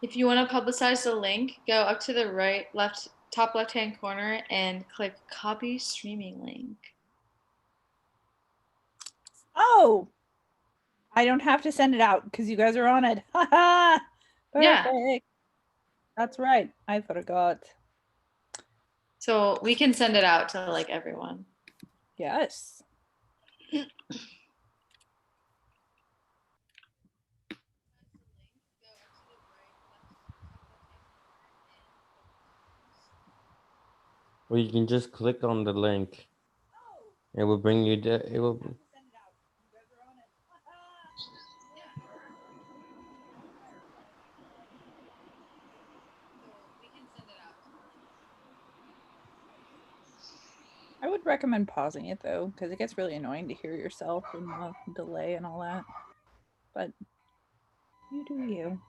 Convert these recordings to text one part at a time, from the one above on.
If you want to publicize the link, go up to the top left hand corner and click copy streaming link. Oh, I don't have to send it out because you guys are on it. Perfect. Yeah. That's right. I forgot. So we can send it out to like everyone. Yes. Or you can just click on the link. It will bring you to, it will. I would recommend pausing it though, because it gets really annoying to hear yourself and the delay and all that. But you do you.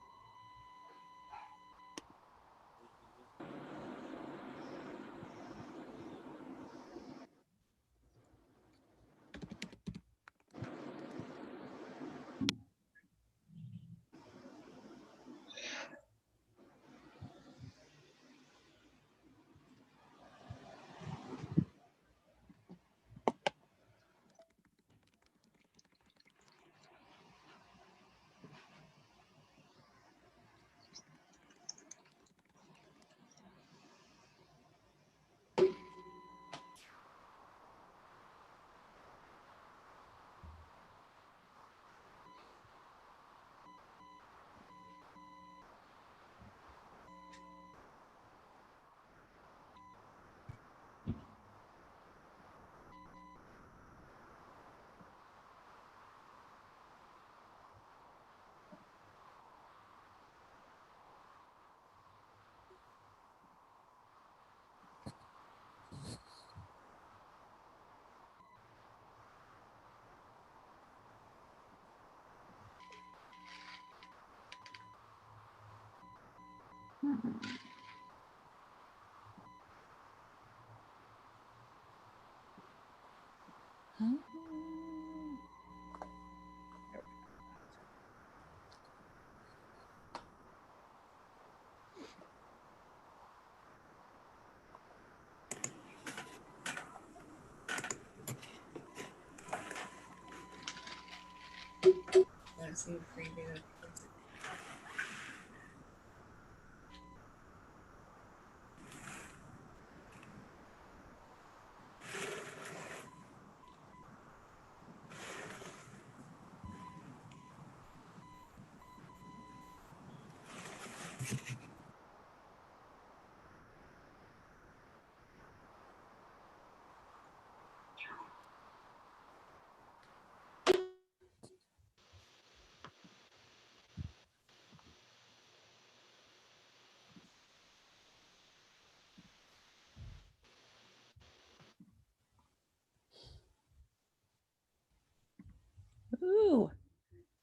Ooh,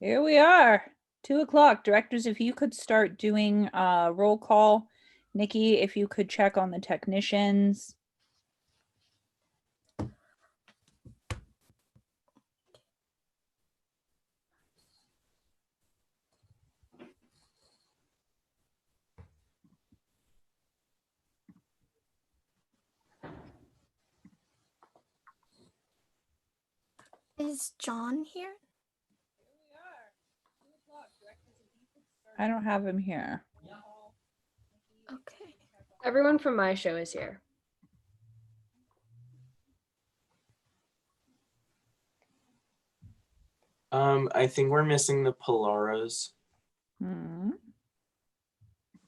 here we are. 2:00. Directors, if you could start doing roll call. Nikki, if you could check on the technicians. Is John here? I don't have him here. Okay. Everyone from my show is here. I think we're missing the Polaros.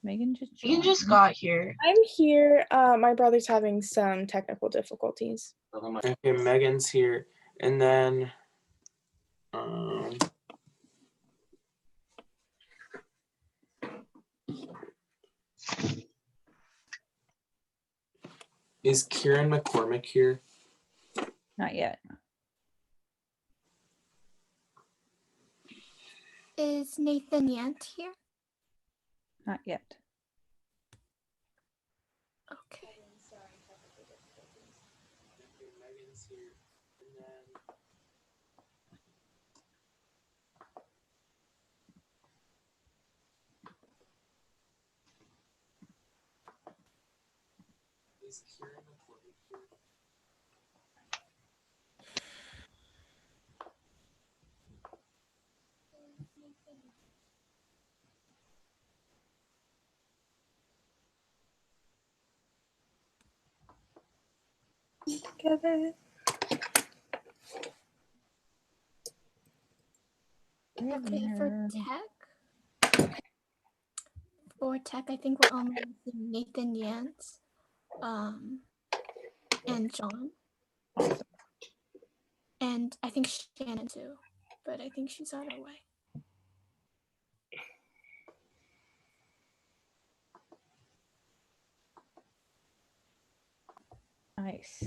Megan just got here. I'm here. My brother's having some technical difficulties. Okay, Megan's here. And then is Kieran McCormick here? Not yet. Is Nathan Yant here? Not yet. Okay. Megan's here. And then Is Kieran McCormick here? Together. Okay, for tech, I think we're only missing Nathan Yance, and John, Awesome. and I think Shannon too, but I think she's on her way. Nice.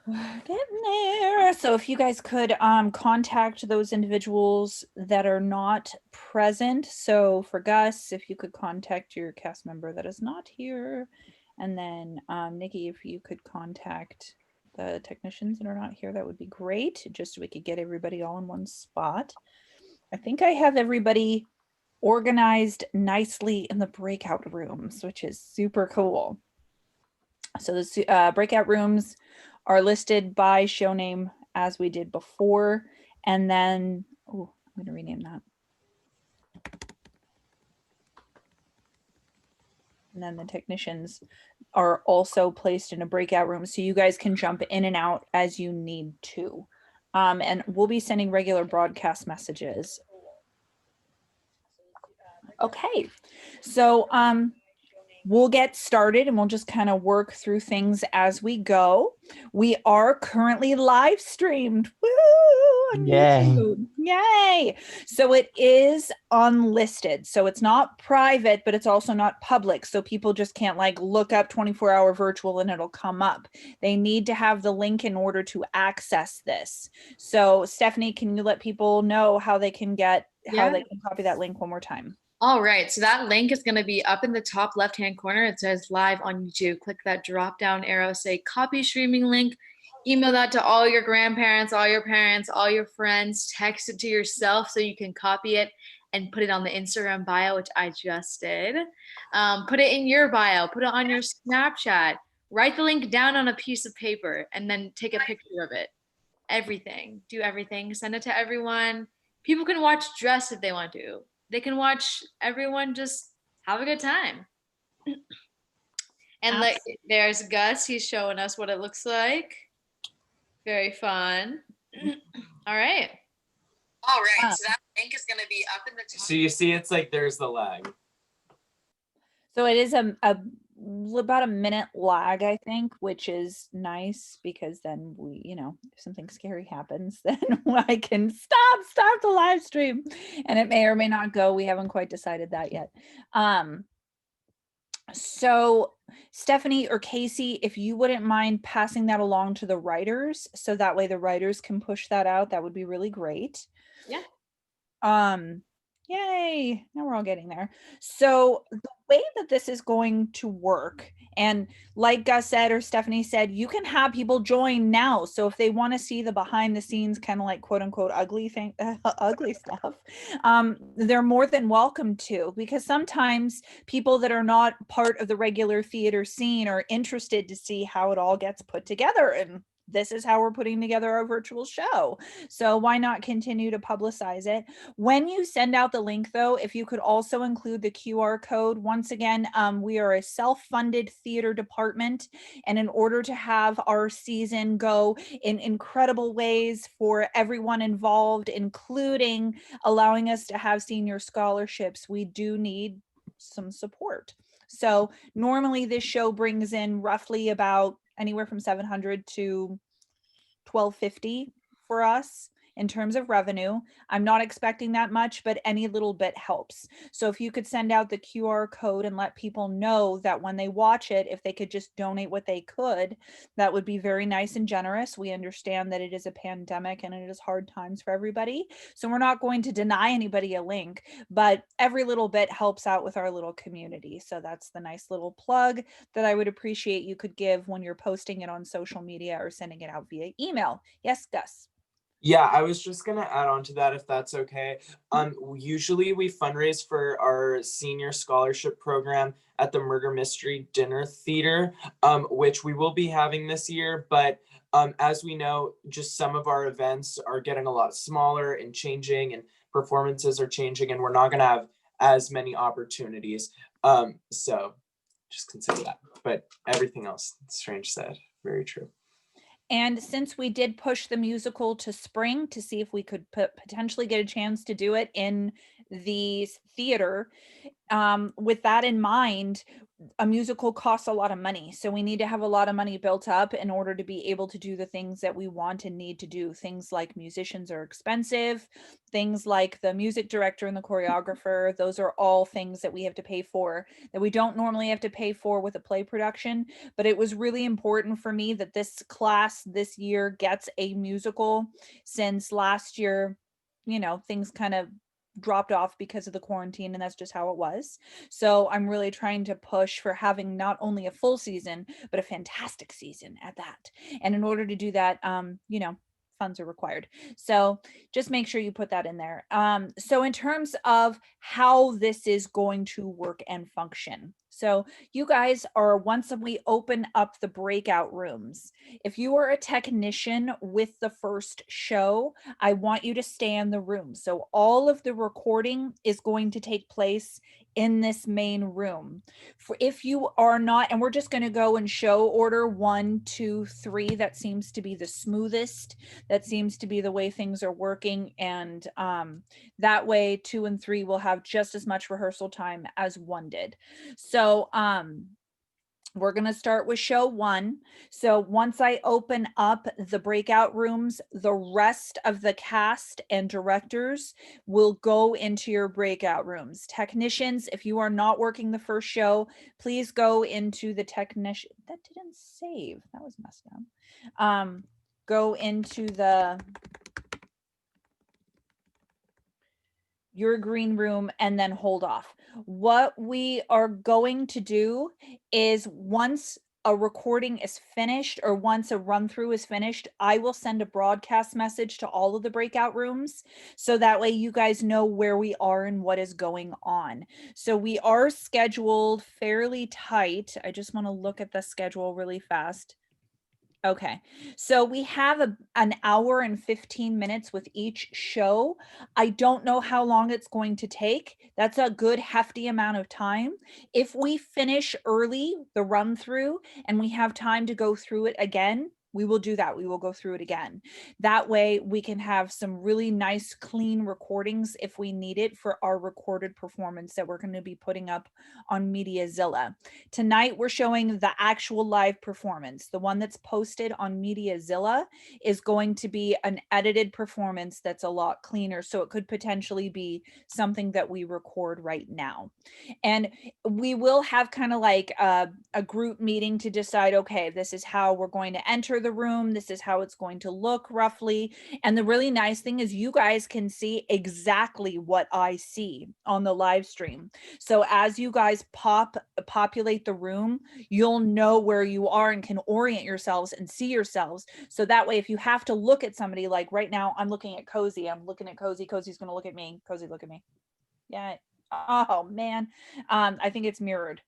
We're getting there. So if you guys could contact those individuals that are not present. So for Gus, if you could contact your cast member that is not here. And then Nikki, if you could contact the technicians that are not here, that would be great. Just so we could get everybody all in one spot. I think I have everybody organized nicely in the breakout rooms, which is super cool. So the breakout rooms are listed by show name as we did before. And then, oh, I'm going to rename that. And then the technicians are also placed in a breakout room. So you guys can jump in and out as you need to. And we'll be sending regular broadcast messages. Okay, so we'll get started and we'll just kind of work through things as we go. We are currently live streamed. Woo! On YouTube. Yay! So it is unlisted. So it's not private, but it's also not public. So people just can't like look up 24-hour virtual and it'll come up. They need to have the link in order to access this. So Stephanie, can you let people know how they can how they can copy that link one more time? All right, so that link is going to be up in the top left-hand corner. It says live on YouTube. Click that drop-down arrow, say copy streaming link. Email that to all your grandparents, all your parents, all your friends. Text it to yourself so you can copy it and put it on the Instagram bio, which I just did. Put it in your bio. Put it on your Snapchat. Write the link down on a piece of paper and then take a picture of it. Everything. Do everything. Send it to everyone. People can watch Dress if they want to. They can watch everyone just have a good time. And like, there's Gus. He's showing us what it looks like. Very fun. All right. All right. So that link is going to be up in the top. So you see, it's like there's the lag. So it is about a minute lag, I think, which is nice because then we, if something scary happens, then I can stop the live stream, and it may or may not go. We haven't quite decided that yet. So Stephanie or Casey, if you wouldn't mind passing that along to the writers, so that way the writers can push that out, that would be really great. Yeah. Yay, now we're all getting there. So the way that this is going to work, and like Gus said or Stephanie said, you can have people join now. So if they want to see the behind the scenes kind of like quote unquote ugly stuff, they're more than welcome to, because sometimes people that are not part of the regular theater scene are interested to see how it all gets put together, and this is how we're putting together our virtual show. So why not continue to publicize it? When you send out the link, though, if you could also include the QR code. Once again, we are a self-funded theater department, and in order to have our season go in incredible ways for everyone involved, including allowing us to have senior scholarships, we do need some support. So normally this show brings in roughly about anywhere from $700 to $1,250 for us in terms of revenue. I'm not expecting that much, but any little bit helps. So if you could send out the QR code and let people know that when they watch it, if they could just donate what they could, that would be very nice and generous. We understand that it is a pandemic and it is hard times for everybody. So we're not going to deny anybody a link, but every little bit helps out with our little community. So that's the nice little plug that I would appreciate you could give when you're posting it on social media or sending it out via email. Yes, Gus. Yeah, I was just gonna add on to that if that's okay. Usually we fundraise for our senior scholarship program at the Murder Mystery Dinner Theater, which we will be having this year. But as we know, just some of our events are getting a lot smaller and changing, and performances are changing, and we're not gonna have as many opportunities. So just consider that. But everything else, Strange said, very true. And since we did push the musical to spring to see if we could potentially get a chance to do it in the theater, with that in mind, a musical costs a lot of money. So we need to have a lot of money built up in order to be able to do the things that we want and need to do. Things like musicians are expensive, things like the music director and the choreographer, those are all things that we have to pay for that we don't normally have to pay for with a play production. But it was really important for me that this class this year gets a musical, since last year, things kind of dropped off because of the quarantine, and that's just how it was. So I'm really trying to push for having not only a full season, but a fantastic season at that. And in order to do that, funds are required. So just make sure you put that in there. So in terms of how this is going to work and function. So you guys are, once we open up the breakout rooms, if you are a technician with the first show, I want you to stay in the room. So all of the recording is going to take place in this main room. For if you are not, and we're just going to go in show order 1, 2, 3, that seems to be the smoothest, that seems to be the way things are working, and that way 2 and 3 will have just as much rehearsal time as 1 did. So we're going to start with show 1. So once I open up the breakout rooms, the rest of the cast and directors will go into your breakout rooms. Technicians, if you are not working the first show, please go into the technician. That didn't save. That was messed up. Go into your green room and then hold off. What we are going to do is, once a recording is finished or once a run through is finished, I will send a broadcast message to all of the breakout rooms, so that way you guys know where we are and what is going on. So we are scheduled fairly tight. I just want to look at the schedule really fast. Okay, so we have an hour and 15 minutes with each show. I don't know how long it's going to take. That's a good hefty amount of time. If we finish early, the run through, and we have time to go through it again, we will do that. We will go through it again. That way we can have some really nice, clean recordings if we need it for our recorded performance that we're going to be putting up on MediaZilla. Tonight, we're showing the actual live performance. The one that's posted on MediaZilla is going to be an edited performance that's a lot cleaner. So it could potentially be something that we record right now. And we will have kind of like a group meeting to decide, okay, this is how we're going to enter the room. This is how it's going to look roughly. And the really nice thing is you guys can see exactly what I see on the live stream. So as you guys populate the room, you'll know where you are and can orient yourselves and see yourselves. So that way, if you have to look at somebody, like right now, I'm looking at Cozy. I'm looking at Cozy. Cozy's going to look at me. Cozy, look at me. Yeah. Oh man. I think it's mirrored.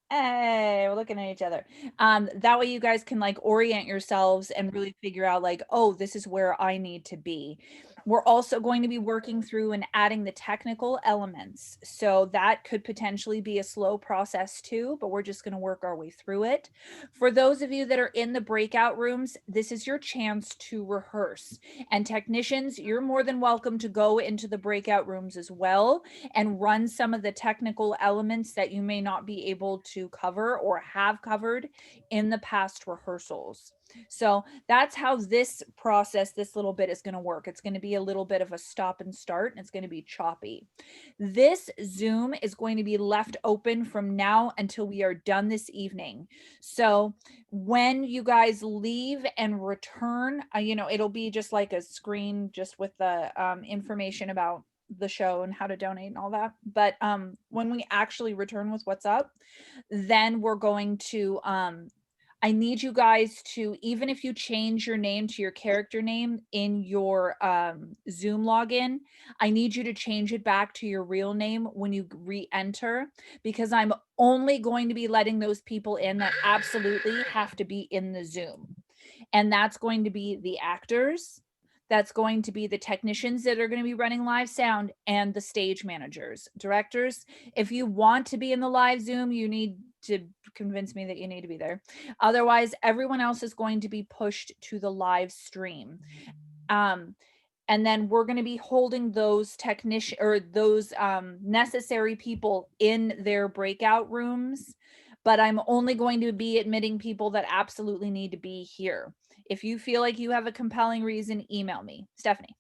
Hey, we're looking at each other. That way you guys can like orient yourselves and really figure out like, oh, this is where I need to be. We're also going to be working through and adding the technical elements. So that could potentially be a slow process too, but we're just going to work our way through it. For those of you that are in the breakout rooms, this is your chance to rehearse. And technicians, you're more than welcome to go into the breakout rooms as well and run some of the technical elements that you may not be able to cover or have covered in the past rehearsals. So that's how this process, this little bit is going to work. It's going to be a little bit of a stop and start, and it's going to be choppy. This Zoom is going to be left open from now until we are done this evening. So when you guys leave and return, it'll be just like a screen just with the information about the show and how to donate and all that. But when we actually return with what's up, then we're going to I need you guys to, even if you change your name to your character name in your Zoom login, I need you to change it back to your real name when you re-enter, because I'm only going to be letting those people in that absolutely have to be in the Zoom. And that's going to be the actors, that's going to be the technicians that are going to be running live sound, and the stage managers. Directors, if you want to be in the live Zoom, you need to convince me that you need to be there. Otherwise, everyone else is going to be pushed to the live stream. And then we're going to be holding those technician or those necessary people in their breakout rooms, but I'm only going to be admitting people that absolutely need to be here. If you feel like you have a compelling reason, email me. Stephanie.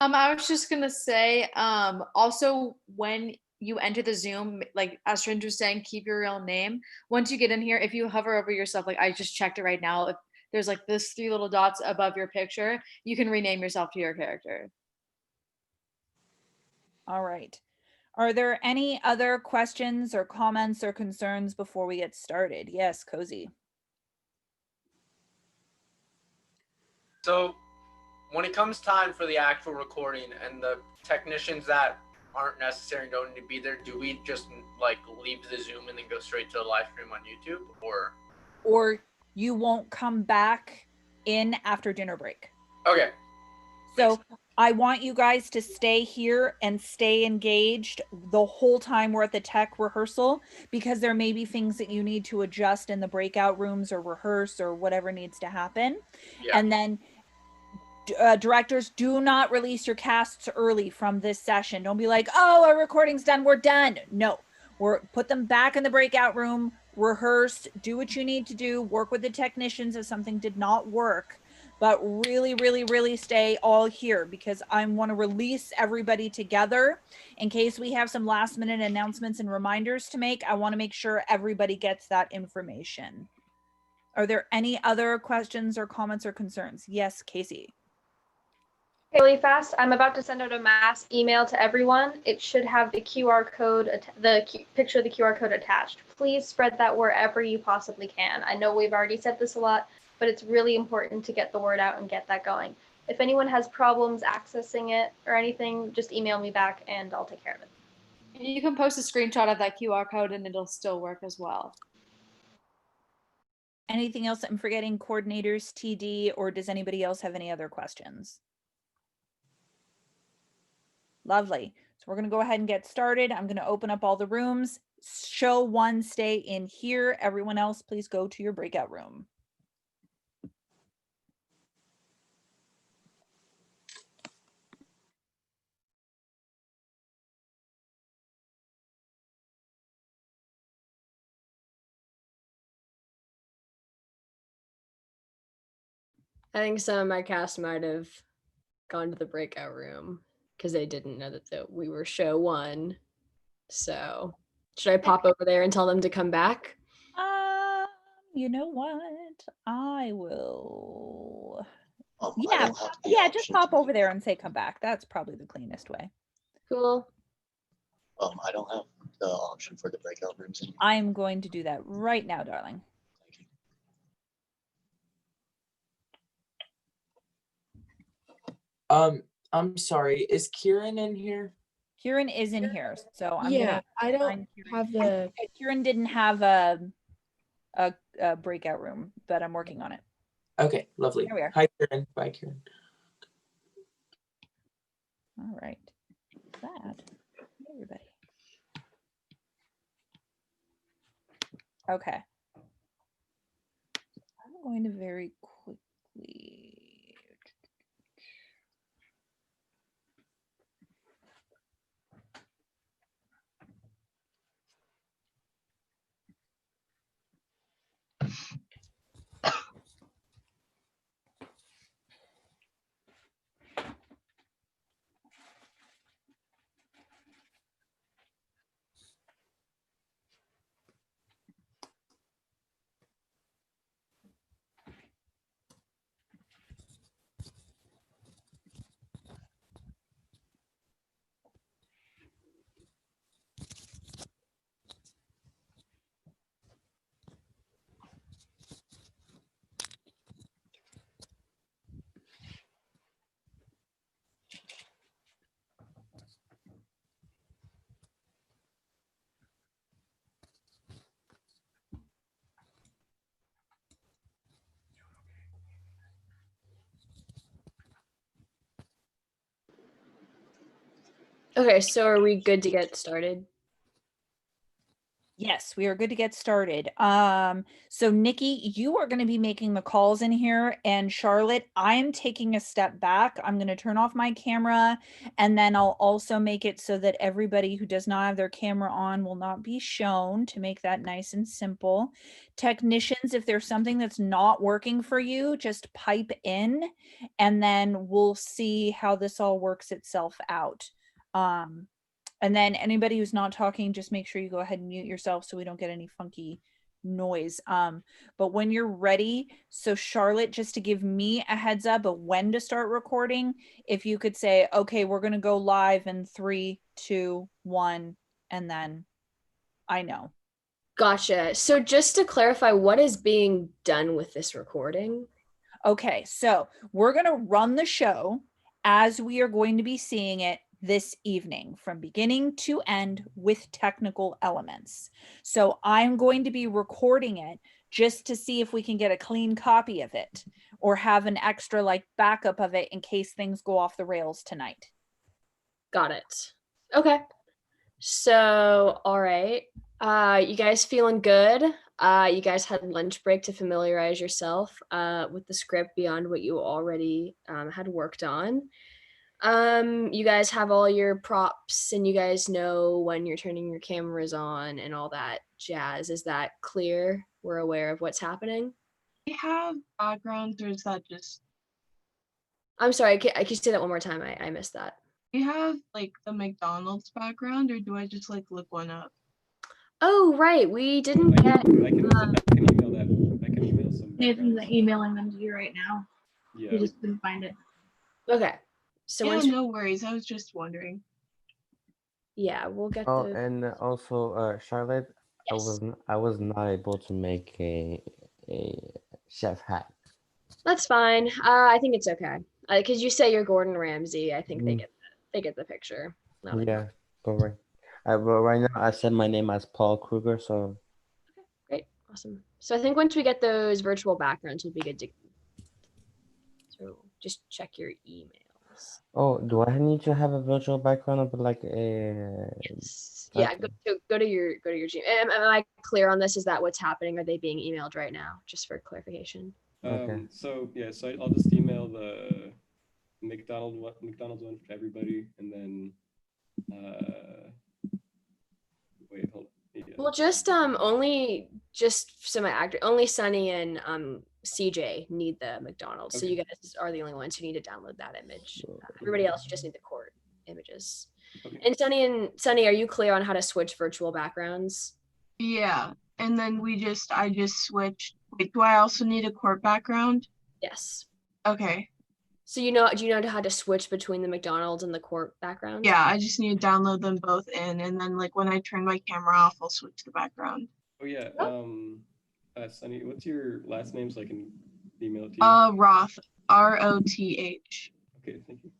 I was just gonna say, also when you enter the Zoom, like as Stringer was saying, keep your real name. Once you get in here, if you hover over yourself, like I just checked it right now, if there's like this 3 little dots above your picture, you can rename yourself to your character. All right. Are there any other questions or comments or concerns before we get started? Yes, Cozy. So when it comes time for the actual recording and the technicians that aren't necessary and don't need to be there, do we just like leave the Zoom and then go straight to a live stream on YouTube, Or you won't come back in after dinner break. Okay. So I want you guys to stay here and stay engaged the whole time we're at the tech rehearsal, because there may be things that you need to adjust in the breakout rooms or rehearse or whatever needs to happen. Yeah. And then directors, do not release your casts early from this session. Don't be like, oh, our recording's done, we're done. No, put them back in the breakout room, rehearse, do what you need to do, work with the technicians if something did not work, but really, really, really stay all here, because I want to release everybody together in case we have some last minute announcements and reminders to make. I want to make sure everybody gets that information. Are there any other questions or comments or concerns? Yes, Casey. Really fast, I'm about to send out a mass email to everyone. It should have the QR code, picture of the QR code attached. Please spread that wherever you possibly can. I know we've already said this a lot, but it's really important to get the word out and get that going. If anyone has problems accessing it or anything, just email me back and I'll take care of it. You can post a screenshot of that QR code and it'll still work as well. Anything else I'm forgetting, coordinators, TD, or does anybody else have any other questions? Lovely. So we're going to go ahead and get started. I'm going to open up all the rooms. Show one, stay in here. Everyone else, please go to your breakout room. I think some of my cast might have gone to the breakout room because they didn't know that we were show 1. So should I pop over there and tell them to come back? You know what? I will. I Yeah, don't have the yeah, just option pop to- over there and say come back. That's probably the cleanest way. Cool. I don't have the option for the breakout rooms anymore. I'm going to do that right now, darling. Thank you. I'm sorry, is Kieran in here? Kieran is in here, so I'm Yeah, gonna I don't find Kieran. have the. Kieran didn't have a breakout room, but I'm working on it. Okay, lovely. There we are. Hi, Kieran. Bye, Kieran. All right. That. Everybody. Okay. I'm going to very quickly. Okay, so are we good to get started? Yes, we are good to get started. So Nikki, you are going to be making the calls in here, and Charlotte, I'm taking a step back. I'm going to turn off my camera, and then I'll also make it so that everybody who does not have their camera on will not be shown, to make that nice and simple. Technicians, if there's something that's not working for you, just pipe in, and then we'll see how this all works itself out. And then anybody who's not talking, just make sure you go ahead and mute yourself so we don't get any funky noise. But when you're ready, so Charlotte, just to give me a heads up of when to start recording, if you could say, okay, we're going to go live in 3, 2, 1, and then I know. Gotcha. So just to clarify, what is being done with this recording? Okay, so we're going to run the show as we are going to be seeing it this evening from beginning to end with technical elements. So I'm going to be recording it just to see if we can get a clean copy of it or have an extra like backup of it in case things go off the rails tonight. Got it. Okay. So, all right. You guys feeling good? You guys had lunch break to familiarize yourself with the script beyond what you already had worked on. You guys have all your props and you guys know when you're turning your cameras on and all that jazz. Is that clear? We're aware of what's happening? We have backgrounds, or is that just I'm sorry, can you say that one more time? I missed that. we have like the McDonald's background, or do I just like look one up? Oh, right. We didn't get. I can email that. I can email some. Nathan's emailing them to you right now. Yeah. You just couldn't find it. Okay. So Yeah, once no worries. I was just wondering. yeah, we'll get Oh, the. and also, Charlotte, Yes. I was not able to make a chef hat. That's fine. I think it's okay. Because you say you're Gordon Ramsay. I think they get the picture. Not a- Yeah, but right now I said my name as Paul Kruger, so Great. Awesome. So I think once we get those virtual backgrounds, we'll be good to. So just check your emails. oh, do I need to have a virtual background of like a? Yeah, go to your Gmail. Am I clear on this? Is that what's happening? Are they being emailed right now? Just for clarification. Okay. So yeah, so I'll just email the McDonald's one for everybody, and then wait, hold on. Yeah. Well, just only so my actor, only Sunny and CJ need the McDonald's. So you guys are the only ones who need to download that image. Everybody else, you just need the court images. Okay. And Sunny, are you clear on how to switch virtual backgrounds? Yeah, and then I just switched. Wait, do I also need a court background? Yes. Okay. So do you know how to switch between the McDonald's and the court background? Yeah, I just need to download them both in, and then like when I turn my camera off, I'll switch the background. Oh yeah. Sunny, what's your last name so I can email it to you? Roth, ROTH. Okay, thank you.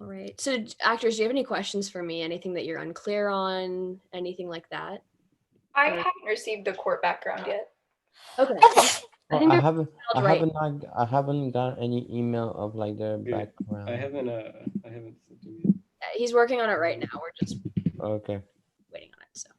All right. So actors, do you have any questions for me? Anything that you're unclear on? Anything like that? I haven't received the court background yet. Okay. I think they're haven't right. I haven't got any email of like their background. I haven't sent them yet. He's working on it right now. We're just Okay. waiting on it. So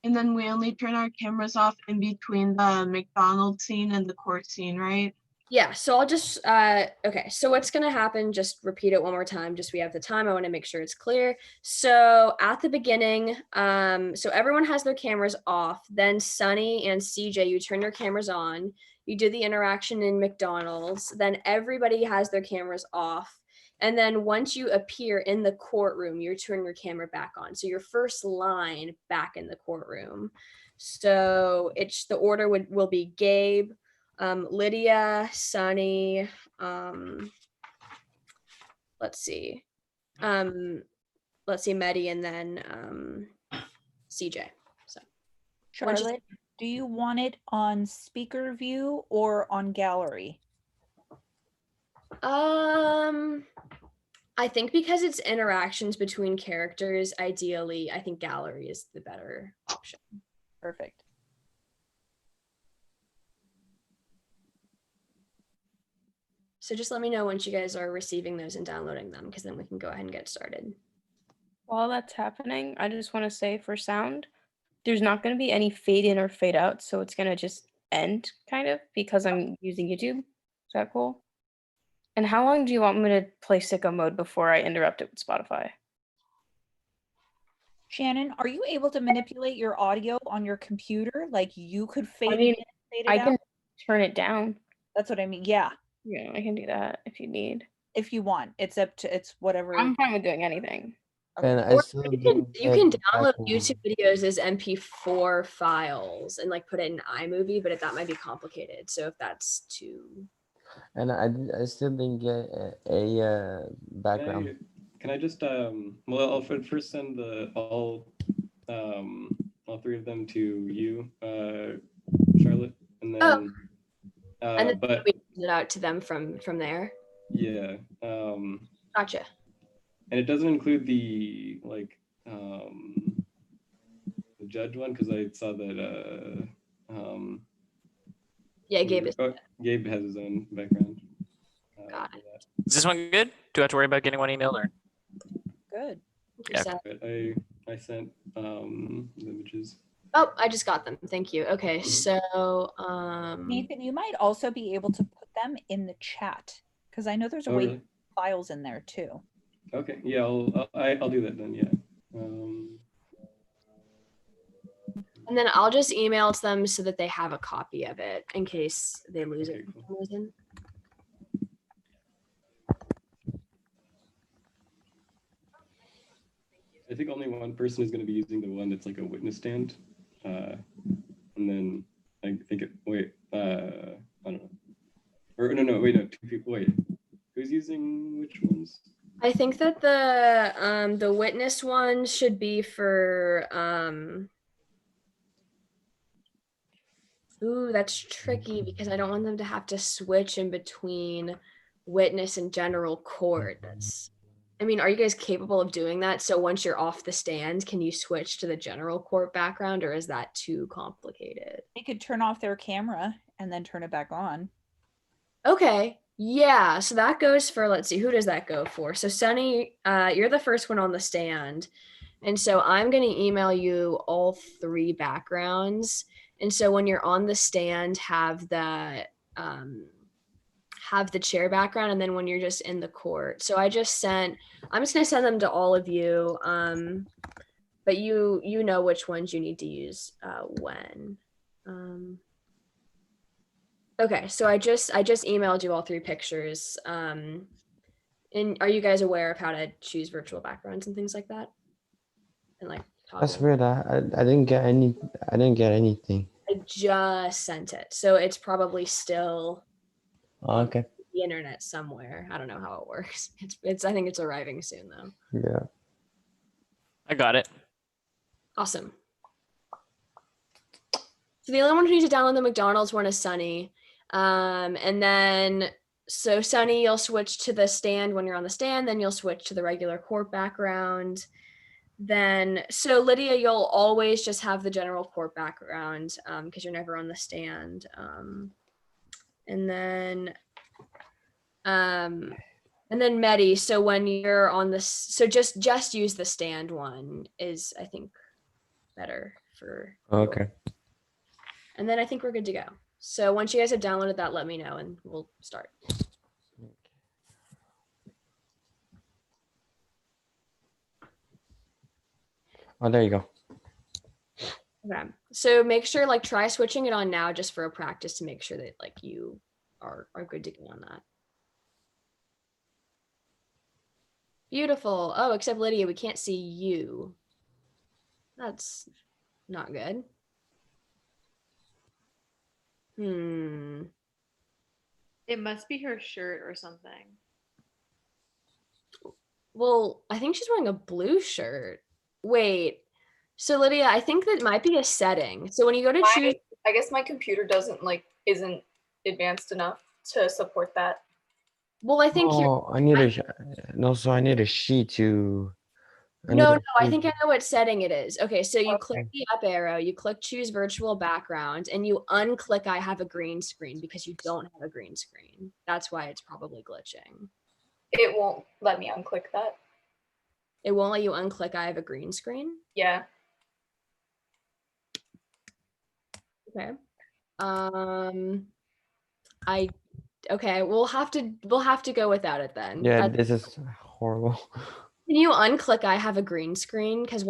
And then we only turn our cameras off in between the McDonald's scene and the court scene, right? yeah, so I'll just okay. So what's gonna happen? Just repeat it one more time. Just we have the time. I want to make sure it's clear. So at the beginning, so everyone has their cameras off. Then Sunny and CJ, you turn your cameras on. You do the interaction in McDonald's. Then everybody has their cameras off. And then once you appear in the courtroom, you turn your camera back on. So your first line back in the courtroom. So it's the order will be Gabe, Lydia, Sunny, let's see, Medi, and then CJ. So Charlotte, do you want it on speaker view or on gallery? I think because it's interactions between characters, ideally, I think gallery is the better option. Perfect. So just let me know once you guys are receiving those and downloading them, because then we can go ahead and get started. While that's happening, I just want to say for sound, there's not going to be any fade in or fade out, so it's going to just end kind of because I'm using YouTube. Is that cool? And how long do you want me to play sicko mode before I interrupt it with Spotify? Shannon, are you able to manipulate your audio on your computer? Like you could fade I mean, in and fade it I out? can turn it down. That's what I mean. Yeah, Yeah, I can do that if you need. if you want. It's whatever. I'm fine with doing anything. And I Or still you didn't can get download background. YouTube videos as MP4 files and like put it in iMovie, but that might be complicated. So if that's too, And I still didn't get a background. Can I just well, I'll first send all three of them to you, Charlotte, and then and then but we send it out to them from there. yeah, Gotcha. and it doesn't include the like the judge one because I saw that Yeah, Gabe is. Gabe has his own background. Got it. Is this one good? Do I have to worry about getting one emailed or? Good. Yeah. I sent the images. Oh, I just got them. Thank you. Okay, so Nathan, you might also be able to put them in the chat because I know there's a Oh, way really? to put files in there too. Okay, yeah, I'll do that then. Yeah. and then I'll just email it to them so that they have a copy of it in case they lose Okay, it for cool. some reason. I think only one person is going to be using the one that's like a witness stand, and then I think it. Wait, I don't know. Or no, wait, no, two people. Wait, who's using which ones? I think that the witness one should be for ooh, that's tricky because I don't want them to have to switch in between witness and general court. I mean, are you guys capable of doing that? So once you're off the stand, can you switch to the general court background, or is that too complicated? They could turn off their camera and then turn it back on. Okay. Yeah. So that goes for, let's see, who does that go for? So Sunny, you're the first one on the stand. And so I'm going to email you all three backgrounds. And so when you're on the stand, have the chair background, and then when you're just in the court. So I'm just going to send them to all of you. But you know which ones you need to use when. Okay, so I just emailed you all three pictures. And are you guys aware of how to choose virtual backgrounds and things like that? And like That's weird. I didn't get any. I didn't get anything. I just sent it, so it's probably still Oh, okay. the internet somewhere. I don't know how it works. It's I think it's arriving soon though. Yeah. I got it. Awesome. So the only one who needs to download the McDonald's one is Sunny. And then, so Sunny, you'll switch to the stand when you're on the stand, then you'll switch to the regular court background. Then, so Lydia, you'll always just have the general court background because you're never on the stand. And then Medi, so when you're on this, so just use the stand one is, I think, better for. Okay. And then I think we're good to go. So once you guys have downloaded that, let me know and we'll start. Oh, there you go. Okay. So make sure, like, try switching it on now just for a practice to make sure that like you are good to go on that. Beautiful. Oh, except Lydia, we can't see you. That's not good. It must be her shirt or something. Well, I think she's wearing a blue shirt. Wait. So Lydia, I think that might be a setting. So when you go to choose, I guess my computer isn't advanced enough to support that. Well, I think Oh, I need a no. So I need a sheet to I No, need no, a I key. think I know what setting it is. Okay, so you click Okay. the up arrow, you click choose virtual background, and you unclick I have a green screen because you don't have a green screen. That's why it's probably glitching. It won't let me unclick that. It won't let you unclick I have a green screen. Yeah. Okay. Okay, we'll have to go without it then. Yeah, this is horrible. Can you unclick I have a green screen? Because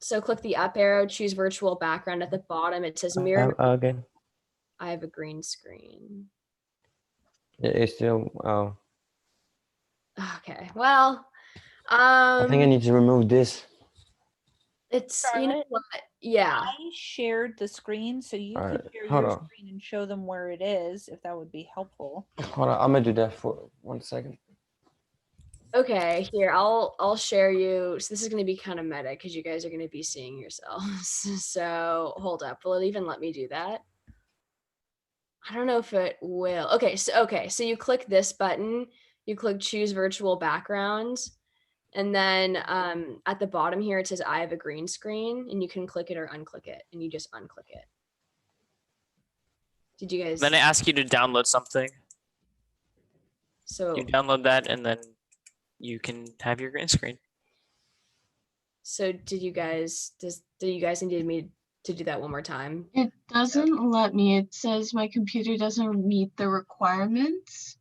so click the up arrow, choose virtual background at the bottom. It says mirror. Again. I have a green screen. It's still. Oh, Okay, well, I think I need to remove this. it's, you know what? Yeah. I shared the screen, so you All could right, share hold your on. screen and show them where it is, if that would be helpful. Hold on, I'm gonna do that for 1 second. Okay, here, I'll share you. So this is gonna be kind of meta because you guys are gonna be seeing yourselves. So hold up. Will it even let me do that? I don't know if it will. Okay, so you click this button, you click choose virtual background, and then at the bottom here it says I have a green screen, and you can click it or unclick it, and you just unclick it. Did you guys? Then I ask you to download something. So you download that, and then you can have your green screen. So do you guys need me to do that one more time? It doesn't let me. It says my computer doesn't meet the requirements.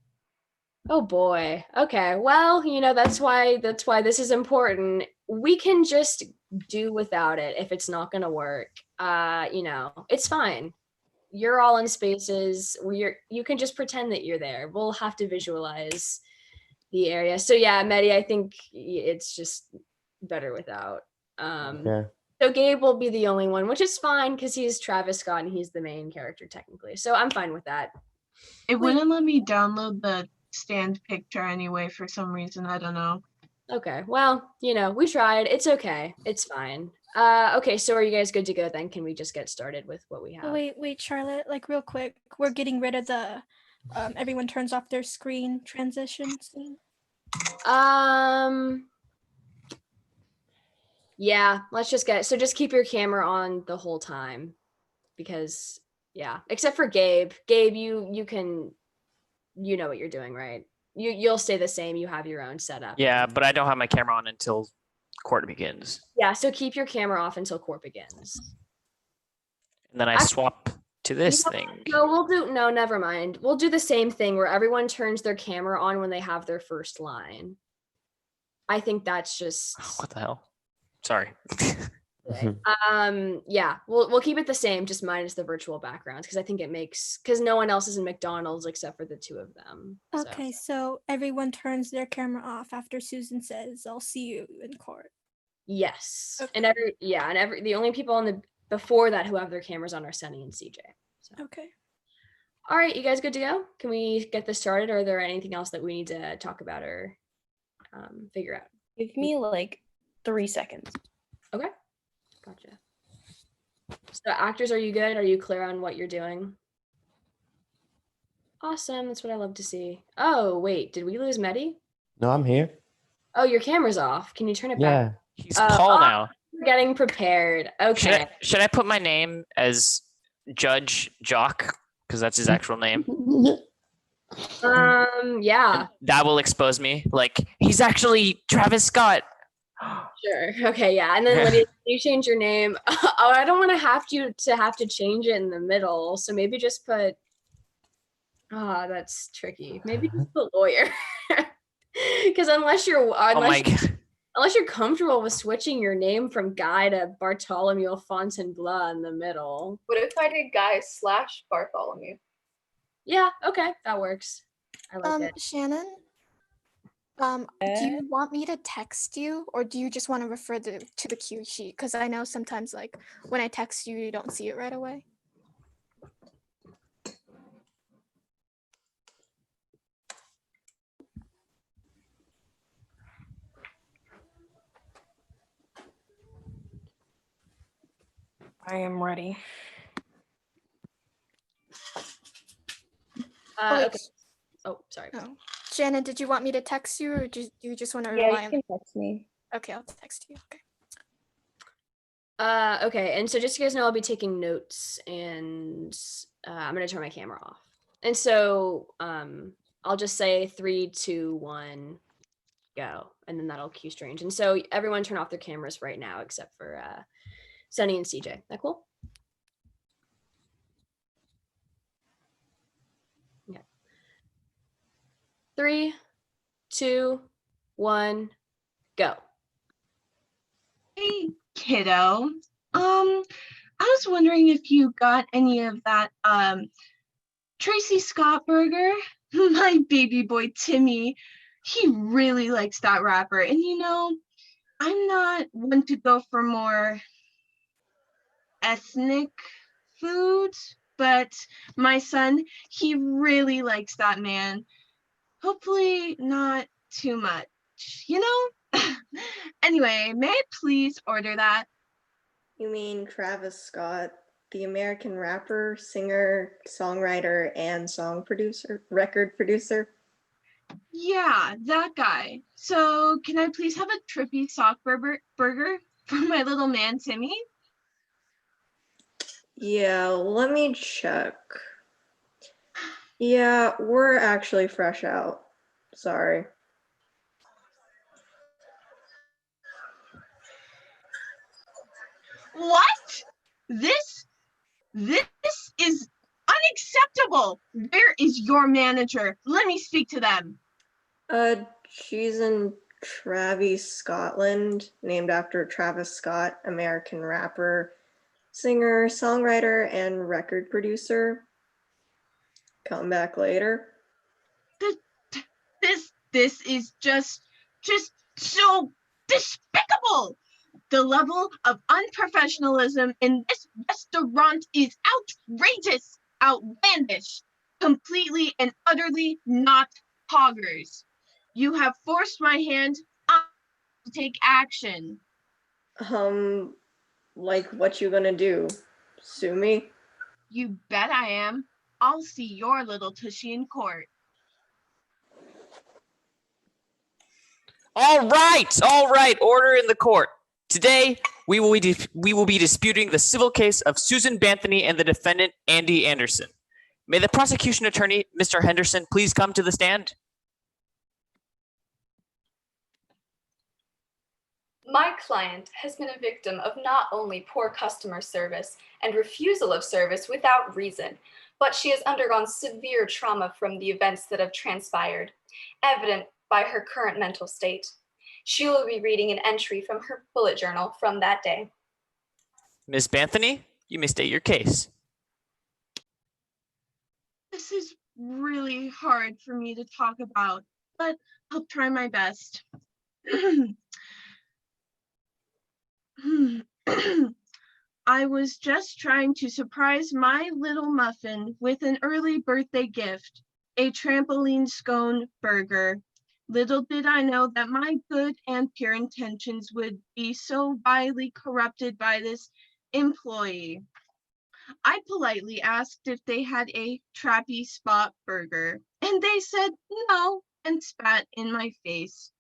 Oh boy. Okay. Well, that's why this is important. We can just do without it if it's not going to work. It's fine. You're all in spaces where you can just pretend that you're there. We'll have to visualize the area. So yeah, Mehdi, I think it's just better without. Yeah. So Gabe will be the only one, which is fine because he's Travis Scott and he's the main character technically. So I'm fine with that. It wouldn't let me download the stand picture anyway for some reason. I don't know. Okay. Well, we tried. It's okay. It's fine. Okay, so are you guys good to go then? Can we just get started with what we have? Wait, Charlotte, like real quick. We're getting rid of the everyone turns off their screen transition scene. Yeah, let's just just keep your camera on the whole time because except for Gabe. Gabe, you can know what you're doing, right? You'll stay the same. You have your own setup. Yeah, but I don't have my camera on until court begins. Yeah, so keep your camera off until court begins. And then I swap to this thing. No, never mind. We'll do the same thing where everyone turns their camera on when they have their first line. I think that's just what the hell? Sorry. Yeah, we'll keep it the same, just minus the virtual backgrounds because I think because no one else is in McDonald's except for the two of them. Okay, so everyone turns their camera off after Susan says, "I'll see you in court." Yes, okay. and the only people before that who have their cameras on are Sunny and CJ. So. Okay. All right, you guys good to go? Can we get this started, or are there anything else that we need to talk about or figure out? Give me like 3 seconds. Okay. Gotcha. So actors, are you good? Are you clear on what you're doing? Awesome. That's what I love to see. Oh, wait. Did we lose Mehdi? No, I'm here. Oh, your camera's off. Can you turn it Yeah. back? He's Paul now. We're getting prepared. Okay. Should I put my name as Judge Jock? Because that's his actual name. Yeah. That will expose me. Like, he's actually Travis Scott. Sure. Okay. Yeah. And then Lydia, you change your name. Oh, I don't want to have to change it in the middle. So maybe just put. Oh, that's tricky. Maybe just put lawyer. Because unless you're comfortable with switching your name from Guy to Bartholomew Fontainebleau in the middle. What if I did Guy / Bartholomew? Yeah. Okay. That works. I like it. Shannon. Do you want me to text you, or do you just want to refer to the cue sheet? Because I know sometimes, like, when I text you, you don't see it right away. I am ready. Okay. Oh, sorry. No. Shannon, did you want me to text you, or do you just want to Yeah, rely you on? can text me. Okay, I'll text you. Okay. Okay, and so just so you guys know, I'll be taking notes, and I'm gonna turn my camera off. And so I'll just say 3, 2, 1, go, and then that'll cue Strange. And so everyone turn off their cameras right now except for Sunny and CJ. That cool? Okay. 3, 2, 1, go. Hey, kiddo. I was wondering if you got any of that Tracy Scott burger. My baby boy Timmy, he really likes that wrapper. And you know, I'm not one to go for more ethnic foods, but my son, he really likes that, man. Hopefully not too much, you know? Anyway, may I please order that? You mean Travis Scott, the American rapper, singer, songwriter, and record producer? Yeah, that guy. So can I please have a trippy sock burger for my little man, Timmy? Yeah, let me check. Yeah, we're actually fresh out. Sorry. What? This is unacceptable. Where is your manager? Let me speak to them. She's in Travis, Scotland, named after Travis Scott, American rapper, singer, songwriter, and record producer. Come back later. This is just so despicable. The level of unprofessionalism in this restaurant is outrageous, outlandish, completely and utterly not poggers. You have forced my hand to take action. Like what you gonna do? Sue me? You bet I am. I'll see your little tushy in court. All right, order in the court. Today, we will be disputing the civil case of Susan Banthony and the defendant, Andy Anderson. May the prosecution attorney, Mr. Henderson, please come to the stand. My client has been a victim of not only poor customer service and refusal of service without reason, but she has undergone severe trauma from the events that have transpired, evident by her current mental state. She will be reading an entry from her bullet journal from that day. Ms. Banthony, you may state your case. This is really hard for me to talk about, but I'll try my best. I was just trying to surprise my little muffin with an early birthday gift, a trampoline scone burger. Little did I know that my good and pure intentions would be so vilely corrupted by this employee. I politely asked if they had a Trappy Spot burger, and they said no and spat in my face.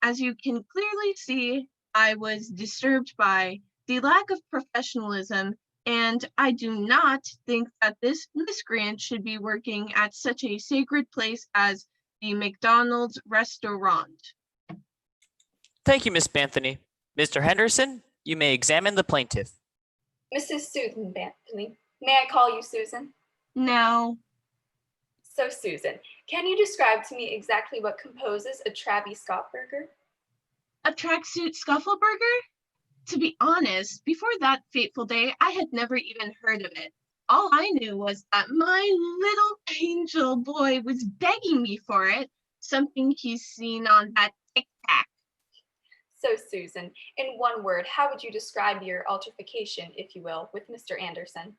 As you can clearly see, I was disturbed by the lack of professionalism, and I do not think that this miscreant should be working at such a sacred place as the McDonald's restaurant. Thank you, Ms. Banthony. Mr. Henderson, you may examine the plaintiff. Mrs. Susan Banthony, may I call you Susan? No. So Susan, can you describe to me exactly what composes a Travis Scott burger? A tracksuit scuffle burger? To be honest, before that fateful day, I had never even heard of it. All I knew was that my little angel boy was begging me for it, something he's seen on that Tic-Tac. So Susan, in one word, how would you describe your altercation, if you will, with Mr. Anderson?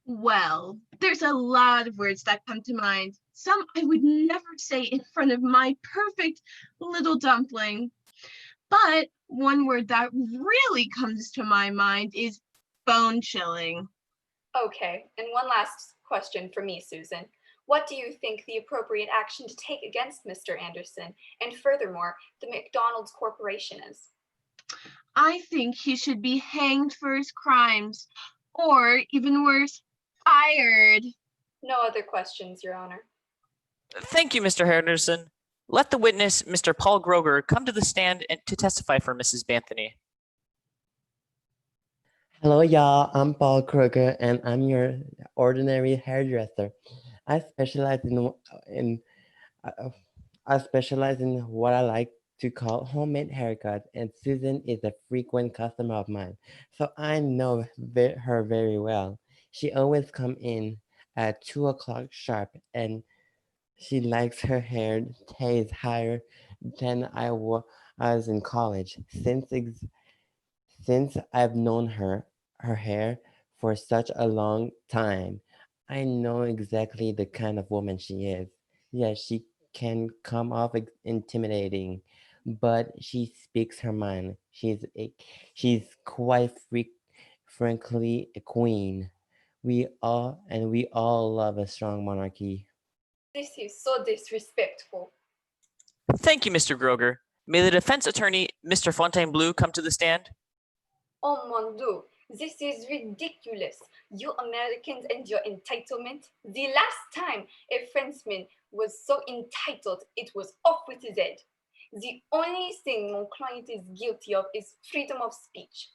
Well, there's a lot of words that come to mind. Some I would never say in front of my perfect little dumpling. But one word that really comes to my mind is bone chilling. Okay, and one last question for me, Susan. What do you think the appropriate action to take against Mr. Anderson and furthermore, the McDonald's Corporation is? I think he should be hanged for his crimes, or even worse, fired. No other questions, Your Honor. Thank you, Mr. Henderson. Let the witness, Mr. Paul Groger, come to the stand and to testify for Mrs. Banthony. Hello, y'all. I'm Paul Kruger, and I'm your ordinary hairdresser. I specialize I specialize in what I like to call homemade haircuts, and Susan is a frequent customer of mine, so I know her very well. She always come in at 2 o'clock sharp, and she likes her hair taste higher than I was in college. Since I've known her hair for such a long time, I know exactly the kind of woman she is. Yeah, she can come off intimidating, but she speaks her mind. She's quite frankly a queen. We all love a strong monarchy. This is so disrespectful. Thank you, Mr. Groger. May the defense attorney, Mr. Fontainebleau, come to the stand. Oh mon Dieu, this is ridiculous. You Americans and your entitlement. The last time a Frenchman was so entitled, it was off with his head. The only thing my client is guilty of is freedom of speech.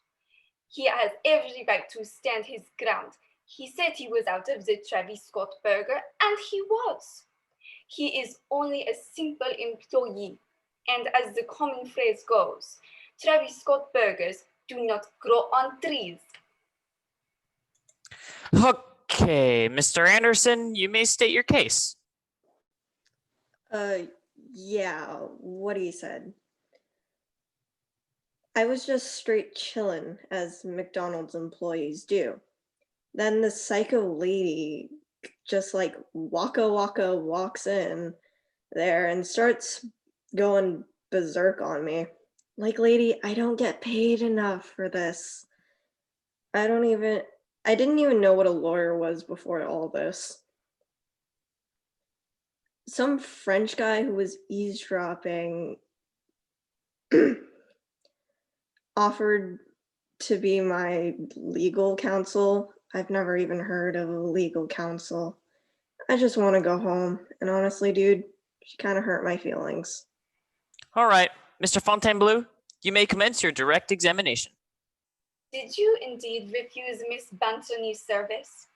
He has every right to stand his ground. He said he was out of the Travis Scott burger, and he was. He is only a simple employee. And as the common phrase goes, Travis Scott burgers do not grow on trees. Okay, Mr. Anderson, you may state your case. Yeah, what he said. I was just straight chillin', as McDonald's employees do. Then the psycho lady just like waka walks in there and starts going berserk on me. Like, lady, I don't get paid enough for this. I didn't even know what a lawyer was before all this. Some French guy who was eavesdropping offered to be my legal counsel. I've never even heard of a legal counsel. I just want to go home. And honestly, dude, she kind of hurt my feelings. All right, Mr. Fontainebleau, you may commence your direct examination. Did you indeed refuse Miss Banthony's service?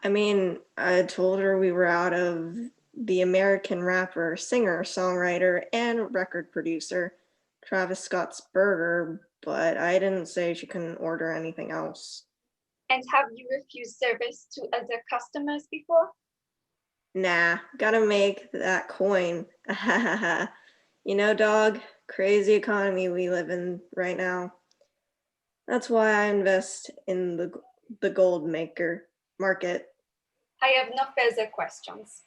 I mean, I told her we were out of the American rapper, singer, songwriter, and record producer, Travis Scott's burger, but I didn't say she couldn't order anything else. And have you refused service to other customers before? Nah, gotta make that coin. You know, dog, crazy economy we live in right now. That's why I invest in the gold market. I have no further questions.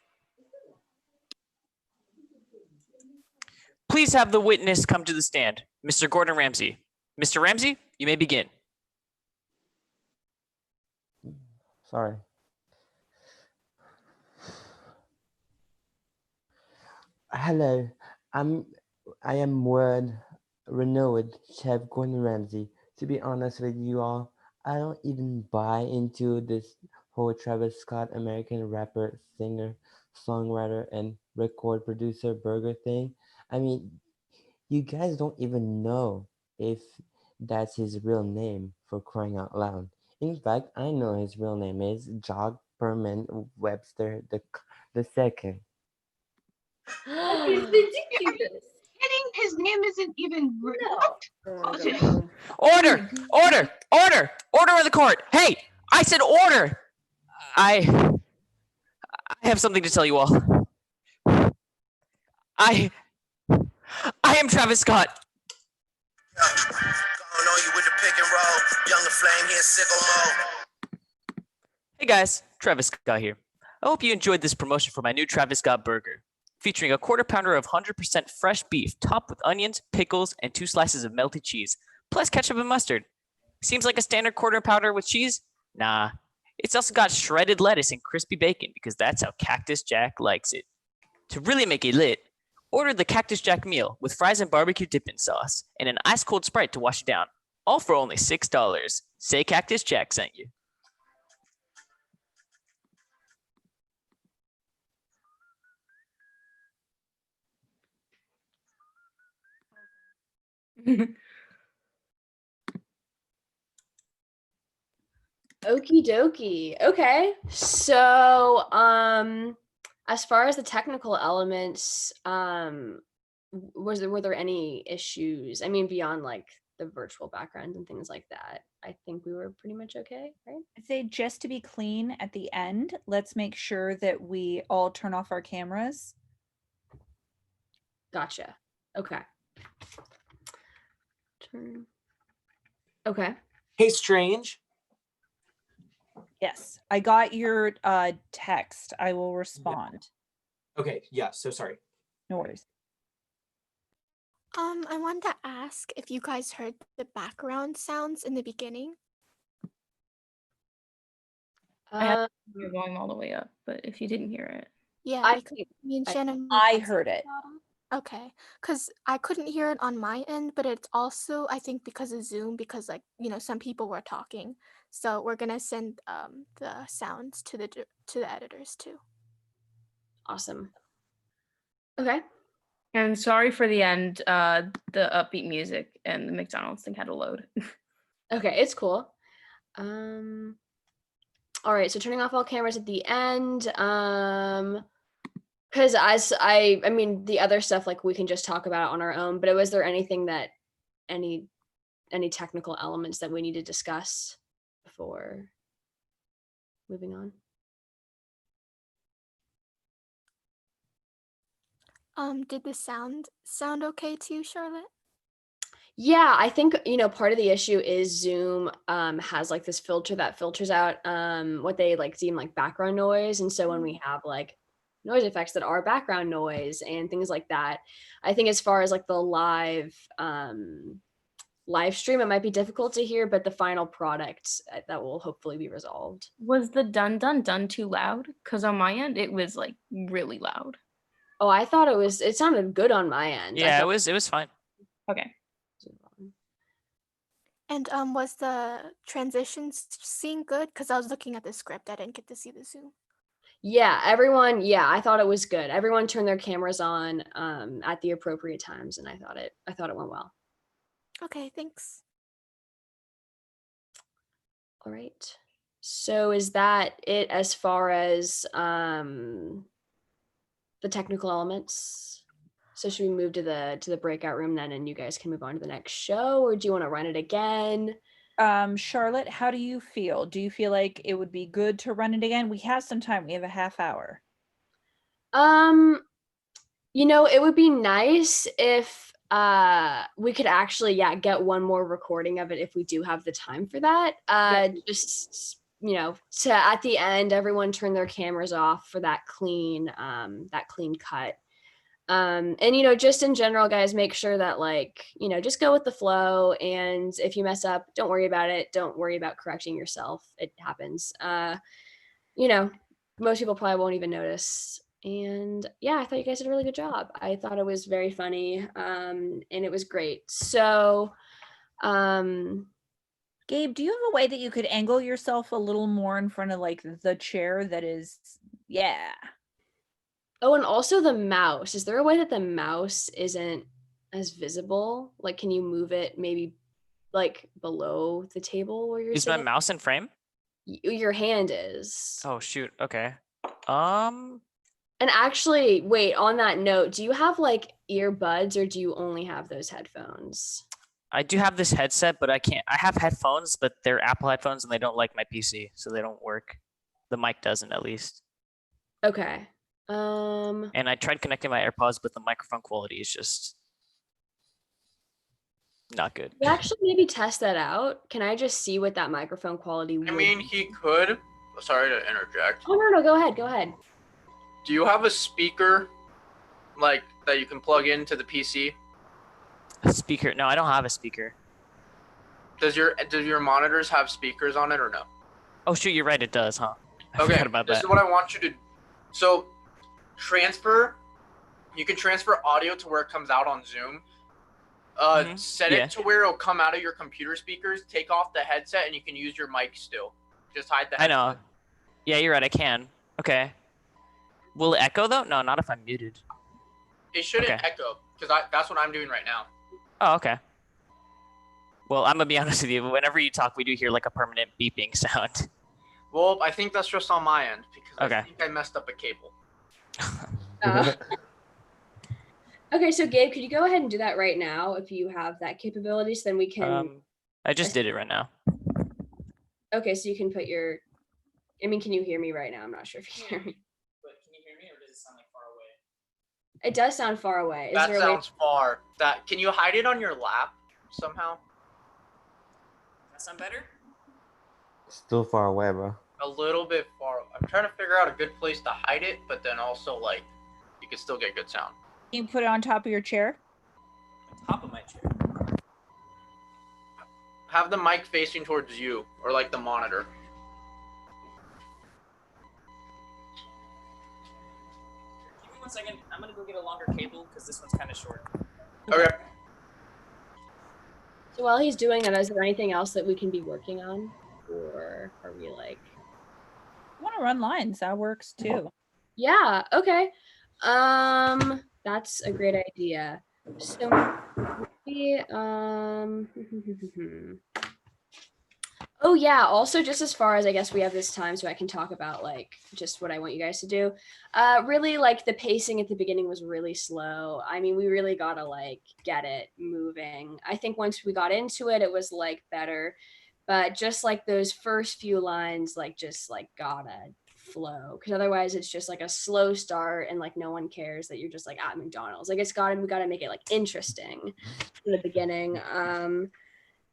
Please have the witness come to the stand. Mr. Gordon Ramsay. Mr. Ramsay, you may begin. Sorry. Hello, I am renowned Chef Gordon Ramsay. To be honest with you all, I don't even buy into this whole Travis Scott American rapper, singer, songwriter, and record producer burger thing. I mean, you guys don't even know if that's his real name, for crying out loud. In fact, I know his real name is Jog Perman Webster the second. That is ridiculous. Kidding? His name isn't even No. Order! Order! Order! Order in the court! Hey! I said order! I have something to tell you all. I am Travis Scott. Hey guys, Travis Scott here. I hope you enjoyed this promotion for my new Travis Scott burger, featuring a quarter pounder of 100% fresh beef topped with onions, pickles, and 2 slices of melted cheese, plus ketchup and mustard. Seems like a standard quarter pounder with cheese? Nah. It's also got shredded lettuce and crispy bacon because that's how Cactus Jack likes it. To really make it lit, Order the Cactus Jack meal with fries and barbecue dipping sauce and an ice cold Sprite to wash it down. All for only $6. Say Cactus Jack sent you. Okie dokie. Okay. So, as far as the technical elements, were there any issues? I mean, beyond like the virtual backgrounds and things like that, I think we were pretty much okay, right? I'd say just to be clean at the end, let's make sure that we all turn off our cameras. Gotcha. Okay. Okay. Hey, Strange. Yes, I got your text. I will respond. Okay, yeah, so sorry. No worries. I wanted to ask if you guys heard the background sounds in the beginning. I had your volume all the way up, but if you didn't hear it. Yeah, because me and Shannon. I heard it. Okay, because I couldn't hear it on my end, but it's also, I think, because of Zoom, because like, some people were talking. So we're gonna send the sounds to the editors too. Awesome. Okay. And sorry for the end, the upbeat music and the McDonald's thing had to load. Okay, it's cool. All right, so turning off all cameras at the end. Because I mean, the other stuff, like, we can just talk about on our own, but was there anything that any technical elements that we need to discuss before moving on? Did the sound okay to you, Charlotte? Yeah, I think, part of the issue is Zoom has like this filter that filters out what they like deem like background noise. And so when we have like noise effects that are background noise and things like that, I think as far as like the live stream, it might be difficult to hear, but the final product that will hopefully be resolved. Was the dun dun dun too loud? Because on my end, it was like really loud. Oh, I thought it sounded good on my end. Yeah, it was fine. Okay. And was the transition scene good? Because I was looking at the script, I didn't get to see the Zoom. Yeah, everyone. Yeah, I thought it was good. Everyone turned their cameras on at the appropriate times, and I thought it went well. Okay, thanks. All right. So is that it as far as the technical elements? So should we move to the breakout room then, and you guys can move on to the next show, or do you want to run it again? Charlotte, how do you feel? Do you feel like it would be good to run it again? We have some time. We have a half hour. It would be nice if we could actually get one more recording of it if we do have the time for that. Just to at the end, everyone turn their cameras off for that clean cut. And just in general, guys, make sure that just go with the flow, and if you mess up, don't worry about it. Don't worry about correcting yourself. It happens. Most people probably won't even notice. And yeah, I thought you guys did a really good job. I thought it was very funny, and it was great. So Gabe, do you have a way that you could angle yourself a little more in front of the chair that is, yeah. Oh, and also the mouse. Is there a way that the mouse isn't as visible? Like, can you move it maybe below the table where you're Is my sitting? mouse in frame? Your hand is. Oh shoot. Okay. And actually, wait, on that note, do you have earbuds, or do you only have those headphones? I do have this headset, but I have headphones, but they're Apple headphones and they don't like my PC, so they don't work. The mic doesn't, at least. Okay. And I tried connecting my AirPods, but the microphone quality is just not good. You actually maybe test that out. Can I just see what that microphone quality would I mean, he could. Sorry to interject. Oh, no, go ahead. Go ahead. Do you have a speaker that you can plug into the PC? A speaker? No, I don't have a speaker. Does your monitors have speakers on it or no? Oh shoot, you're right, it does, huh? I Okay, forgot about this that. is what I want you to. So, transfer you can transfer audio to where it comes out on Zoom. Set yeah. it to where it'll come out of your computer speakers. Take off the headset, and you can use your mic still. Just hide the I headset. know. Yeah, you're right. I can. Okay. Will it echo though? No, not if I'm muted. It shouldn't Okay. echo because that's what I'm doing right now. Oh, okay. Well, I'm gonna be honest with you. Whenever you talk, we do hear like a permanent beeping sound. Well, I think that's just on my end because I Okay. think I messed up a cable. Okay, so Gabe, could you go ahead and do that right now if you have that capability, so then we can. I just did it right now. Okay, so you can put your. I mean, can you hear me right now? I'm not sure if you can hear me. But can you hear me, or does it sound like far away? It does sound far away. Is That there a way? sounds far. Can you hide it on your lap somehow? Does that sound better? Still far away, bro. A little bit far. I'm trying to figure out a good place to hide it, but then also like you can still get good sound. You put it on top of your chair. Top of my chair. Have the mic facing towards you or like the monitor. Give me 1 second. I'm gonna go get a longer cable because this one's kind of short. Okay. So while he's doing that, is there anything else that we can be working on, or are we like? I want to run lines. That works too. Yeah. Okay. That's a great idea. So maybe, oh yeah, also just as far as I guess we have this time so I can talk about like just what I want you guys to do. Really like the pacing at the beginning was really slow. I mean, we really gotta like get it moving. I think once we got into it, it was like better, but just like those first few lines, like just like gotta flow, because otherwise it's just like a slow start and like no one cares that you're just like at McDonald's. Like we gotta make it like interesting in the beginning.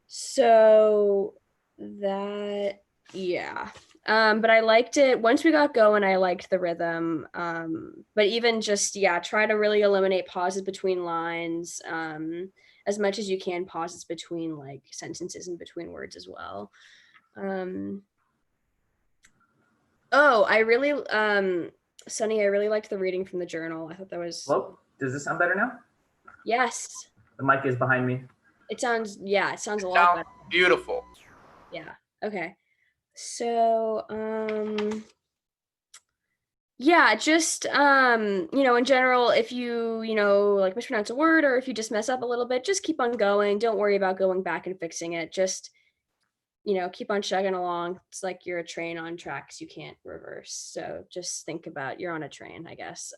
So that yeah. But I liked it once we got going. I liked the rhythm. But even just try to really eliminate pauses between lines. As much as you can, pauses between like sentences and between words as well. Oh, I really, Sunny, I really liked the reading from the journal. I thought that was. Hello? Does this sound better now? Yes. The mic is behind me. It sounds a lot better. Beautiful. Yeah. Okay. So, yeah, just, in general, if you, like mispronounce a word or if you just mess up a little bit, just keep on going. Don't worry about going back and fixing it. Just, keep on chugging along. It's like you're a train on tracks. You can't reverse. So just think about you're on a train, I guess.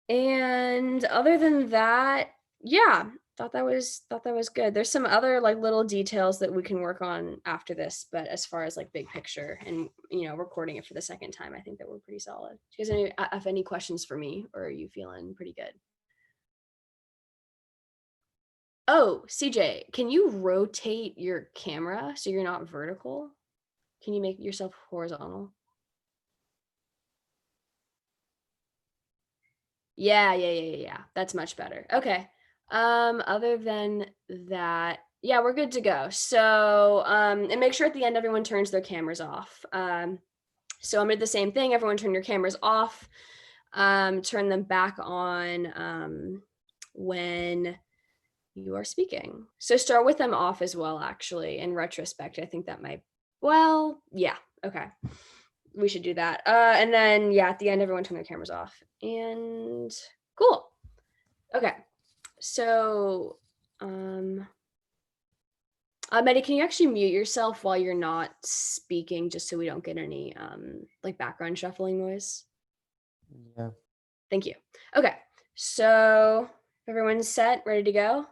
And other than that, yeah, thought that was good. There's some other like little details that we can work on after this, but as far as like big picture and recording it for the second time, I think that we're pretty solid. Do you guys have any questions for me, or are you feeling pretty good? Oh, CJ, can you rotate your camera so you're not vertical? Can you make yourself horizontal? Yeah. That's much better. Okay. Other than that, yeah, we're good to go. So, and make sure at the end everyone turns their cameras off. So I'm gonna do the same thing. Everyone turn your cameras off. Turn them back on when you are speaking. So start with them off as well, actually. In retrospect, I think that might, yeah, okay. We should do that. And then, yeah, at the end, everyone turn their cameras off. And cool. Okay. So, Maddie, can you actually mute yourself while you're not speaking, just so we don't get any like background shuffling noise? Yeah. Thank you. Okay. So everyone's set, ready to go?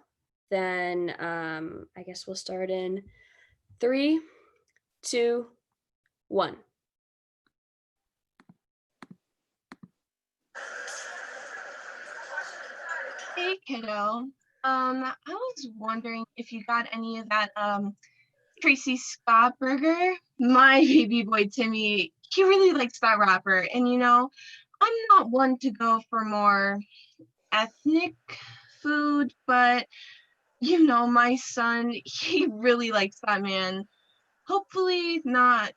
Then I guess we'll start in 3, 2, 1. Hey kiddo. I was wondering if you got any of that Tracy Scott burger. My baby boy Timmy, he really likes that wrapper. And I'm not one to go for more ethnic food, but my son, he really likes that, man. Hopefully not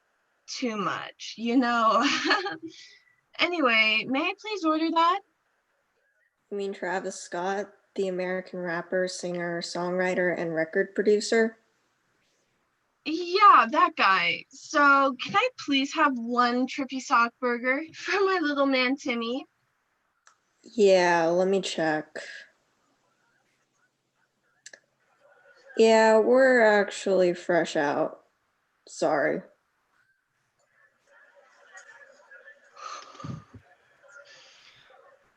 too much, Anyway, may I please order that? You mean Travis Scott, the American rapper, singer, songwriter, and record producer? Yeah, that guy. So can I please have one Trippy Sock burger for my little man Timmy? Yeah, let me check. Yeah, we're actually fresh out. Sorry.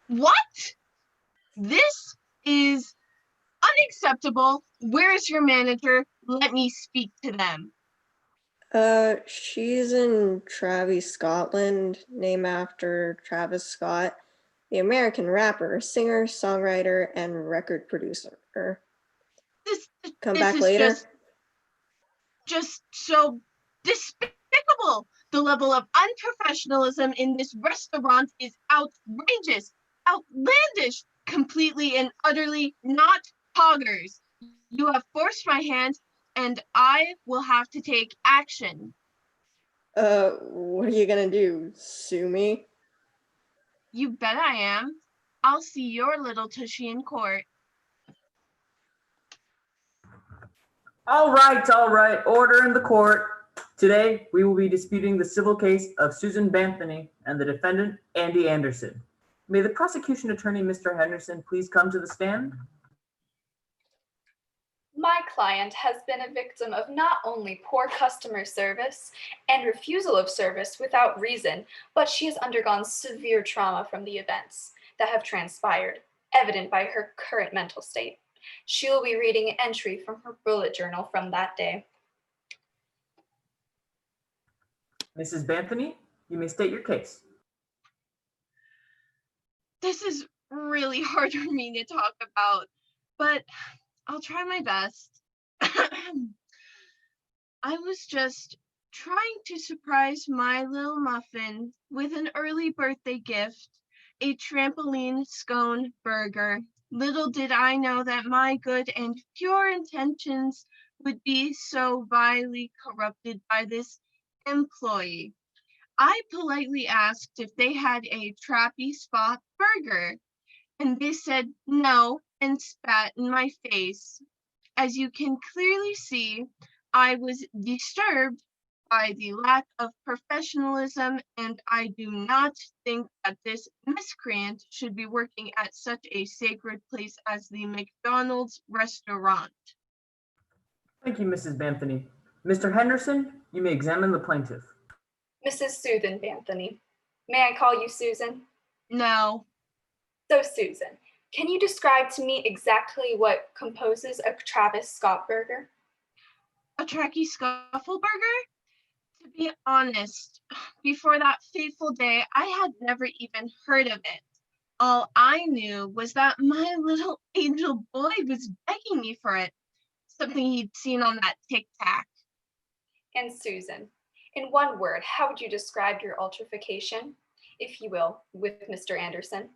What? This is unacceptable. Where's your manager? Let me speak to them. She's in Travis, Scotland, named after Travis Scott, the American rapper, singer, songwriter, and record producer. Come This back is later. just so despicable. The level of unprofessionalism in this restaurant is outrageous, outlandish, completely and utterly not poggers. You have forced my hand, and I will have to take action. What are you gonna do? Sue me? You bet I am. I'll see your little tushy in court. All right. Order in the court. Today, we will be disputing the civil case of Susan Banthony and the defendant, Andy Anderson. May the prosecution attorney, Mr. Henderson, please come to the stand? My client has been a victim of not only poor customer service and refusal of service without reason, but she has undergone severe trauma from the events that have transpired, evident by her current mental state. She will be reading an entry from her bullet journal from that day. Mrs. Banthony, you may state your case. This is really hard for me to talk about, but I'll try my best. I was just trying to surprise my little muffin with an early birthday gift, a trampoline scone burger. Little did I know that my good and pure intentions would be so vilely corrupted by this employee. I politely asked if they had a Trappy Spot burger, and they said no and spat in my face. As you can clearly see, I was disturbed by the lack of professionalism, and I do not think that this miscreant should be working at such a sacred place as the McDonald's restaurant. Thank you, Mrs. Banthony. Mr. Henderson, you may examine the plaintiff. Mrs. Susan Banthony. May I call you Susan? No. So Susan, can you describe to me exactly what composes a Travis Scott burger? A Tracky Scuffle burger? To be honest, before that fateful day, I had never even heard of it. All I knew was that my little angel boy was begging me for it, something he'd seen on that Tic Tac. And Susan, in one word, how would you describe your altercation, if you will, with Mr. Anderson?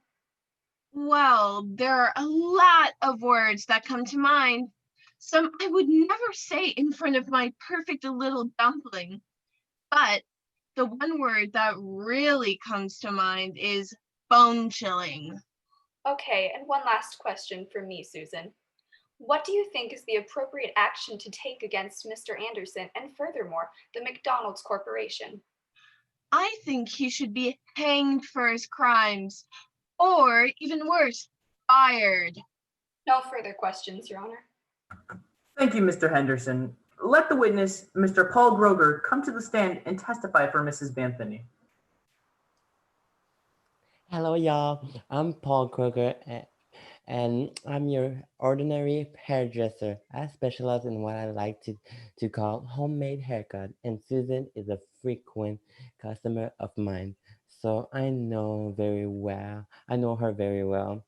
Well, there are a lot of words that come to mind. Some I would never say in front of my perfect little dumpling. But the one word that really comes to mind is bone chilling. Okay, and one last question for me, Susan. What do you think is the appropriate action to take against Mr. Anderson and furthermore, the McDonald's Corporation? I think he should be hanged for his crimes, or even worse, fired. No further questions, Your Honor. Thank you, Mr. Henderson. Let the witness, Mr. Paul Groger, come to the stand and testify for Mrs. Banthony. Hello, y'all. I'm Paul Kroger, and I'm your ordinary hairdresser. I specialize in what I like to call homemade haircut, and Susan is a frequent customer of mine, so I know her very well.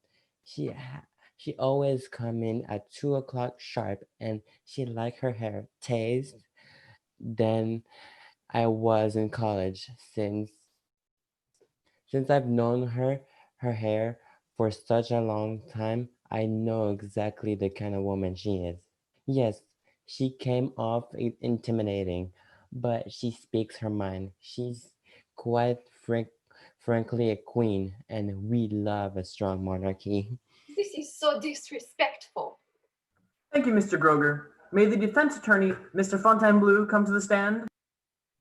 She always come in at 2 o'clock sharp, and she like her hair taste than I was in college. Since I've known her hair for such a long time, I know exactly the kind of woman she is. Yes, she came off intimidating, but she speaks her mind. She's quite frankly a queen, and we love a strong monarchy. This is so disrespectful. Thank you, Mr. Groger. May the defense attorney, Mr. Fontainebleau, come to the stand.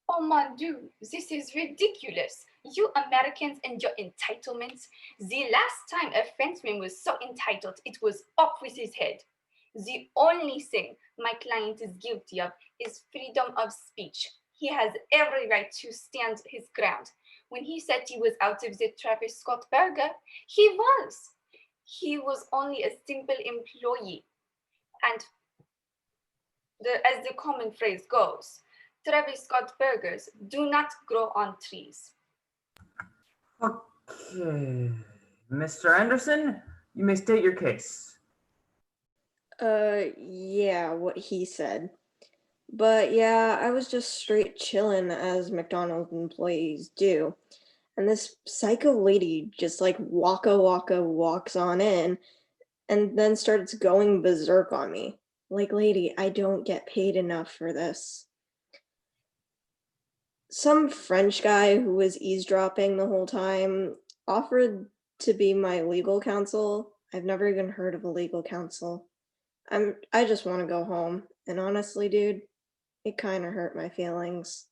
Oh mon Dieu, this is ridiculous. You Americans and your entitlements. The last time a Frenchman was so entitled, it was off with his head. The only thing my client is guilty of is freedom of speech. He has every right to stand his ground. When he said he was out of the Travis Scott burger, he was. He was only a simple employee. And as the common phrase goes, Travis Scott burgers do not grow on trees. Okay. Mr. Anderson, you may state your case. Yeah, what he said. But yeah, I was just straight chilling as McDonald's employees do. And this psycho lady just like waka walks on in and then starts going berserk on me. Like, lady, I don't get paid enough for this. Some French guy who was eavesdropping the whole time offered to be my legal counsel. I've never even heard of a legal counsel. I just want to go home. And honestly, dude, it kind of hurt my feelings.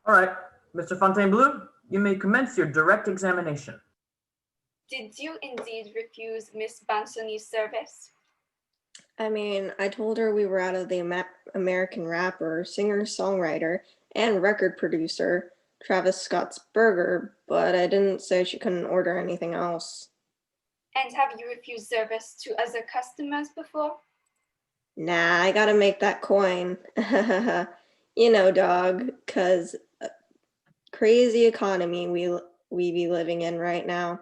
All right, Mr. Fontainebleau, you may commence your direct examination. Did you indeed refuse Miss Bansoni's service? I mean, I told her we were out of the American rapper, singer-songwriter, and record producer, Travis Scott's burger, but I didn't say she couldn't order anything else. And have you refused service to other customers before? Nah, I gotta make that coin. You know, dog, 'cause crazy economy we be living in right now.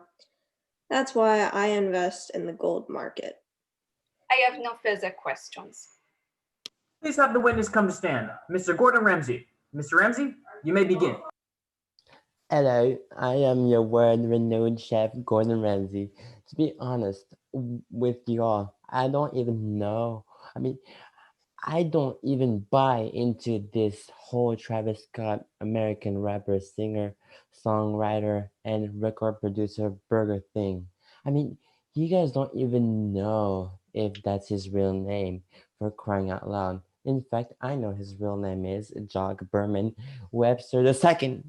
That's why I invest in the gold market. I have no further questions. Please have the witness come to stand. Mr. Gordon Ramsay. Mr. Ramsay, you may begin. Hello, I am your world-renowned chef, Gordon Ramsay. To be honest with y'all, I don't even know. I don't even buy into this whole Travis Scott, American rapper, singer, songwriter, and record producer burger thing. You guys don't even know if that's his real name, for crying out loud. In fact, I know his real name is Jock Berman Webster II.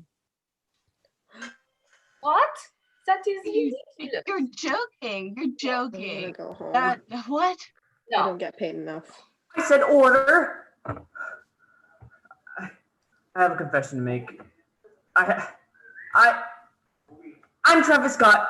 What? That is ridiculous. You're joking. You're joking. I'm gonna go home. What? I don't get paid enough. I said order. I have a confession to make. I'm Travis Scott.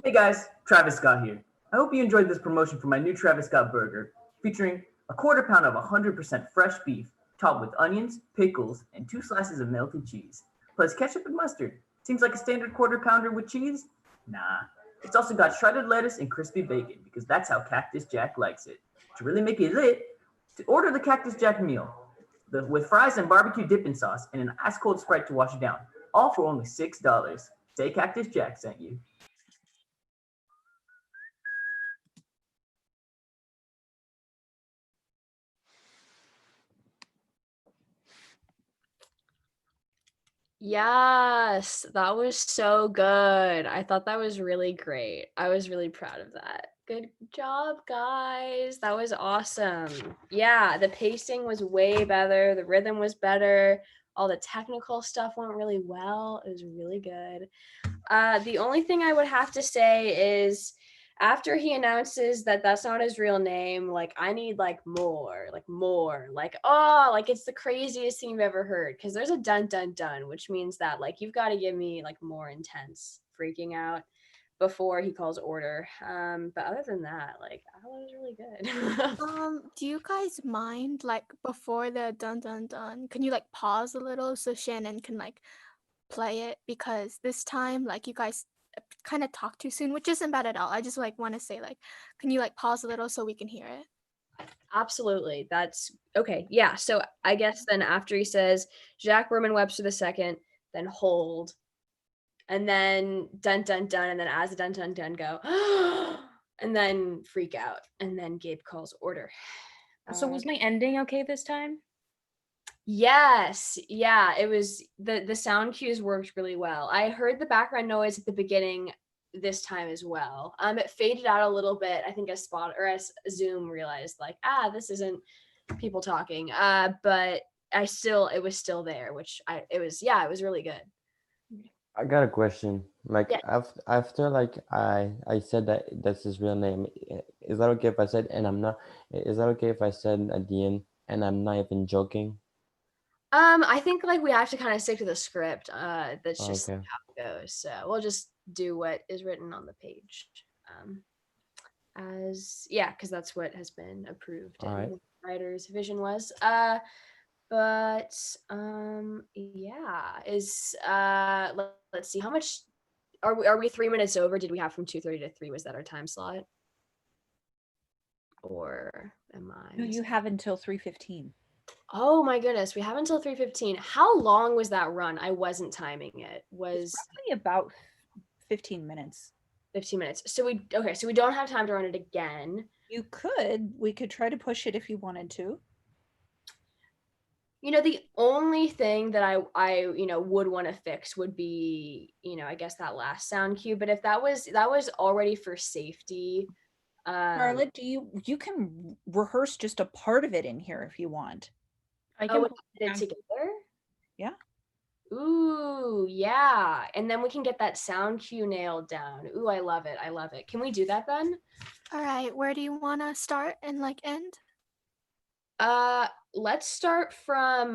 Hey guys, Travis Scott here. I hope you enjoyed this promotion for my new Travis Scott burger, featuring a quarter pound of 100% fresh beef, topped with onions, pickles, and 2 slices of melted cheese, plus ketchup and mustard. Seems like a standard quarter pounder with cheese? Nah. It's also got shredded lettuce and crispy bacon, because that's how Cactus Jack likes it. To really make it lit, to order the Cactus Jack meal, with fries and barbecue dipping sauce and an ice cold Sprite to wash it down, all for only $6. Say Cactus Jack sent you. Yes, that was so good. I thought that was really great. I was really proud of that. Good job, guys. That was awesome. Yeah, the pacing was way better. The rhythm was better. All the technical stuff went really well. It was really good. The only thing I would have to say is after he announces that that's not his real name, like I need more, oh, like it's the craziest thing you've ever heard. Cause there's a dun dun dun, which means that you've got to give me more intense freaking out before he calls order. But other than that, I thought it was really good. Do you guys mind before the dun dun dun, can you pause a little so Shannon can play it? Because this time you guys kind of talk too soon, which isn't bad at all. I just want to say can you pause a little so we can hear it? Absolutely. That's okay. Yeah. So I guess then after he says Jack Berman Webster II, then hold, and then dun dun dun, and then as the dun dun dun go, and then freak out, and then Gabe calls order. So was my ending okay this time? Yes, yeah, it was the sound cues worked really well. I heard the background noise at the beginning this time as well. It faded out a little bit. I think as Zoom realized like, this isn't people talking. But it was still there, it was really good. I got a question. Like Yeah. after like I said that that's his real name. Is that okay if I said and I'm not? Is that okay if I said at the end and I'm not even joking? I think like we have to kind of stick to the script. That's just Okay. how it goes. So we'll just do what is written on the page. Because that's what has been approved All and right. the writer's vision was. But let's see, how much are we 3 minutes over? Did we have from 2:30 to 3? Was that our time slot? Or am I? No, you have until 3:15. Oh my goodness, we have until 3:15. How long was that run? I wasn't timing it. It's probably about 15 minutes. 15 minutes. So we don't have time to run it again. We could try to push it if you wanted to. The only thing that I would want to fix would be, I guess that last sound cue. But if that was already for safety. Charlotte, you can rehearse just a part of it in here if you want. I can put it together. Yeah. Ooh, yeah. And then we can get that sound cue nailed down. Ooh, I love it. I love it. Can we do that then? All right, where do you want to start and like end? Let's start from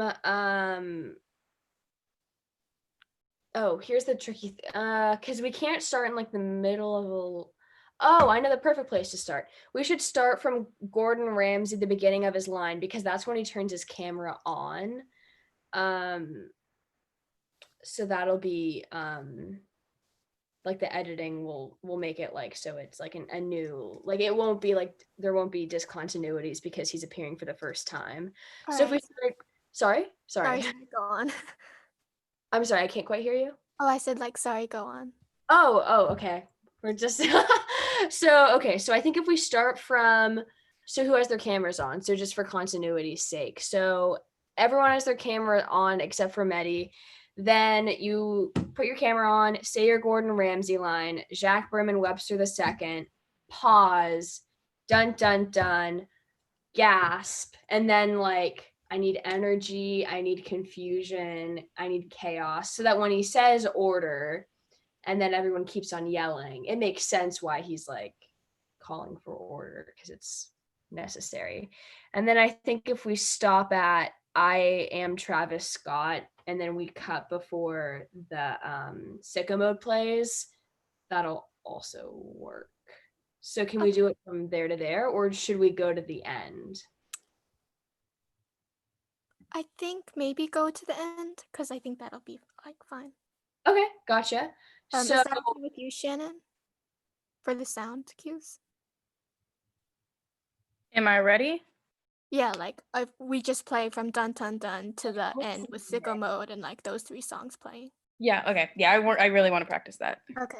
here's the tricky because we can't start in like the middle of I know the perfect place to start. We should start from Gordon Ramsay, the beginning of his line, because that's when he turns his camera on. So that'll be like the editing will make it like so it's like a new, like it won't be like there won't be discontinuities because he's appearing for the first time. All so if we right. start, sorry. Go on. I'm sorry, I can't quite hear you. Oh, I said like sorry, go on. Oh, okay. We're just so I think if we start from who has their cameras on? So just for continuity's sake. So everyone has their camera on except for Mehdi. Then you put your camera on, say your Gordon Ramsay line, Jack Berman Webster II, pause, dun dun dun, gasp, and then like I need energy, I need confusion, I need chaos. So that when he says order, and then everyone keeps on yelling, it makes sense why he's like calling for order because it's necessary. And then I think if we stop at I am Travis Scott, and then we cut before the sicko mode plays, that'll also work. So can we do it from there to there, or should we go to the end? I think maybe go to the end because I think that'll be like fine. Okay, gotcha. Is that okay with you, Shannon? For the sound cues? Am I ready? Yeah, like if we just play from dun dun dun to the end with sicko mode and like those 3 songs playing. Yeah, okay. Yeah, I really want to practice that. Okay.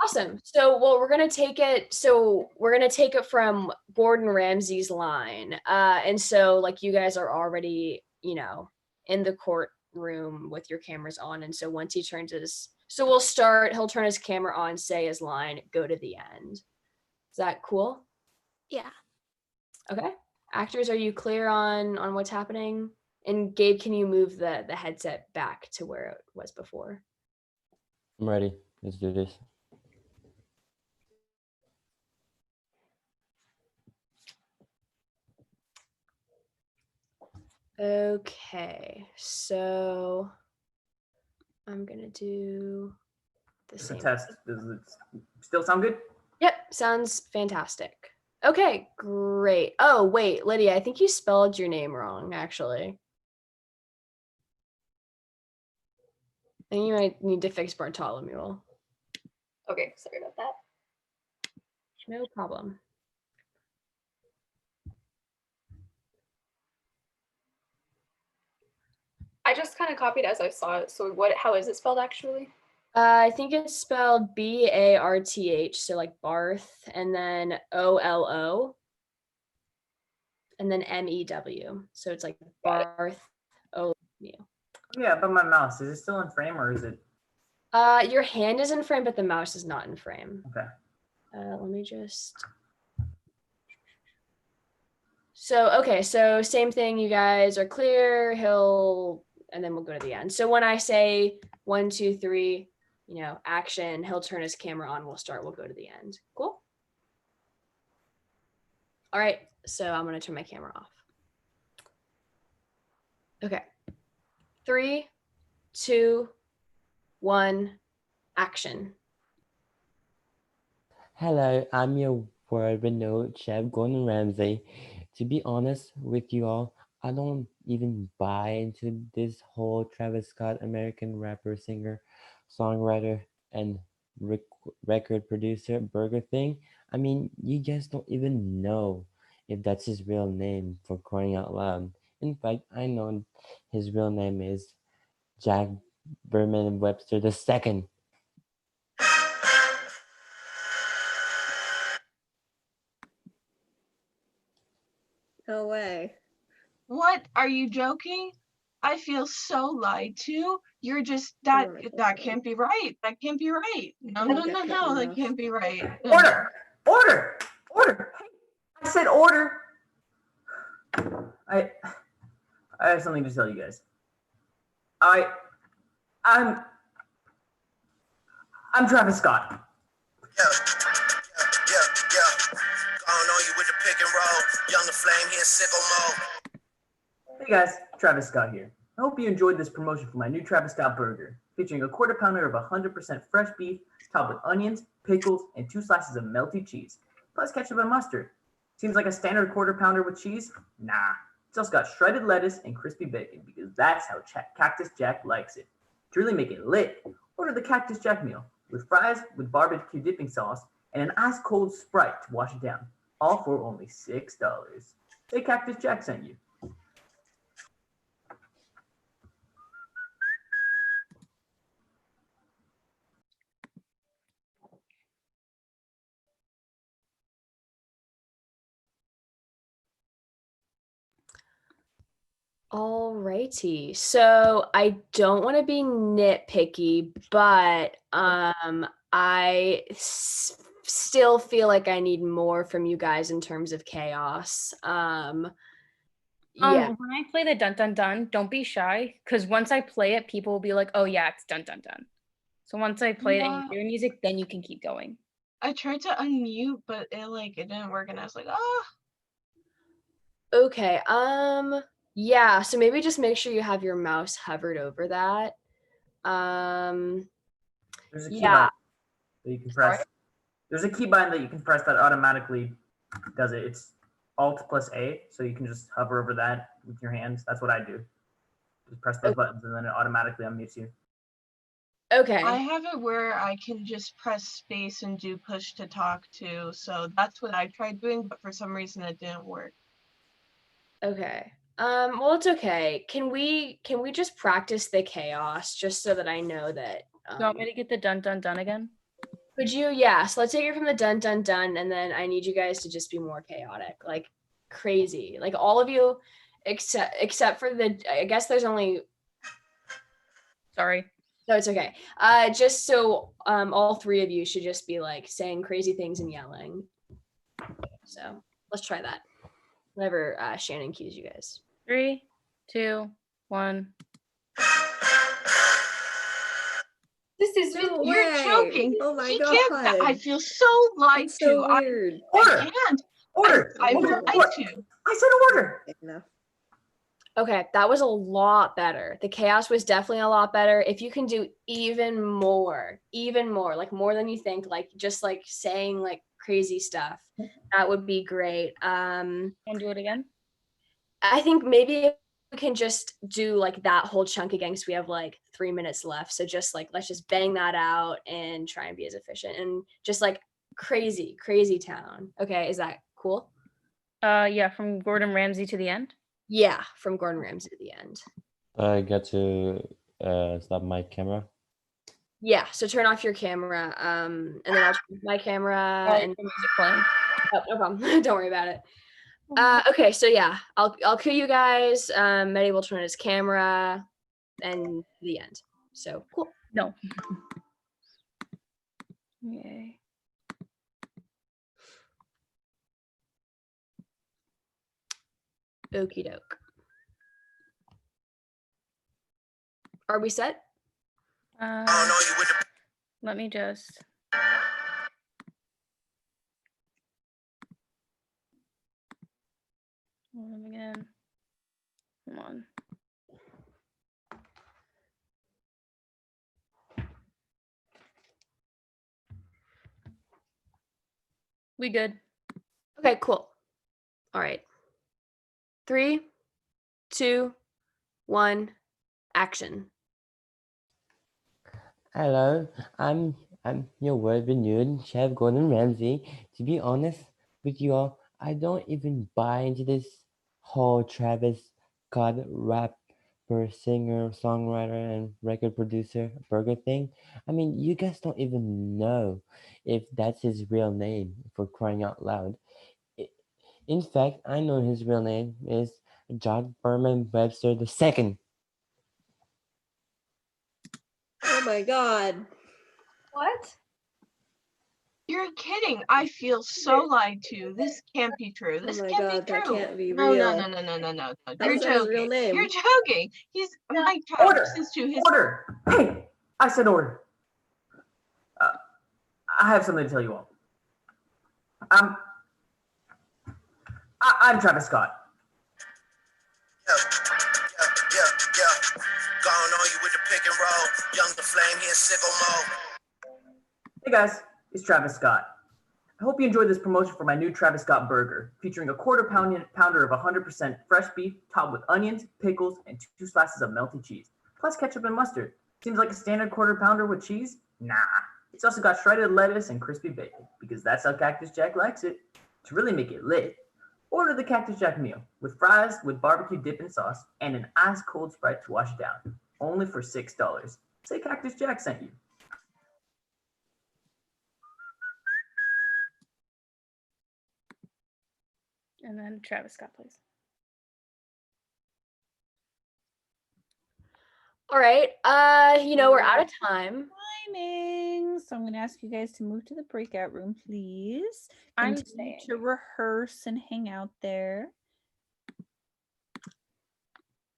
Awesome. So, we're going to take it. So we're going to take it from Gordon Ramsay's line. And so like you guys are already, in the courtroom with your cameras on. And so once he turns he'll turn his camera on, say his line, go to the end. Is that cool? Yeah. Okay. Actors, are you clear on what's happening? And Gabe, can you move the headset back to where it was before? I'm ready. Let's do this. Okay, so I'm gonna do the Just a same. test. Does it still sound good? Yep, sounds fantastic. Okay, great. Oh, wait, Lydia, I think you spelled your name wrong, actually. I think you might need to fix Bartholomew. Okay, sorry about that. No problem. I just kind of copied as I saw it. So how is it spelled actually? I think it's spelled Barth, so like Barth, and then OLO. and then MEW. So it's like Barth O. Yeah, but my mouse, is it still in frame or is it? Your hand is in frame, but the mouse is not in frame. Okay. Let me just. So, okay, so same thing, you guys are clear, and then we'll go to the end. So when I say 1, 2, 3, action, he'll turn his camera on, we'll go to the end. Cool? All right, so I'm gonna turn my camera off. Okay, 3, 2, 1, action. Hello, I'm your world-renowned chef, Gordon Ramsay. To be honest with you all, I don't even buy into this whole Travis Scott American rapper, singer, songwriter, and record producer burger thing. I mean, you guys don't even know if that's his real name, for crying out loud. In fact, I know his real name is Jack Berman Webster II. No way. What? Are you joking? I feel so lied to. You're just that can't be right. That can't be right. No, that can't be right. Order! Order! Order! I said order! I have something to tell you guys. I'm Travis Scott. Going on you with the pick and roll. Young the flame here, sicko mode. Hey guys, Travis Scott here. I hope you enjoyed this promotion for my new Travis Scott burger, featuring a quarter pounder of 100% fresh beef, topped with onions, pickles, and 2 slices of melty cheese, plus ketchup and mustard. Seems like a standard quarter pounder with cheese? Nah, it's also got shredded lettuce and crispy bacon, because that's how Cactus Jack likes it. To really make it lit, order the Cactus Jack meal, with fries with barbecue dipping sauce, and an ice cold Sprite to wash it down, all for only $6. Say Cactus Jack sent you. Alrighty, so I don't want to be nitpicky, but I still feel like I need more from you guys in terms of chaos. Yeah. When I play the dun dun dun, don't be shy, because once I play it, people will be like, "Oh yeah, it's dun dun dun." So once I play it and you hear music, then you can keep going. I tried to unmute, but it didn't work, and I was like, oh. Okay. Yeah. So maybe just make sure you have your mouse hovered over that. There's a key Yeah. that you can press. There's a keybind that you can press that automatically does it. It's Alt plus A, so you can just hover over that with your hands. That's what I do. Just press those buttons, and then it automatically unmutes you. Okay. I have it where I can just press space and do push to talk too. So that's what I tried doing, but for some reason it didn't work. Okay. Well, it's okay. Can we just practice the chaos just so that I know that You want me to get the dun dun dun again? Could you? Yeah. So let's take it from the dun dun dun, and then I need you guys to just be more chaotic, like crazy, like all of you, except for the. I guess there's only. Sorry. No, it's okay. Just so all 3 of you should just be like saying crazy things and yelling. So let's try that. Whenever Shannon cues you guys. 3, 2, 1. This is no You're way. joking. Oh my You god. can't- I feel so lied That's to. so weird. Order! I can't. Order! I Order! lied Order! to. I said order! Enough. Okay, that was a lot better. The chaos was definitely a lot better. If you can do even more, like more than you think, like just like saying like crazy stuff, that would be great. And do it again? I think maybe we can just do like that whole chunk again because we have like 3 minutes left. So just like let's just bang that out and try and be as efficient and just like crazy town. Okay, is that cool? Yeah, from Gordon Ramsay to the end. Yeah, from Gordon Ramsay to the end. I get to stop my camera. Yeah, so turn off your camera, and then I'll turn off my camera. Sorry And for music playing. oh, no problem. Don't worry about it. Okay, so yeah, I'll cue you guys. Medi will turn his camera, and the end. So cool. No. Yay. Okie doke. Are we set? Let me just. Hold on again. Come on. We good. Okay, cool. All right. 3, 2, 1, action. Hello, I'm your word renewed Chef Gordon Ramsay. To be honest with you all, I don't even buy into this whole Travis Scott rapper, singer, songwriter, and record producer burger thing. I mean, you guys don't even know if that's his real name, for crying out loud. In fact, I know his real name is John Berman Webster II. Oh my god. What? You're kidding. I feel so lied to. This can't be true. Oh This my can't god, be that true. can't be No, real. no. How You're is that his real joking. name? You're joking. He's Mike Order! listens to his Order! Hey, I said order. I have something to tell you all. I'm Travis Scott. Gone on you with the pick and roll. Young the flame here, sicko mode. Hey guys, it's Travis Scott. I hope you enjoyed this promotion for my new Travis Scott burger, featuring a pounder of 100% fresh beef, topped with onions, pickles, and 2 slices of melted cheese, plus ketchup and mustard. Seems like a standard quarter pounder with cheese? Nah. It's also got shredded lettuce and crispy bacon, because that's how Cactus Jack likes it. To really make it lit, order the Cactus Jack meal, with fries with barbecue dip and sauce, and an ice cold Sprite to wash it down, only for $6. Say Cactus Jack sent you. And then Travis Scott, please. All right. We're out of time. Timing. So I'm going to ask you guys to move to the breakout room, please. I'm Continue staying. to rehearse and hang out there.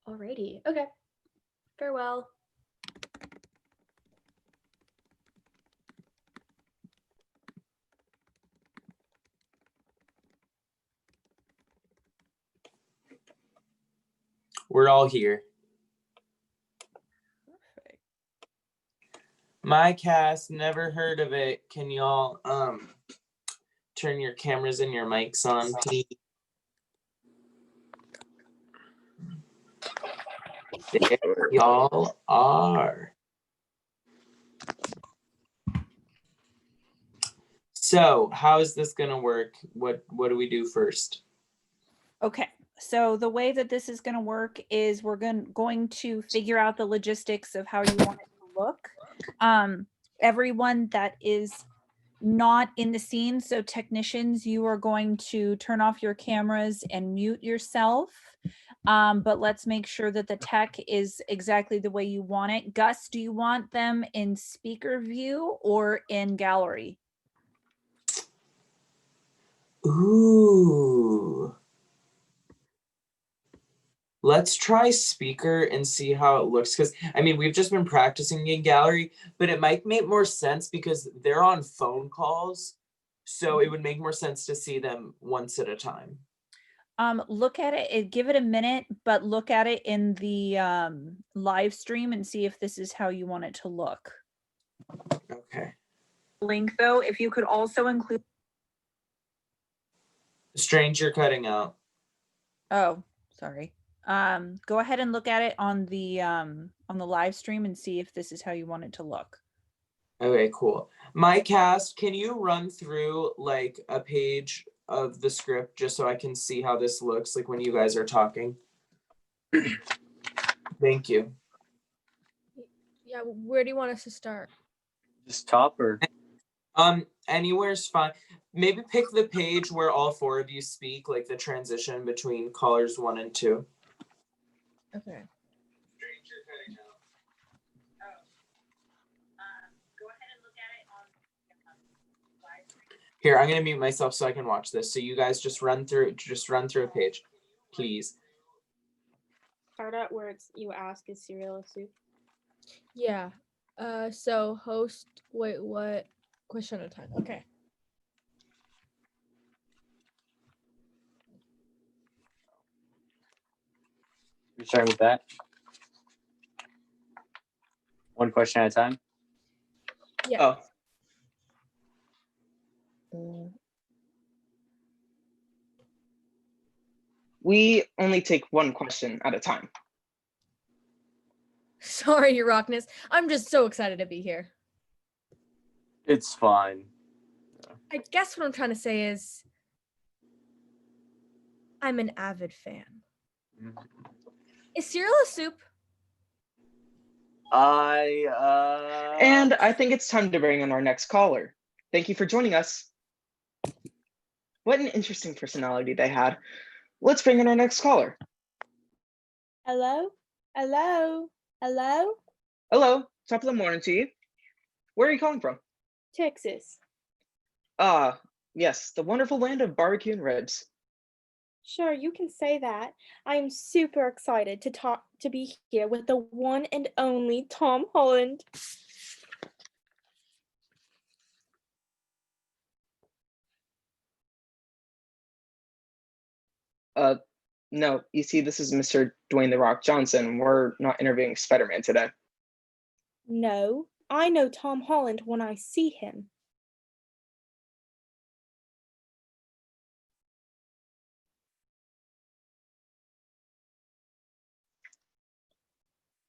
Alrighty. Okay. Farewell. We're all here. Perfect. My cast, never heard of it. Can y'all turn your cameras and your mics on, please? There y'all are. So how is this gonna work? What do we do first? Okay. So the way that this is going to work is we're going to figure out the logistics of how you want it to look. Everyone that is not in the scene, so technicians, you are going to turn off your cameras and mute yourself. But let's make sure that the tech is exactly the way you want it. Gus, do you want them in speaker view or in gallery? Ooh. Let's try speaker and see how it looks. Because, I mean, we've just been practicing in gallery, but it might make more sense because they're on phone calls. So it would make more sense to see them once at a time. Look at it, give it a minute, but look at it in the live stream and see if this is how you want it to look. Okay. Link though, if you could also include. Strange, you're cutting out. Oh, sorry. Go ahead and look at it on the live stream and see if this is how you want it to look. Okay, cool. My cast, can you run through like a page of the script just so I can see how this looks like when you guys are talking? Thank you. Yeah, where do you want us to start? Just top or? Anywhere's fine. Maybe pick the page where all four of you speak, like the transition between callers 1 and 2. Okay. Here, I'm gonna mute myself so I can watch this. So you guys just run through a page, please. Start out where you ask, is cereal a soup? Yeah. So host, wait, what? Question at a time. Okay. You're starting with that? One question at a time? Yeah. We only take one question at a time. Sorry, Your Rockness. I'm just so excited to be here. It's fine. I guess what I'm trying to say is I'm an avid fan. Is cereal a soup? And I think it's time to bring in our next caller. Thank you for joining us. What an interesting personality they had. Let's bring in our next caller. Hello? Hello? Hello? Hello, top of the morning to you. Where are you calling from? Texas. Yes, the wonderful land of barbecue and ribs. Sure, you can say that. I am super excited to be here with the one and only Tom Holland. No, you see, this is Mr. Dwayne The Rock Johnson. We're not interviewing Spider-Man today. No, I know Tom Holland when I see him.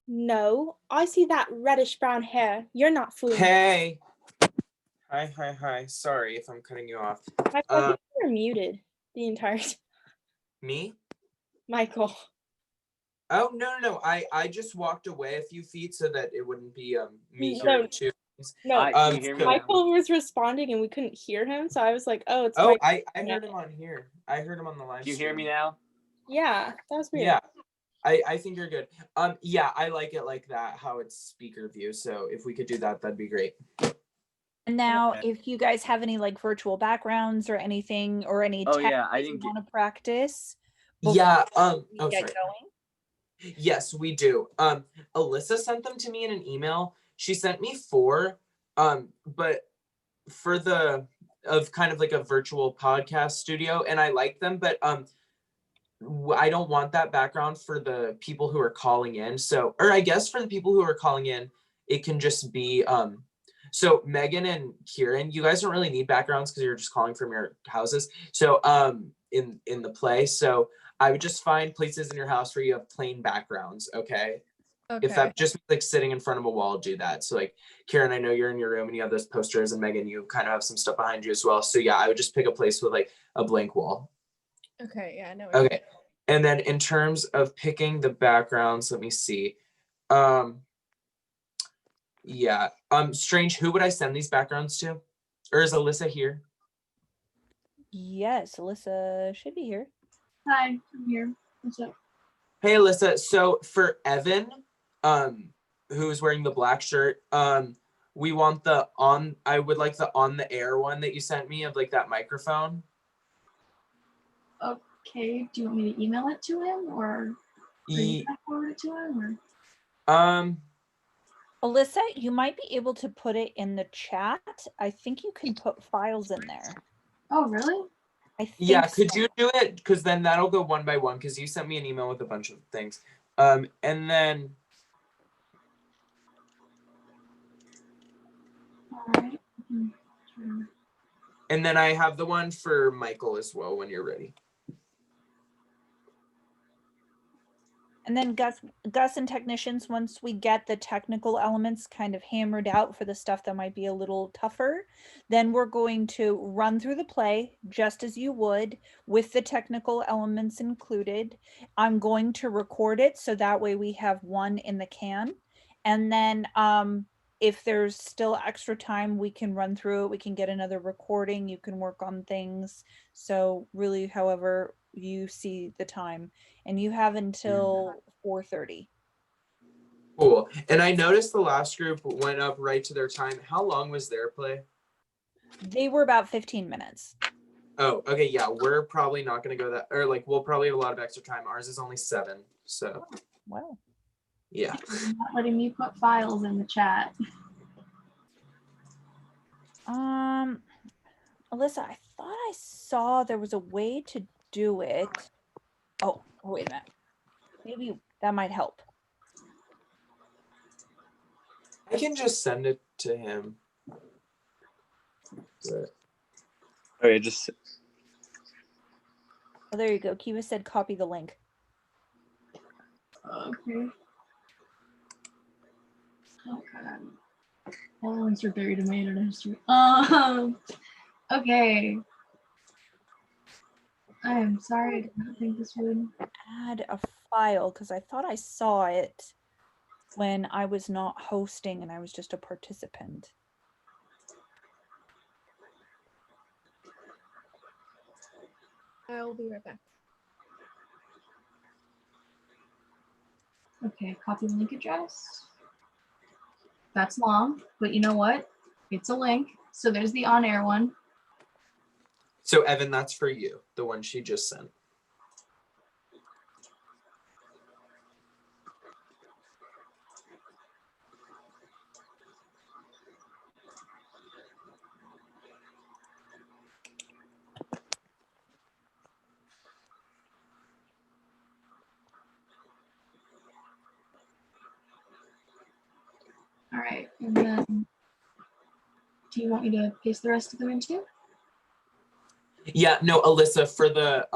No, I see that reddish brown hair. You're not fooling me. Hey. Hi. Sorry if I'm cutting you off. Michael, I think you're muted the entire time. Me? Michael. Oh, no. I just walked away a few feet so that it wouldn't be me No, hearing two things. No, Can you hear me now? Michael was responding and we couldn't hear him, so I was like, oh, it's Oh, Michael. I heard him on here. I heard him on the live Do you hear stream. me now? Yeah, that was weird. Yeah. I think you're good. Yeah, I like it like that, how it's speaker view. So if we could do that, that'd be great. And now, if you guys have any like virtual backgrounds or anything or any Oh, tech yeah, I that you didn't want to practice, Yeah. before we Oh, get sorry. going. Yes, we do. Alyssa sent them to me in an email. She sent me 4, but for of kind of like a virtual podcast studio, and I like them, but I don't want that background for the people who are calling in. So, or I guess for the people who are calling in, it can just be so Megan and Kieran, you guys don't really need backgrounds because you're just calling from your houses. So in the play, so I would just find places in your house where you have plain backgrounds, okay? If that just means like sitting in front of a wall, do that. So like Kieran, I know you're in your room and you have those posters, and Megan, you kind of have some stuff behind you as well. So yeah, I would just pick a place with like a blank wall. Okay, yeah, I know. Okay. And then in terms of picking the backgrounds, let me see. Yeah. Strange, who would I send these backgrounds to? Or is Alyssa here? Yes, Alyssa should be here. Hi, I'm here. What's up? Hey Alyssa, so for Evan, who's wearing the black shirt, we want I would like the on the air one that you sent me of like that microphone. Okay, do you want me to email it to him or forward it to him? Or? Alyssa, you might be able to put it in the chat. I think you can put files in there. Oh, really? I think Yeah, could so. you do it? Because then that'll go one by one, because you sent me an email with a bunch of things. And then All right. and then I have the one for Michael as well when you're ready. And then Gus and technicians, once we get the technical elements kind of hammered out for the stuff that might be a little tougher, then we're going to run through the play just as you would with the technical elements included. I'm going to record it so that way we have one in the can. And then if there's still extra time, we can run through it. We can get another recording. You can work on things. So really, however you see the time, and you have until 4:30. Cool. And I noticed the last group went up right to their time. How long was their play? They were about 15 minutes. Oh, okay. Yeah, we're probably not going to go that, or like we'll probably have a lot of extra time. Ours is only 7. So, Wow. yeah. You're not letting me put files in the chat. Alyssa, I thought I saw there was a way to do it. Oh, wait a minute. Maybe that might help. I can just send it to him. But... Okay, just. Oh, there you go. Kiva said copy the link. Okay. Oh god. All the links are buried in my internet history. Okay. I'm sorry, I did not think this would add a file because I thought I saw it when I was not hosting and I was just a participant. I'll be right back. Okay, copy the link address. That's long, but you know what? It's a link. So there's the on-air one. So Evan, that's for you, the one she just sent. All right, and then do you want me to paste the rest of them in too? Yeah, no, Alyssa, for the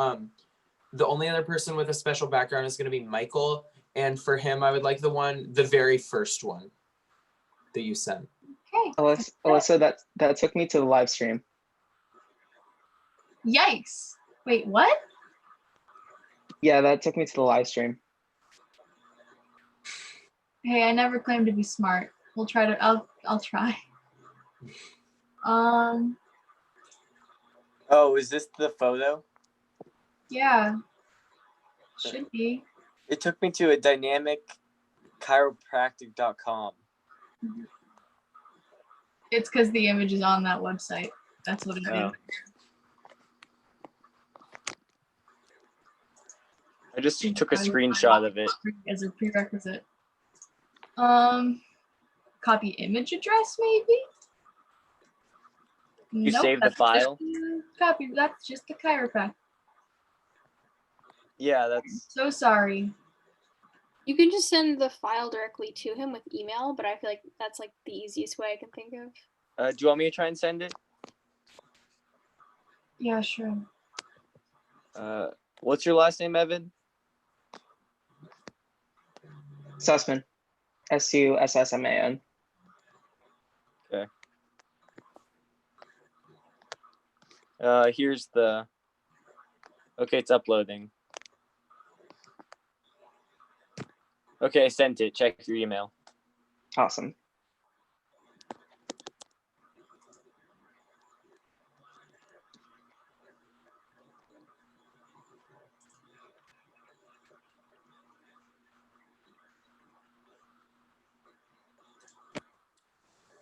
only other person with a special background is going to be Michael, and for him, I would like the very first one that you sent. Okay. Alyssa, that took me to the live stream. Yikes! Wait, what? Yeah, that took me to the live stream. Hey, I never claimed to be smart. We'll try to. I'll try. Oh, is this the photo? Yeah. Should be. It took me to a dynamicchiropractic.com. It's because the image is on that website. That's what it is. I just took a screenshot of it. As a prerequisite. Copy image address, maybe? You saved the file? Copy. That's just the chiropractor. Yeah, that's. So sorry. You can just send the file directly to him with email, but I feel like that's like the easiest way I can think of. Do you want me to try and send it? Yeah, sure. What's your last name, Evan? Sussman. Sussman. Okay. Here's the. Okay, it's uploading. Okay, I sent it. Check your email. Awesome.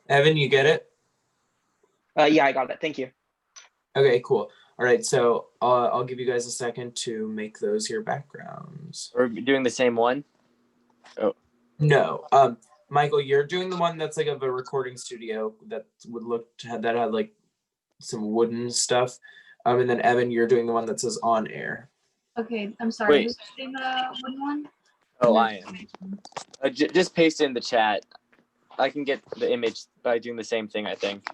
Evan, you get it? Yeah, I got it. Thank you. Okay, cool. All right, so I'll give you guys a second to make those your backgrounds. We're doing the same one? Oh. No, Michael, you're doing the one that's like of a recording studio that would look to have, that had like some wooden stuff. And then Evan, you're doing the one that says on air. Okay, I'm sorry. Wait. Who's doing the wooden one? Oh, I am. Just paste it in the chat. I can get the image by doing the same thing, I think.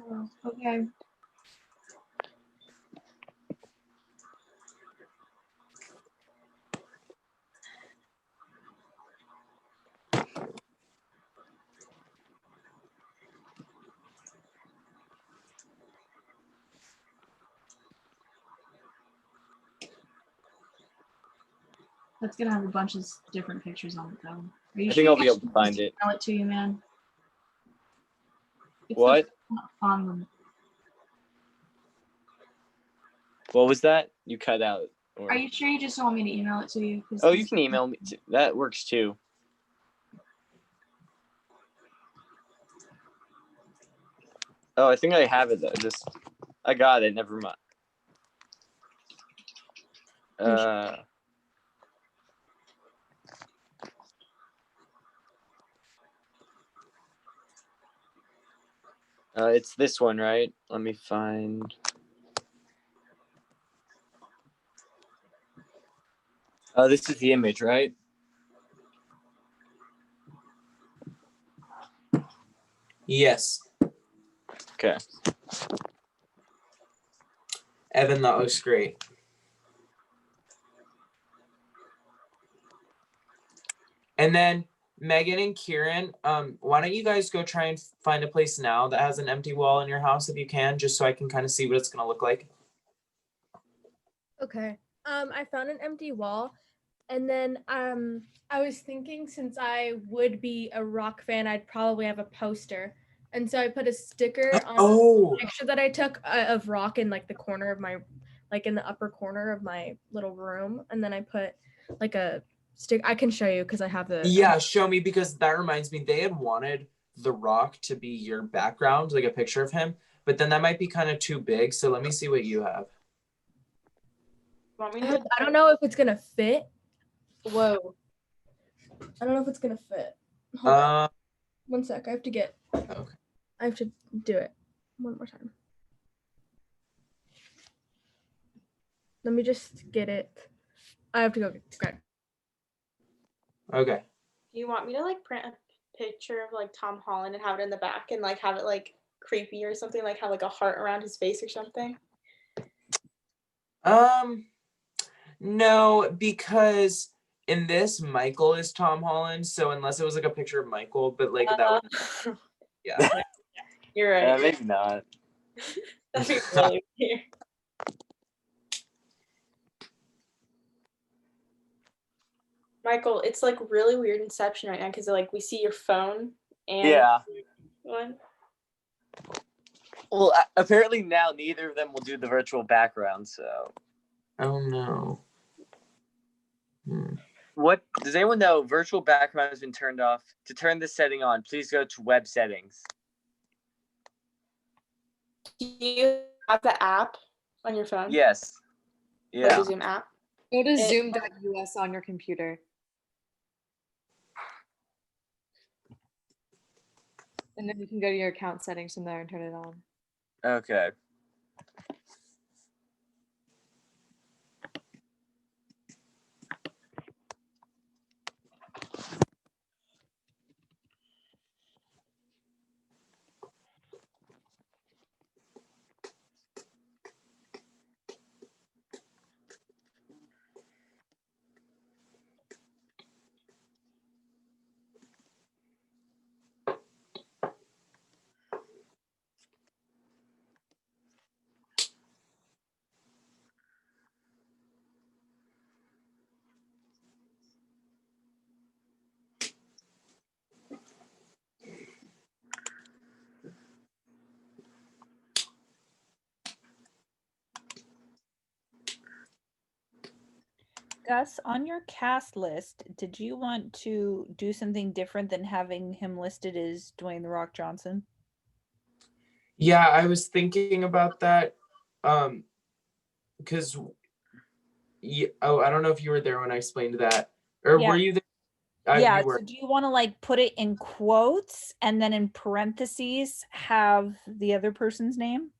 Oh, okay. That's gonna have a bunch of different pictures on it though. Are you I sure think I'll you be able to find it. email it to you, man? It's What? on them. What was that? You cut out. Or... Are you sure you just want me to email it to you? 'Cause Oh, this- you can email me. That works too. Oh, I think I have it though. I got it. Never mind. It's this one, right? Let me find. This is the image, right? Yes. Okay. Evan, that looks great. And then Megan and Kieran, why don't you guys go try and find a place now that has an empty wall in your house if you can, just so I can kind of see what it's gonna look like. Okay. I found an empty wall, and then I was thinking since I would be a rock fan, I'd probably have a poster, and so I put a sticker on the picture that I took of rock in like the corner of my, like in the upper corner of my little room, and then I put like a stick. I can show you because I have the. Yeah, show me, because that reminds me, they had wanted The Rock to be your background, like a picture of him, but then that might be kind of too big. So let me see what you have. I don't know if it's gonna fit. Whoa. I don't know if it's gonna fit. Hold on. 1 sec. I have to get. Okay. I have to do it one more time. Let me just get it. I have to go get it. Okay. Do you want me to like print a picture of like Tom Holland and have it in the back and like have it like creepy or something, like have like a heart around his face or something? No, because in this, Michael is Tom Holland, so unless it was like a picture of Michael, but like that would, yeah. You're right. Maybe not. That'd be really weird. Michael, it's like really weird Inception right now because like we see your phone and Yeah. one. Well, apparently now neither of them will do the virtual background, so. Oh no. What does anyone know? Virtual background has been turned off. To turn this setting on, please go to web settings. Do you have the app on your phone? Yes. Like Yeah. the Zoom app? Go to It- zoom.us on your computer. And then you can go to your account settings from there and turn it on. Okay. Gus, on your cast list, did you want to do something different than having him listed as Dwayne The Rock Johnson? Yeah, I was thinking about that. Because I don't know if you were there when I explained that. Or Yeah. were you there? Yeah, You were. so do you want to like put it in quotes and then in parentheses have the other person's name?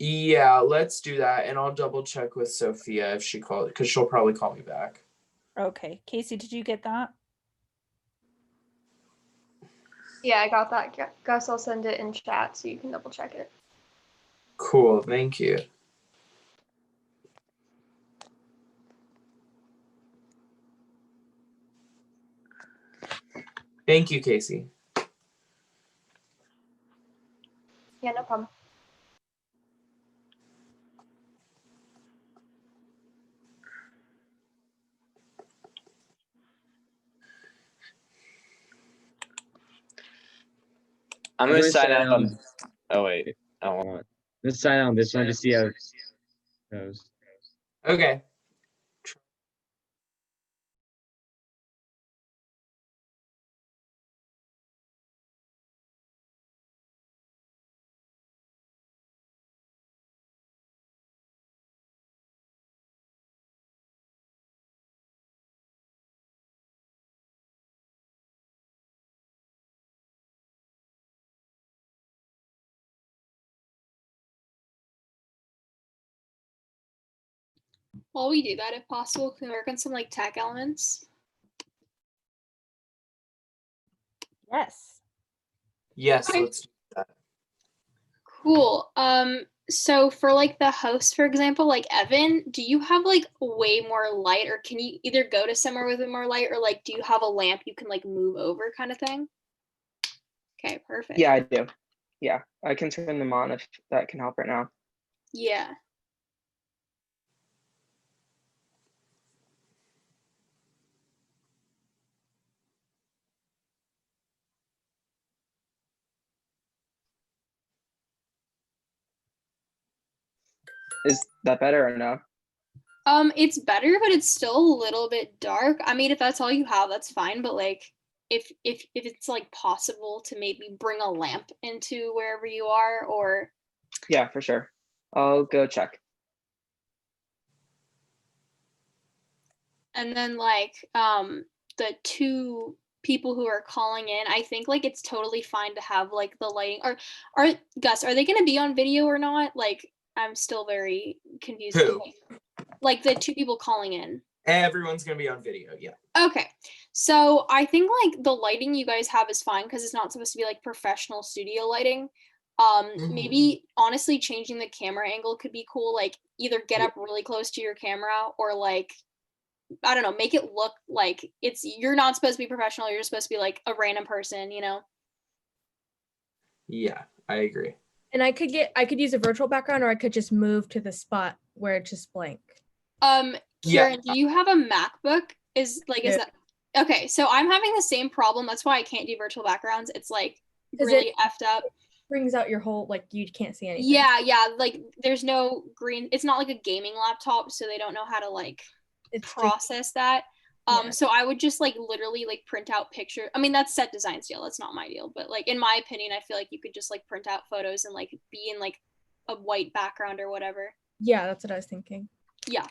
Yeah, let's do that. And I'll double check with Sophia if she called, because she'll probably call me back. Okay. Casey, did you get that? Yeah, I got that. Gus, I'll send it in chat so you can double check it. Cool, thank you. Thank you, Casey. Yeah, no problem. I'm I'm gonna gonna sign sign out on. on. Oh wait. Oh. Let's sign on this one to see how it goes. Okay. While we do that, if possible, can we work on some like tech elements? Yes. Yes, Okay. let's do that. Cool. So for like the host, for example, like Evan, do you have like way more light, or can you either go to somewhere with more light, or like do you have a lamp you can like move over kind of thing? Okay, perfect. Yeah, I do. Yeah, I can turn them on if that can help right now. Yeah. Is that better or no? It's better, but it's still a little bit dark. I mean, if that's all you have, that's fine. But like, if it's like possible to maybe bring a lamp into wherever you are, or Yeah, for sure. I'll go check. and then like the two people who are calling in, I think like it's totally fine to have like the lighting. Or are Gus, are they gonna be on video or not? Like, I'm still very confused. Who? Like the two people calling in. Everyone's gonna be on video. Yeah. Okay. So I think like the lighting you guys have is fine because it's not supposed to be like professional studio lighting. Maybe honestly changing the camera angle could be cool. Like either get up really close to your camera, or like, I don't know, make it look like you're not supposed to be professional, you're just supposed to be like a random person, you know? Yeah, I agree. And I could use a virtual background, or I could just move to the spot where it's just blank. Kieran, do you have a MacBook? Is that okay? So I'm having the same problem. That's why I can't do virtual backgrounds. It's like really effed up. Brings out your whole, like, you can't see anything. Yeah, like there's no green. It's not like a gaming laptop, so they don't know how to like process that. So I would just like literally like print out pictures. I mean, that's set design deal. That's not my deal, but like in my opinion, I feel like you could just like print out photos and like be in like a white background or whatever. Yeah, that's what I was thinking. Yeah.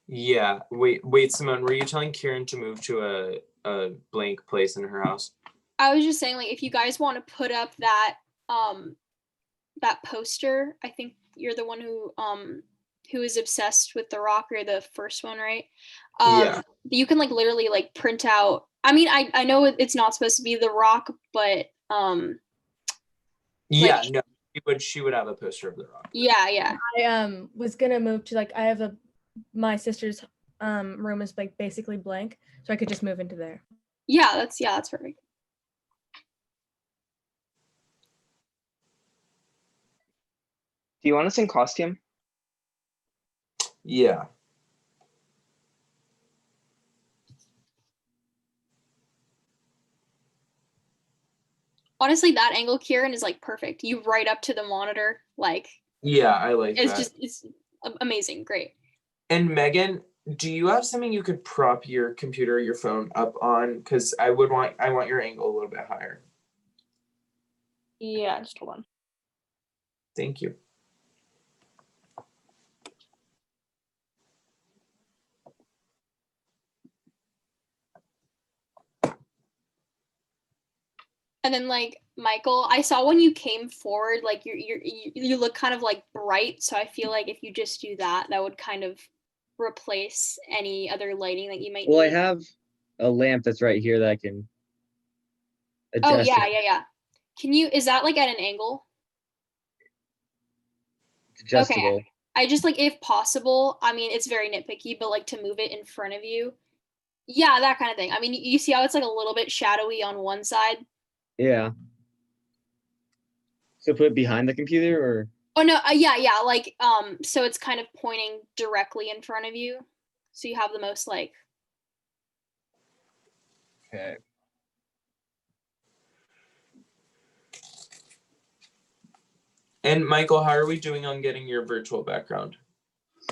Yeah. Wait, Simone, were you telling Kieran to move to a blank place in her house? I was just saying, like, if you guys want to put up that that poster, I think you're the one who is obsessed with The Rock, or the first one, right? Yeah. You can like literally like print out. I mean, I know it's not supposed to be The Rock, but Yeah, no, she would have a poster of The Rock. Yeah. I was gonna move to like, I have my sister's room is like basically blank, so I could just move into there. Yeah, that's perfect. Do you want us in costume? Yeah. Honestly, that angle, Kieran, is like perfect. You right up to the monitor, like. Yeah, I like it's that. It's amazing, great. And Megan, do you have something you could prop your computer or your phone up on? Because I want your angle a little bit higher. Yeah, just hold on. Thank you. And then like Michael, I saw when you came forward, like you look kind of like bright. So I feel like if you just do that, that would kind of replace any other lighting that you might Well, I need. have a lamp that's right here that I can Oh adjust. yeah. Is that like at an angle? It's adjustable. Okay. I just like, if possible, I mean, it's very nitpicky, but like to move it in front of you. Yeah, that kind of thing. I mean, you see how it's like a little bit shadowy on one side? Yeah. So put it behind the computer, or? Oh no, yeah, like so it's kind of pointing directly in front of you. so you have the most like. Okay. And Michael, how are we doing on getting your virtual background?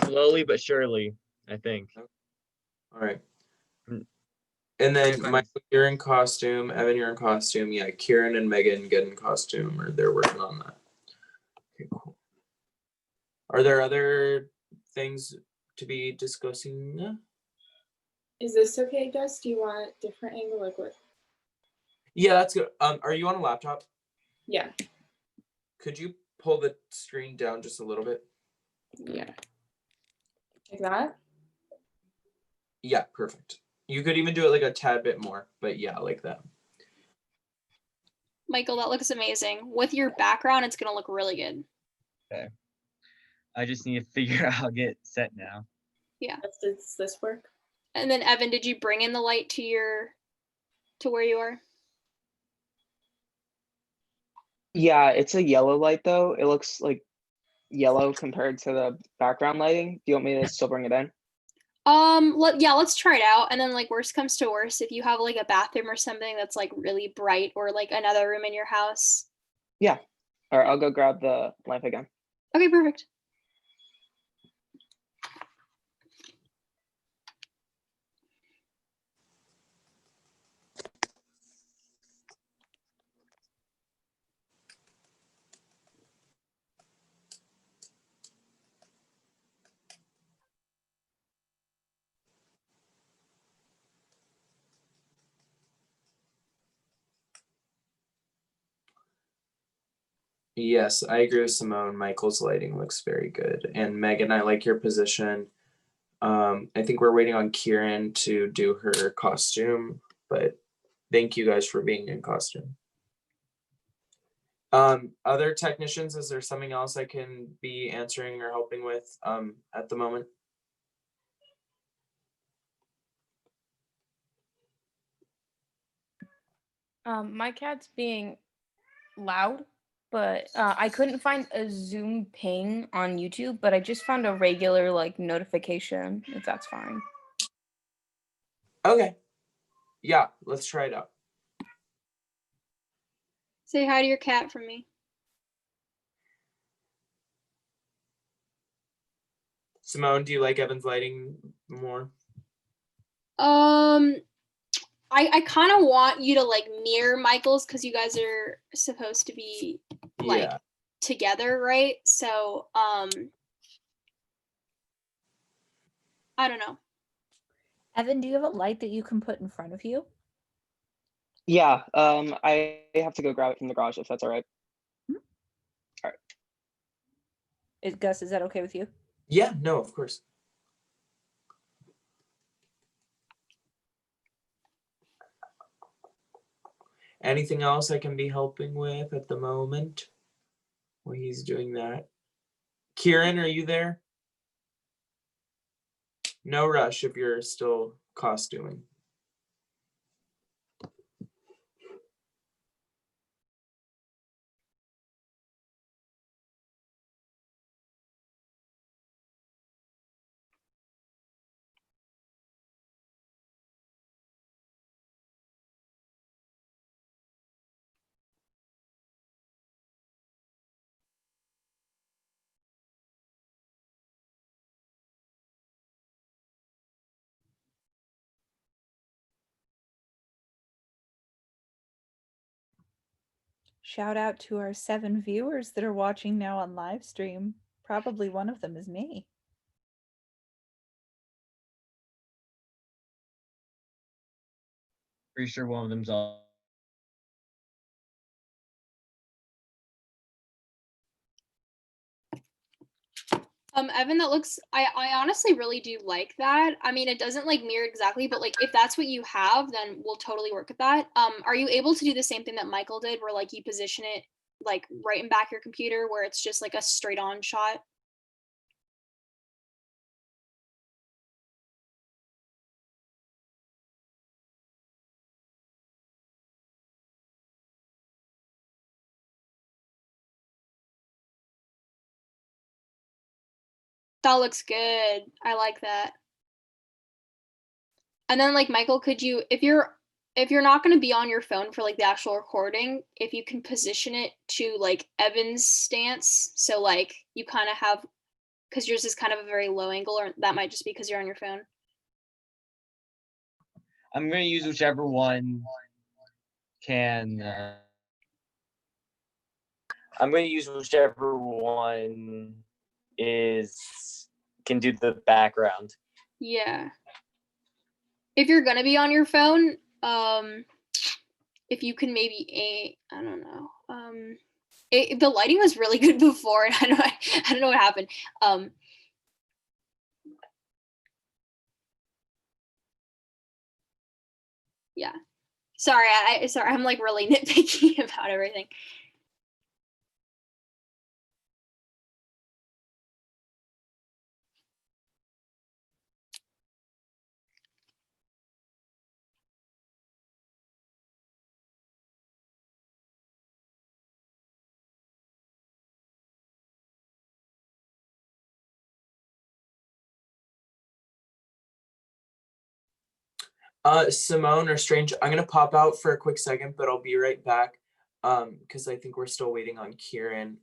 Slowly but surely, I think. All right. Mm. And then Okay, Michael, you're in costume. Evan, you're in costume. Yeah, Kieran and Megan get in costume, or they're working on that. Okay, cool. Are there other things to be discussing? Is this okay, Gus? Do you want a different angle, like what? Yeah, that's good. Are you on a laptop? Yeah. Could you pull the screen down just a little bit? Yeah. Like that? Yeah, perfect. You could even do it like a tad bit more, but yeah, like that. Michael, that looks amazing. With your background, it's gonna look really good. Okay. I just need to figure out how to get set now. Yeah. Does this work? And then Evan, did you bring in the light to where you are? Yeah, it's a yellow light though. It looks like yellow compared to the background lighting. Do you want me to still bring it in? Let's try it out. And then like worst comes to worst, if you have like a bathroom or something that's like really bright, or like another room in your house. Yeah. All right, I'll go grab the lamp again. Okay, perfect. Yes, I agree with Simone. Michael's lighting looks very good. And Megan, I like your position. I think we're waiting on Kieran to do her costume, but thank you guys for being in costume. Other technicians, is there something else I can be answering or helping with at the moment? My cat's being loud, but I couldn't find a Zoom ping on YouTube, but I just found a regular like notification, if that's fine. Okay. Yeah, let's try it out. Say hi to your cat from me. Simone, do you like Evan's lighting more? I kind of want you to like mirror Michael's, because you guys are supposed to be like Yeah. together, right? So I don't know. Evan, do you have a light that you can put in front of you? Yeah, I have to go grab it from the garage if that's all right. All right. Gus, is that okay with you? Yeah, no, of course. Anything else I can be helping with at the moment while he's doing that? Kieran, are you there? No rush if you're still costuming. Shout out to our 7 viewers that are watching now on live stream. Probably one of them is me. Pretty sure one of them's all. Evan, that looks, I honestly really do like that. I mean, it doesn't like mirror exactly, but like if that's what you have, then we'll totally work with that. Are you able to do the same thing that Michael did, where like you position it like right in back your computer, where it's just like a straight on shot? That looks good. I like that. And then like Michael, could you, if you're not going to be on your phone for like the actual recording, if you can position it to like Evan's stance, so like you kind of have, because yours is kind of a very low angle, or that might just be because you're on your phone. I'm gonna use whichever one can. I'm gonna use whichever one can do the background. Yeah. If you're gonna be on your phone, if you can maybe I don't know. The lighting was really good before, and I don't know what happened. Yeah. Sorry, I'm like really nitpicky about everything. Simone or Strange, I'm gonna pop out for a quick second, but I'll be right back. Because I think we're still waiting on Kieran.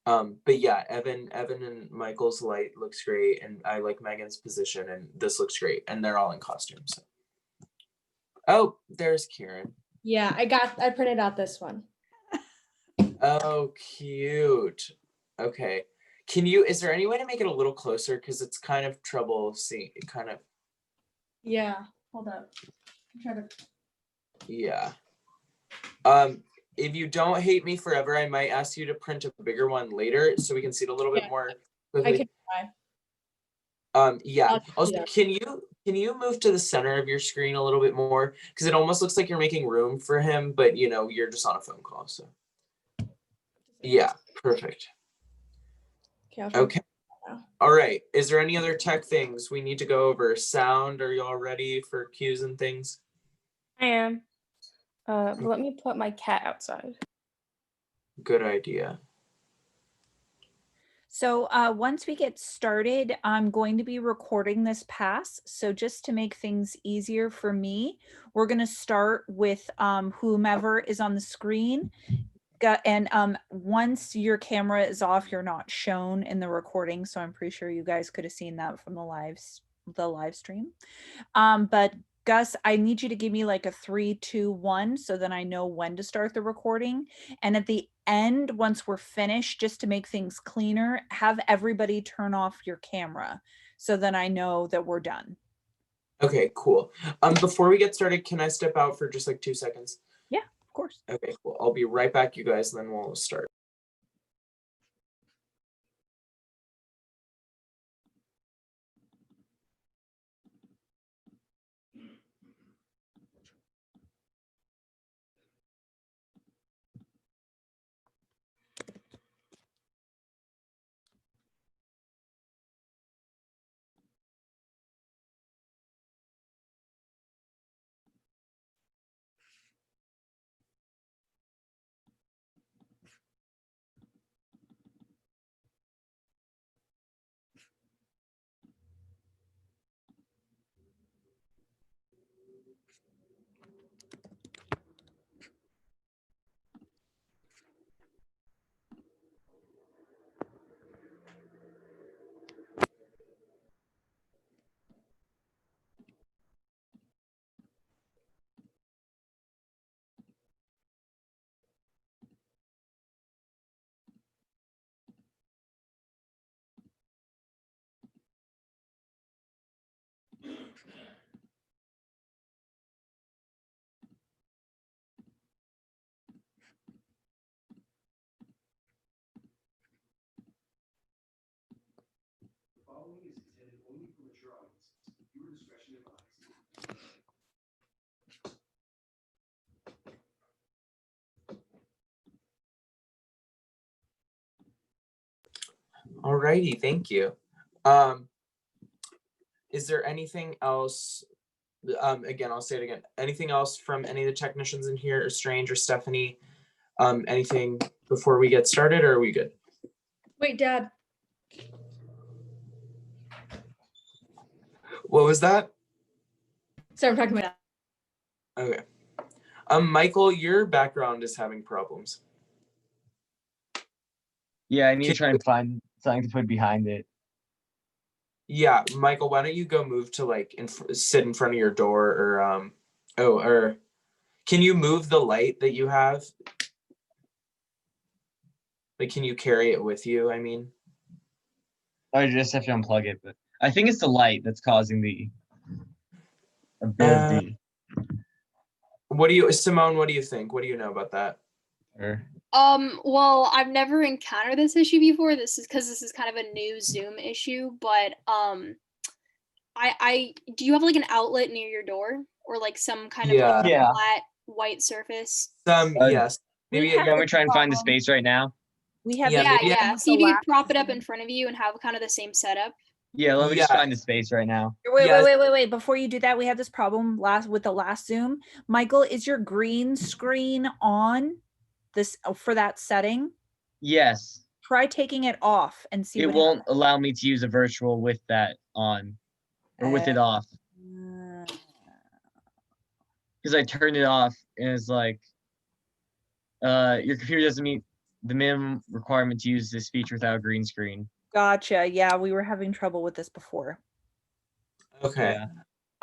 But yeah, Evan and Michael's light looks great, and I like Megan's position, and this looks great, and they're all in costumes. So. Oh, there's Kieran. Yeah, I printed out this one. Oh, cute. Okay. Is there any way to make it a little closer? Because it's kind of trouble seeing it kind of. Yeah, hold up. I'm trying to. Yeah. If you don't hate me forever, I might ask you to print a bigger one later so we can see it a little bit more quickly. I can try. Yeah. I'll Also, do that. can you move to the center of your screen a little bit more? Because it almost looks like you're making room for him, but you're just on a phone call. So yeah, perfect. Okay. All right. Is there any other tech things we need to go over? Sound, are y'all ready for cues and things? I am. Let me put my cat outside. Good idea. So once we get started, I'm going to be recording this pass. So just to make things easier for me, we're going to start with whomever is on the screen. And once your camera is off, you're not shown in the recording. So I'm pretty sure you guys could have seen that from the live stream. But Gus, I need you to give me like a 3, 2, 1, so then I know when to start the recording. And at the end, once we're finished, just to make things cleaner, have everybody turn off your camera, so then I know that we're done. Okay, cool. Before we get started, can I step out for just like 2 seconds? Yeah, of course. Okay, cool. I'll be right back, you guys, and then we'll start. Alrighty, thank you. Is there anything else? Again, I'll say it again. Anything else from any of the technicians in here, or Strange or Stephanie? Anything before we get started, or are we good? Wait, Dad. What was that? Sorry, I'm talking about. Okay. Michael, your background is having problems. Yeah, I need to try and find something to put behind it. Yeah, Michael, why don't you go move to like sit in front of your door or or can you move the light that you have? Like, can you carry it with you? I mean, I just have to unplug it, but I think it's the light that's causing a bit of the. Simone, what do you think? What do you know about that? Well, I've never encountered this issue before. This is because this is kind of a new Zoom issue, but I do you have like an outlet near your door or like some kind of like Yeah. flat white surface? Yes. Maybe We have can we this try and find the problem. space right now? We have Yeah. See if you could prop it up in front of you and have kind of the same setup. Yeah, let me just find the space right now. Wait. Before you do that, we had this problem with the last Zoom. Michael, is your green screen on this for that setting? Yes. Try taking it off and see It what won't allow me to use a virtual with that on or with it off. Because I turned it off and it's like your computer doesn't meet the minimum requirement to use this feature without a green screen. Gotcha. Yeah, we were having trouble with this before. Okay.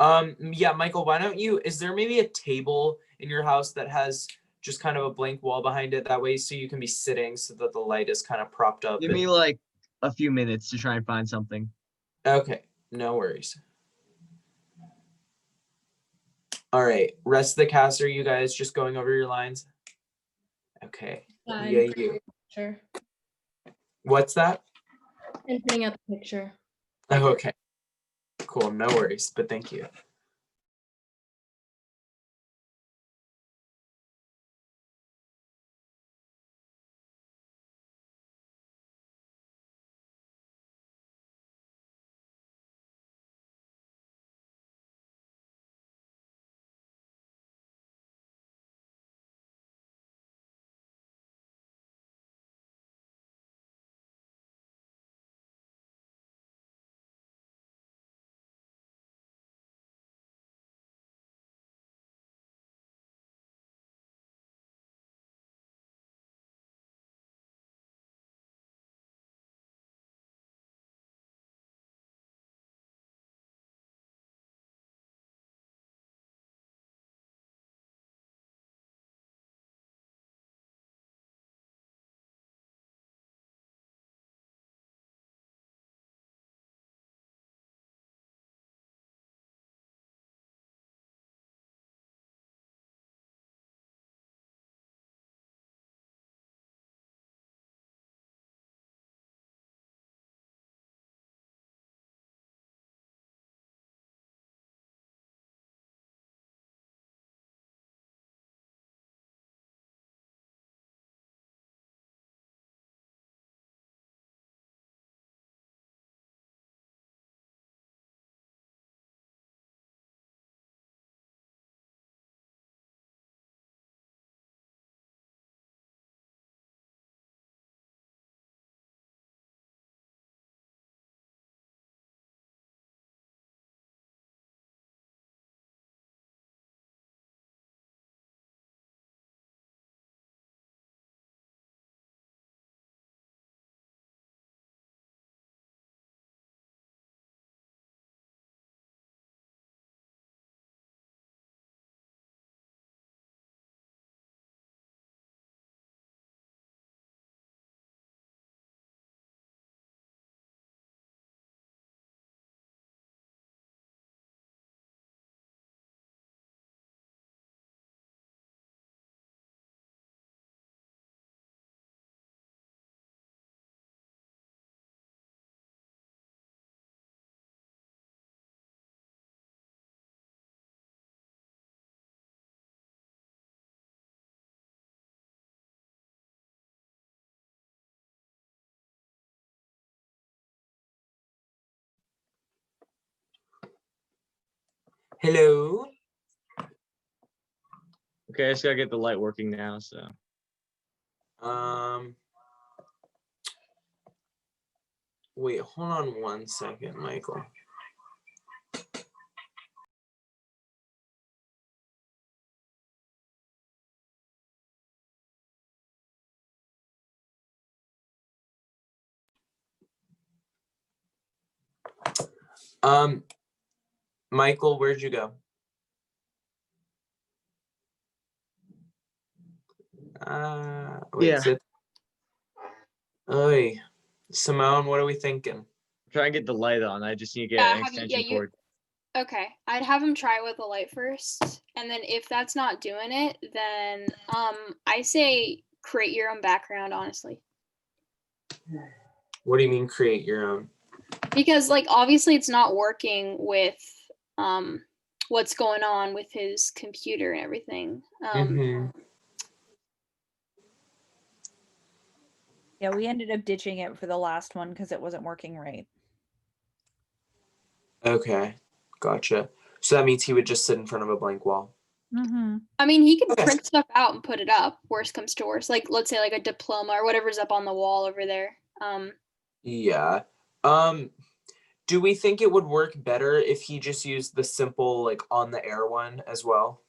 Yeah, Michael, why don't you, is there maybe a table in your house that has just kind of a blank wall behind it that way so you can be sitting so that the light is kind of propped up? Give me like a few minutes to try and find something. Okay, no worries. All right, rest of the cast, are you guys just going over your lines? Okay. Yeah, you. Sure. What's that? And putting out the picture. Oh, okay. Cool, no worries, but thank you. Hello. Okay, I just gotta get the light working now, so. Wait, hold on 1 second, Michael. Michael, where'd you go? Wait, Yeah. Oy. Simone, what are we thinking? Try and get the light on. I just need to get Yeah, an extension you. cord. Okay, I'd have him try with the light first, and then if that's not doing it, then I say create your own background, honestly. What do you mean create your own? Because like obviously it's not working with what's going on with his computer and everything. Yeah, we ended up ditching it for the last one because it wasn't working right. Okay, gotcha. So that means he would just sit in front of a blank wall. I mean, he could print stuff out and put it up. Worst comes to worst, like let's say like a diploma or whatever's up on the wall over there. Yeah. Do we think it would work better if he just used the simple like on the air one as well?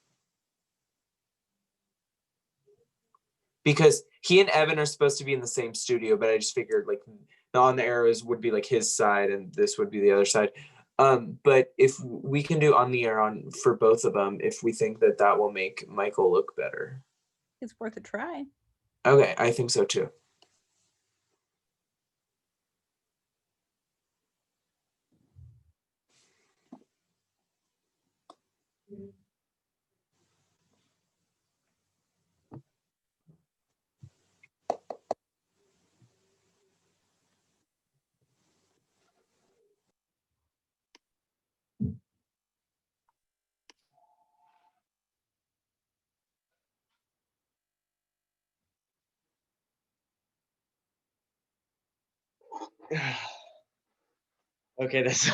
Because he and Evan are supposed to be in the same studio, but I just figured like the on the air would be like his side and this would be the other side. But if we can do on the air on for both of them, if we think that that will make Michael look better. It's worth a try. Okay, I think so too. Okay, that's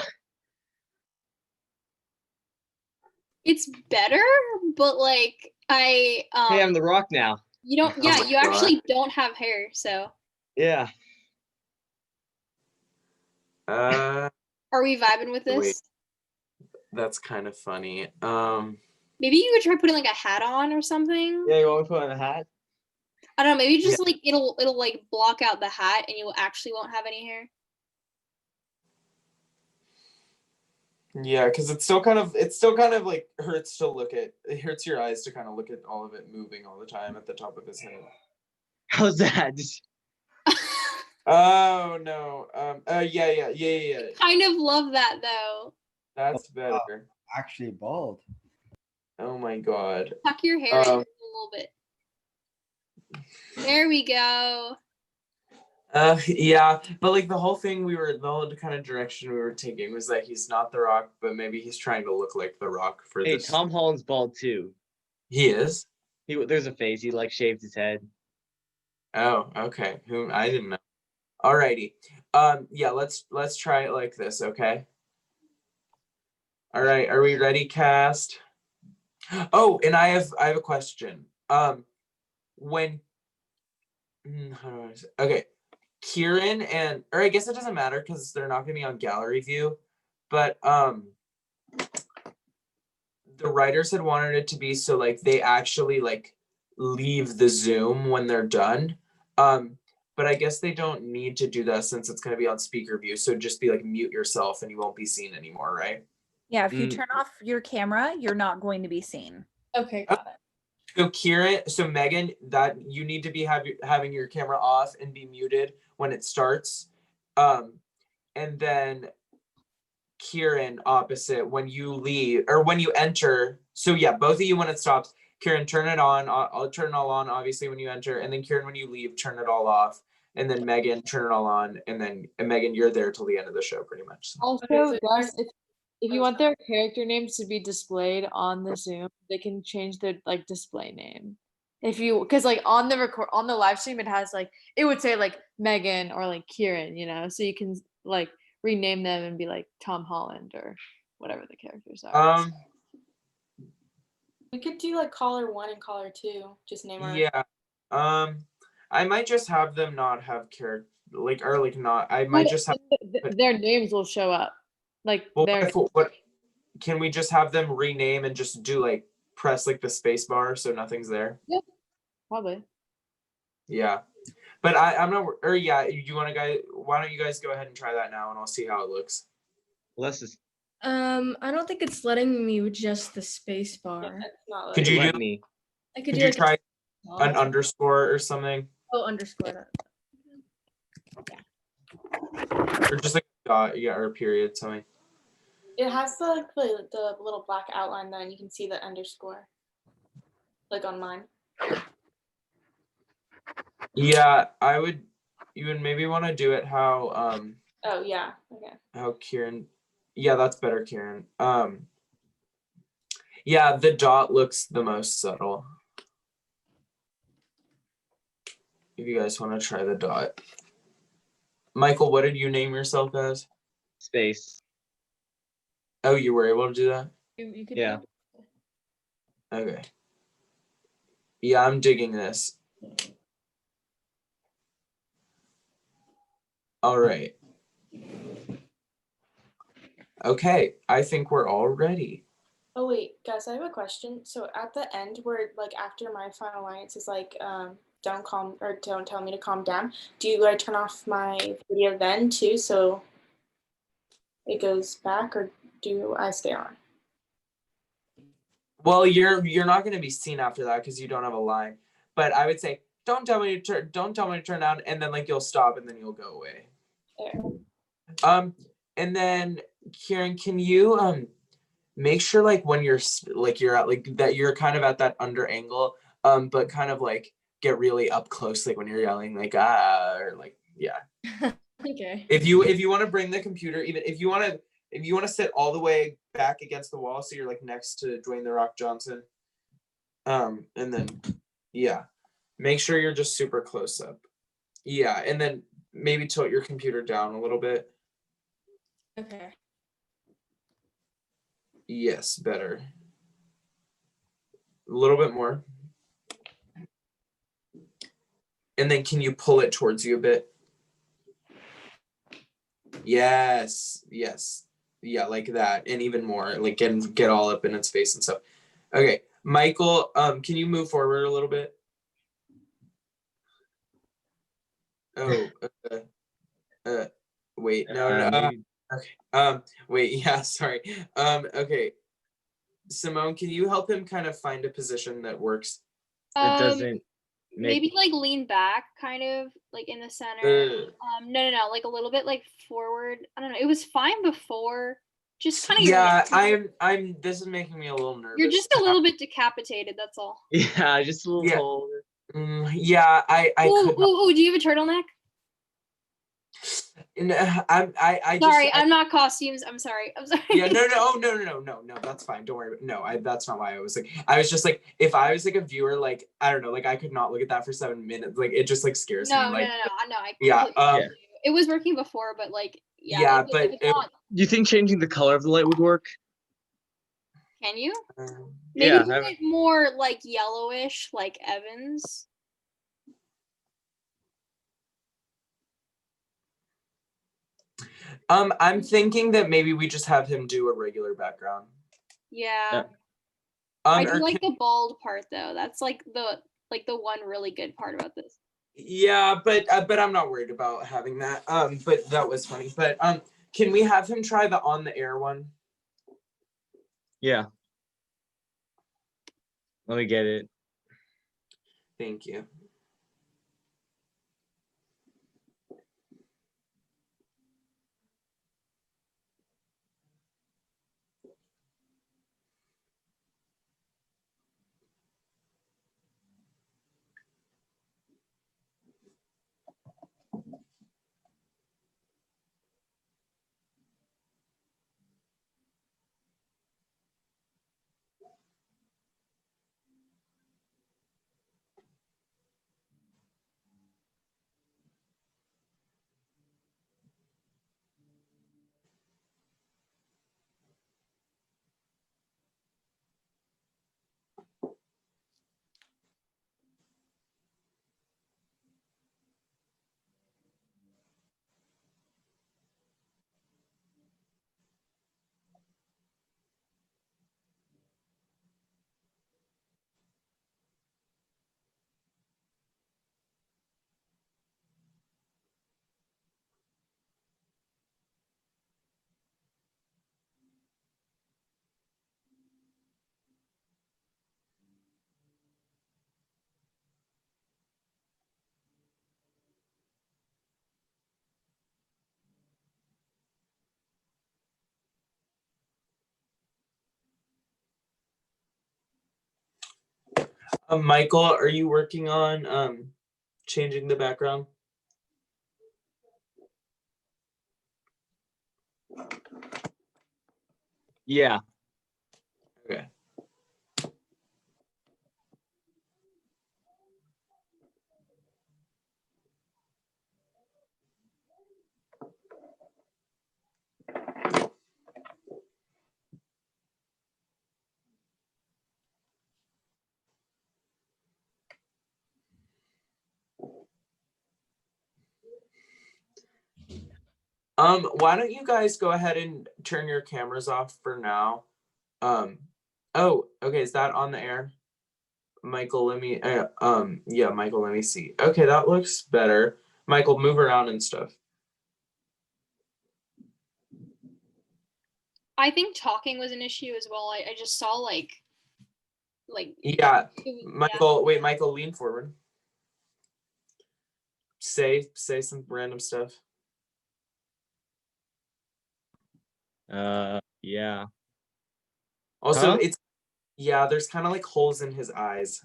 It's better, but like hey, I'm the Rock now. you don't. Yeah, you actually don't have hair, so. Yeah. Are we vibing with this? Wait. That's kind of funny. Maybe you could try putting like a hat on or something. Yeah, you want me to put on a hat? I don't know. Maybe just like it'll like block out the hat, and you actually won't have any hair. Yeah, because it's still kind of like hurts to look at. It hurts your eyes to kind of look at all of it moving all the time at the top of his head. How's that? Oh no. Yeah. Kind of love that though. That's better. Actually bald. Oh my god. Tuck your hair in a little bit. There we go. Yeah, but like the whole kind of direction we were taking was that he's not the Rock, but maybe he's trying to look like the Rock for Hey, this. Tom Holland's bald too. He is? There's a phase. He like shaved his head. Oh, okay. I didn't know. Alrighty. Yeah, let's try it like this, okay? All right, are we ready, cast? Oh, and I have a question. Okay, Kieran or I guess it doesn't matter because they're not gonna be on gallery view, but the writers had wanted it to be so like they actually like leave the Zoom when they're done. But I guess they don't need to do that since it's gonna be on speaker view. So just be like mute yourself and you won't be seen anymore, right? Yeah, if you turn off your camera, you're not going to be seen. Okay, got it. So Megan, that you need to be having your camera off and be muted when it starts. And then Kieran, opposite, when you leave or when you enter. So yeah, both of you when it stops. Kieran, turn it on. I'll turn it all on, obviously, when you enter. And then Kieran, when you leave, turn it all off. And then Megan, turn it all on. And then Megan, you're there till the end of the show, pretty much. Also, guys, if you want their character names to be displayed on the Zoom, they can change their like display name. Because like on the live stream, it has like it would say like Megan or like Kieran, so you can like rename them and be like Tom Holland or whatever the characters are. We could do like caller 1 and caller 2. Just name our. Yeah. I might just have them not have character not. I might just have their names will show up. Like what can we just have them rename and just do like press like the space bar so nothing's there? Yeah, probably. Yeah. But I'm not why don't you guys go ahead and try that now and I'll see how it looks. Let's just I don't think it's letting me with just the space bar. Could you do? me? I could Could do you like try a an underscore or something, underscore that. or just like a dot, yeah, or a period, something? It has the little black outline then you can see the underscore. Like on mine. Yeah, you would maybe want to do it how Oh yeah. Okay. how Kieran. Yeah, that's better, Kieran. Yeah, the dot looks the most subtle. If you guys want to try the dot. Michael, what did you name yourself as? Space. Oh, you were able to do that? You could Yeah. Okay. Yeah, I'm digging this. All right. Okay, I think we're all ready. Oh wait, guys, I have a question. So at the end where like after my final line it says like don't tell me to calm down. Do you like turn off my video then too so it goes back, or do I stay on? Well, you're not going to be seen after that because you don't have a line. But I would say don't tell me to turn down, and then like you'll stop and then you'll go away. There. And then Kieran, can you make sure like when you're at like that you're kind of at that under angle, but kind of like get really up close like when you're yelling like or like yeah. Okay. If you want to bring the computer, even if you want to sit all the way back against the wall so you're like next to Dwayne The Rock Johnson, and then yeah, make sure you're just super close up. Yeah, and then maybe tilt your computer down a little bit. Okay. Yes, better. A little bit more. And then can you pull it towards you a bit? Yes. Yeah, like that. And even more, like get all up in its face and stuff. Okay, Michael, can you move forward a little bit? Oh, wait, no. Maybe- Okay. Wait, yeah, sorry. Okay. Simone, can you help him kind of find a position that works? It doesn't Maybe like lean back, kind of like in the center. No, like a little bit like forward. I don't know. It was fine before. Just kind of. Yeah, I'm. This is making me a little nervous. You're just a little bit decapitated. That's all. Yeah, just a little Yeah. taller. Yeah, I could not. Ooh, do you have a turtleneck? No, I Sorry, just, I'm not costumes. I'm sorry. Yeah, no. Oh, no. That's fine. Don't worry. No, that's not why I was like. I was just like, if I was like a viewer, like I don't know, like I could not look at that for 7 minutes. Like it just like scares me. No, Like, I yeah. completely feel you. It was working before, but like, yeah. Yeah, if but it's not, Do you think changing the color of the light would work? can you? Maybe Yeah, do it more like yellowish, like Evans. I'm thinking that maybe we just have him do a regular background. Yeah. I do or like the bald part though. That's like the one really good part about this. Yeah, but I'm not worried about having that. But that was funny. But can we have him try the on the air one? Yeah. Let me get it. Thank you. Michael, are you working on changing the background? Yeah. Okay. Why don't you guys go ahead and turn your cameras off for now? Oh, okay, is that on the air? Michael, let me, yeah, Michael, let me see. Okay, that looks better. Michael, move around and stuff. I think talking was an issue as well. I just saw like Yeah, yeah. Michael, wait, Michael, lean forward. Say some random stuff. Yeah. Also, Huh? it's, yeah, there's kind of like holes in his eyes.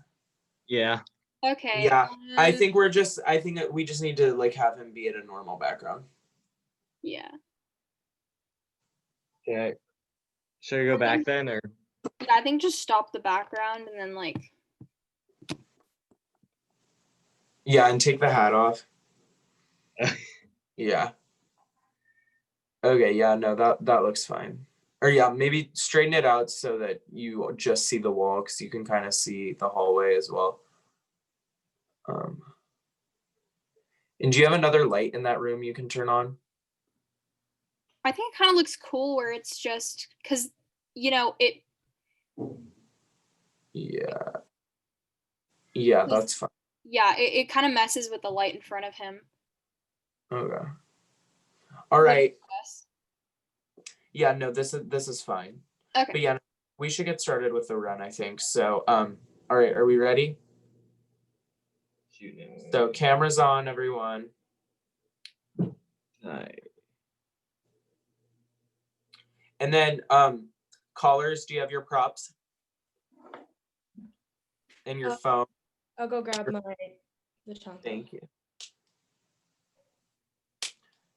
Yeah. Okay. Yeah, I think that we just need to like have him be at a normal background. Yeah. Okay. Should I go back then, or? Yeah, I think just stop the background and then like. Yeah, and take the hat off. Yeah. Okay, yeah, no, that looks fine. Or yeah, maybe straighten it out so that you just see the wall, because you can kind of see the hallway as well. And do you have another light in that room you can turn on? I think it kind of looks cool where it's just because it. Yeah. Yeah, that's fine. Yeah, it kind of messes with the light in front of him. Okay. All right. Yeah, no, this is fine. Okay. But yeah, we should get started with the run, I think. So, all right, are we ready? So cameras on, everyone. And then callers, do you have your props? And your phone? I'll go grab the chunk. Thank you.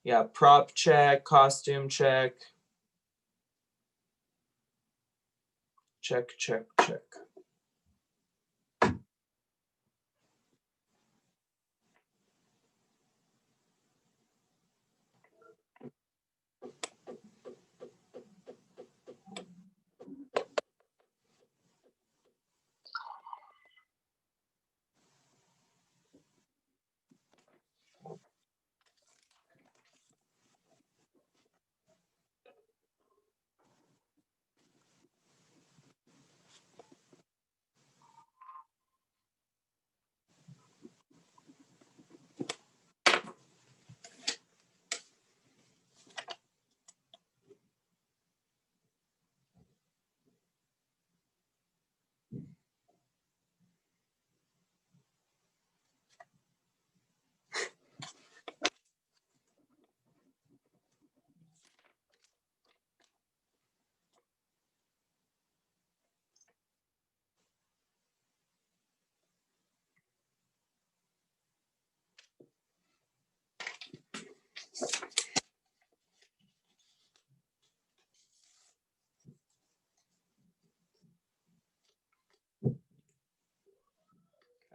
Yeah, prop check, costume check. Check, check, check.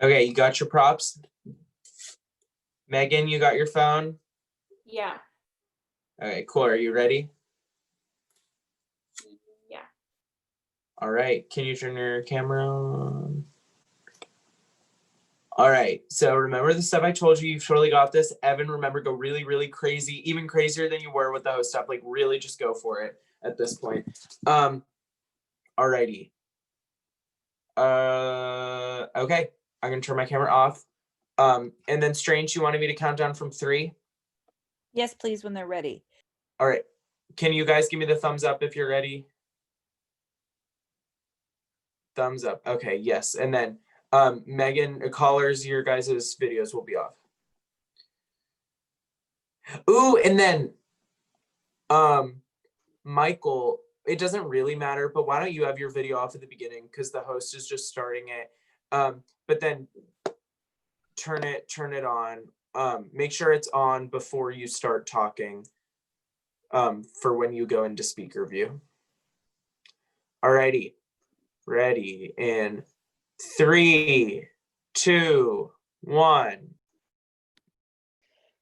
Okay, you got your props? Megan, you got your phone? Yeah. Okay, cool. Are you ready? Yeah. All right. Can you turn your camera on? All right. So remember the stuff I told you. You've totally got this. Evan, remember, go really, really crazy, even crazier than you were with the host stuff. Like really just go for it at this point. All righty. Okay. I'm going to turn my camera off. And then Strange, you wanted me to count down from 3? Yes, please, when they're ready. All right. Can you guys give me the thumbs up if you're ready? Thumbs up. Okay, yes. And then Megan, callers, your guys' videos will be off. Ooh, and then Michael, it doesn't really matter, but why don't you have your video off at the beginning, because the host is just starting it. But then turn it on. Make sure it's on before you start talking, for when you go into speaker view. Alrighty, ready in 3, 2, 1.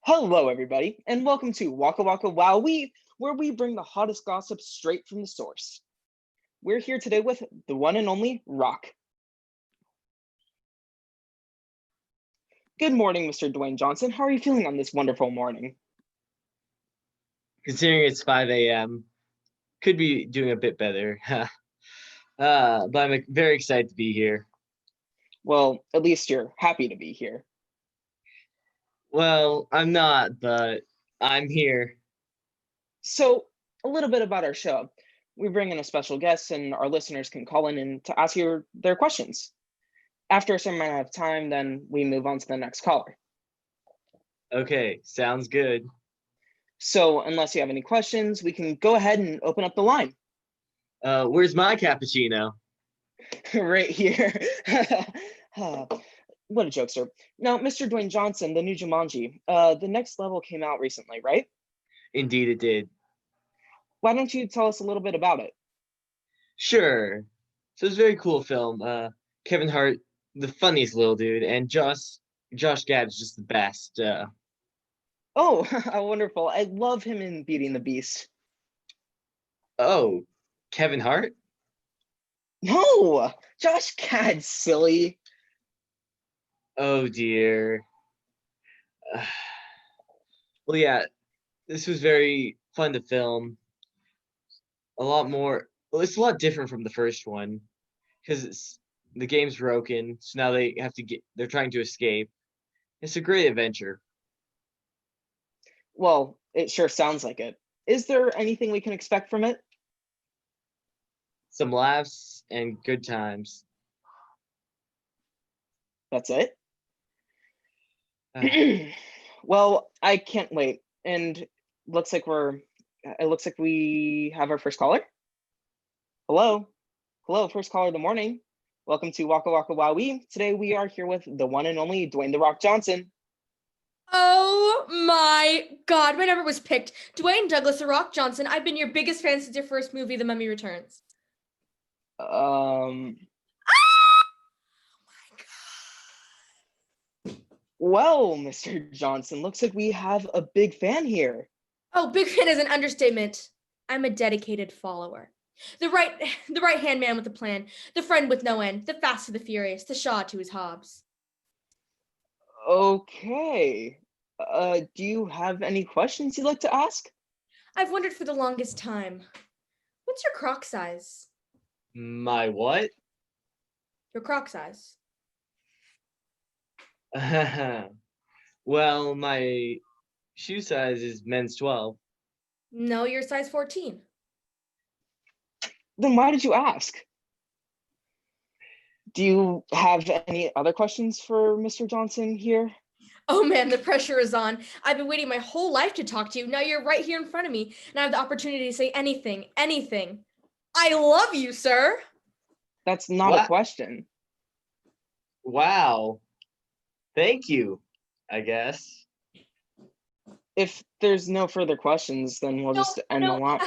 Hello, everybody, and welcome to Waka Waka Wowee, where we bring the hottest gossip straight from the source. We're here today with the one and only Rock. Good morning, Mr. Dwayne Johnson. How are you feeling on this wonderful morning? Considering it's 5 a.m., could be doing a bit better. But I'm very excited to be here. Well, at least you're happy to be here. Well, I'm not, but I'm here. So, a little bit about our show. We bring in a special guest, and our listeners can call in and to ask you their questions. After a certain amount of time, then we move on to the next caller. Okay, sounds good. So, unless you have any questions, we can go ahead and open up the line. Where's my cappuccino? Right here. What a jokester. Now, Mr. Dwayne Johnson, the new Jumanji, the next level came out recently, right? Indeed it did. Why don't you tell us a little bit about it? Sure. So it's a very cool film. Kevin Hart, the funniest little dude, and Josh Gad is just the best. Oh, how wonderful. I love him in Beating the Beast. Oh, Kevin Hart? No, Josh Gad, silly. Oh dear. Well, yeah, this was very fun to film. A lot more. Well, it's a lot different from the first one because the game's broken. So now they have to get. They're trying to escape. It's a great adventure. Well, it sure sounds like it. Is there anything we can expect from it? Some laughs and good times. That's it? Well, I can't wait. And it looks like we have our first caller. Hello, first caller of the morning. Welcome to Waka Waka Wowee. Today we are here with the one and only Dwayne "The Rock" Johnson. Oh my God, my number was picked. Dwayne Douglas "The Rock" Johnson. I've been your biggest fan since your first movie, The Mummy Returns. Well, Mr. Johnson, looks like we have a big fan here. Oh, big fan is an understatement. I'm a dedicated follower. The right hand man with a plan, the friend with no end, the fast to the furious, the Shaw to his Hobbs. Okay. Do you have any questions you'd like to ask? I've wondered for the longest time. What's your croc size? My what? Your croc size. Well, my shoe size is men's 12. No, you're size 14. Then why did you ask? Do you have any other questions for Mr. Johnson here? Oh man, the pressure is on. I've been waiting my whole life to talk to you. Now you're right here in front of me, and I have the opportunity to say anything. I love you, sir. That's not a question. Wow. Thank you, I guess. If there's no further questions, then we'll just end the line.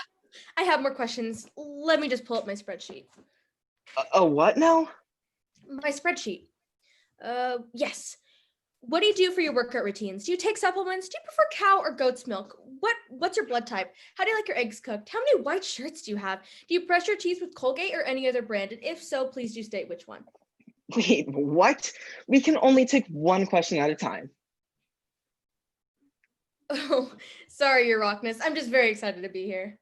I have more questions. Let me just pull up my spreadsheet. A what now? My spreadsheet. Yes. What do you do for your workout routines? Do you take supplements? Do you prefer cow or goat's milk? What's your blood type? How do you like your eggs cooked? How many white shirts do you have? Do you brush your teeth with Colgate or any other brand? And if so, please do state which one. Wait, what? We can only take one question at a time. Oh, sorry, Your Rockness. I'm just very excited to be here.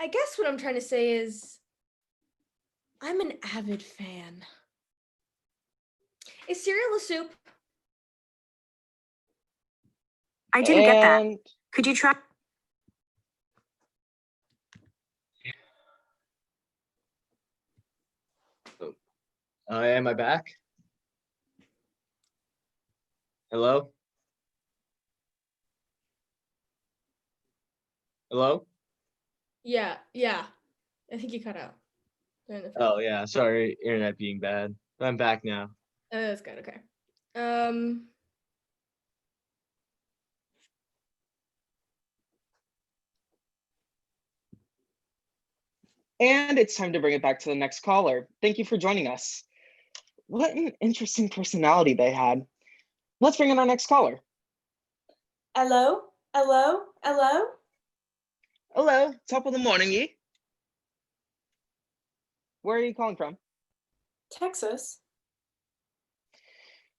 I guess what I'm trying to say is I'm an avid fan. Is cereal a soup? I didn't get that. Could you try? Am I back? Hello? Hello? Yeah. I think you cut out. during the Oh yeah, sorry, internet being bad. I'm back now. That's good. Okay. And it's time to bring it back to the next caller. Thank you for joining us. What an interesting personality they had. Let's bring in our next caller. Hello? Hello? Hello? Hello, top of the morning, ye. Where are you calling from? Texas?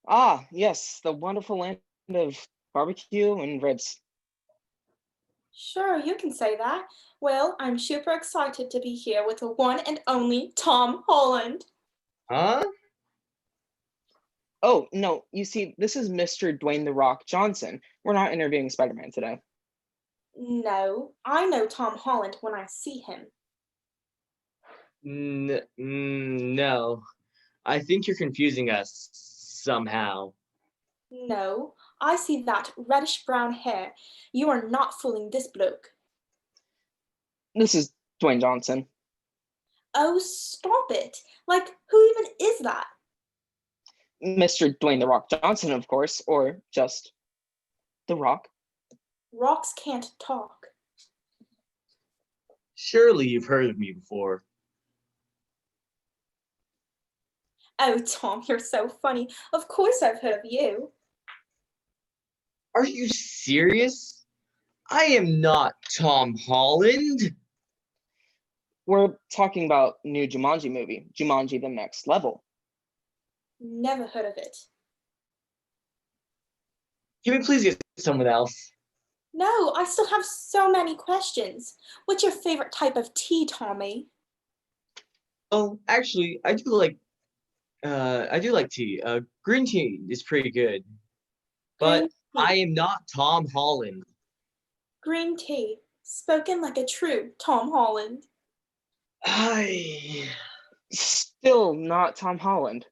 Ah, yes, the wonderful land of barbecue and ribs. Sure, you can say that. Well, I'm super excited to be here with the one and only Tom Holland. Huh? Oh, no, you see, this is Mr. Dwayne The Rock Johnson. We're not interviewing Spider-Man today. No, I know Tom Holland when I see him. No, I think you're confusing us somehow. No, I see that reddish brown hair. You are not fooling this bloke. This is Dwayne Johnson. Oh, stop it. Like, who even is that? Mr. Dwayne The Rock Johnson, of course, or just The Rock. Rocks can't talk. Surely you've heard of me before. Oh, Tom, you're so funny. Of course I've heard of you. Are you serious? I am not Tom Holland. We're talking about new Jumanji movie, Jumanji: The Next Level. Never heard of it. Can we please get someone else? No, I still have so many questions. What's your favorite type of tea, Tommy? Oh, actually, I do like tea. Green tea is pretty good. But I am not Tom Holland. Green tea, spoken like a true Tom Holland. Still not Tom Holland.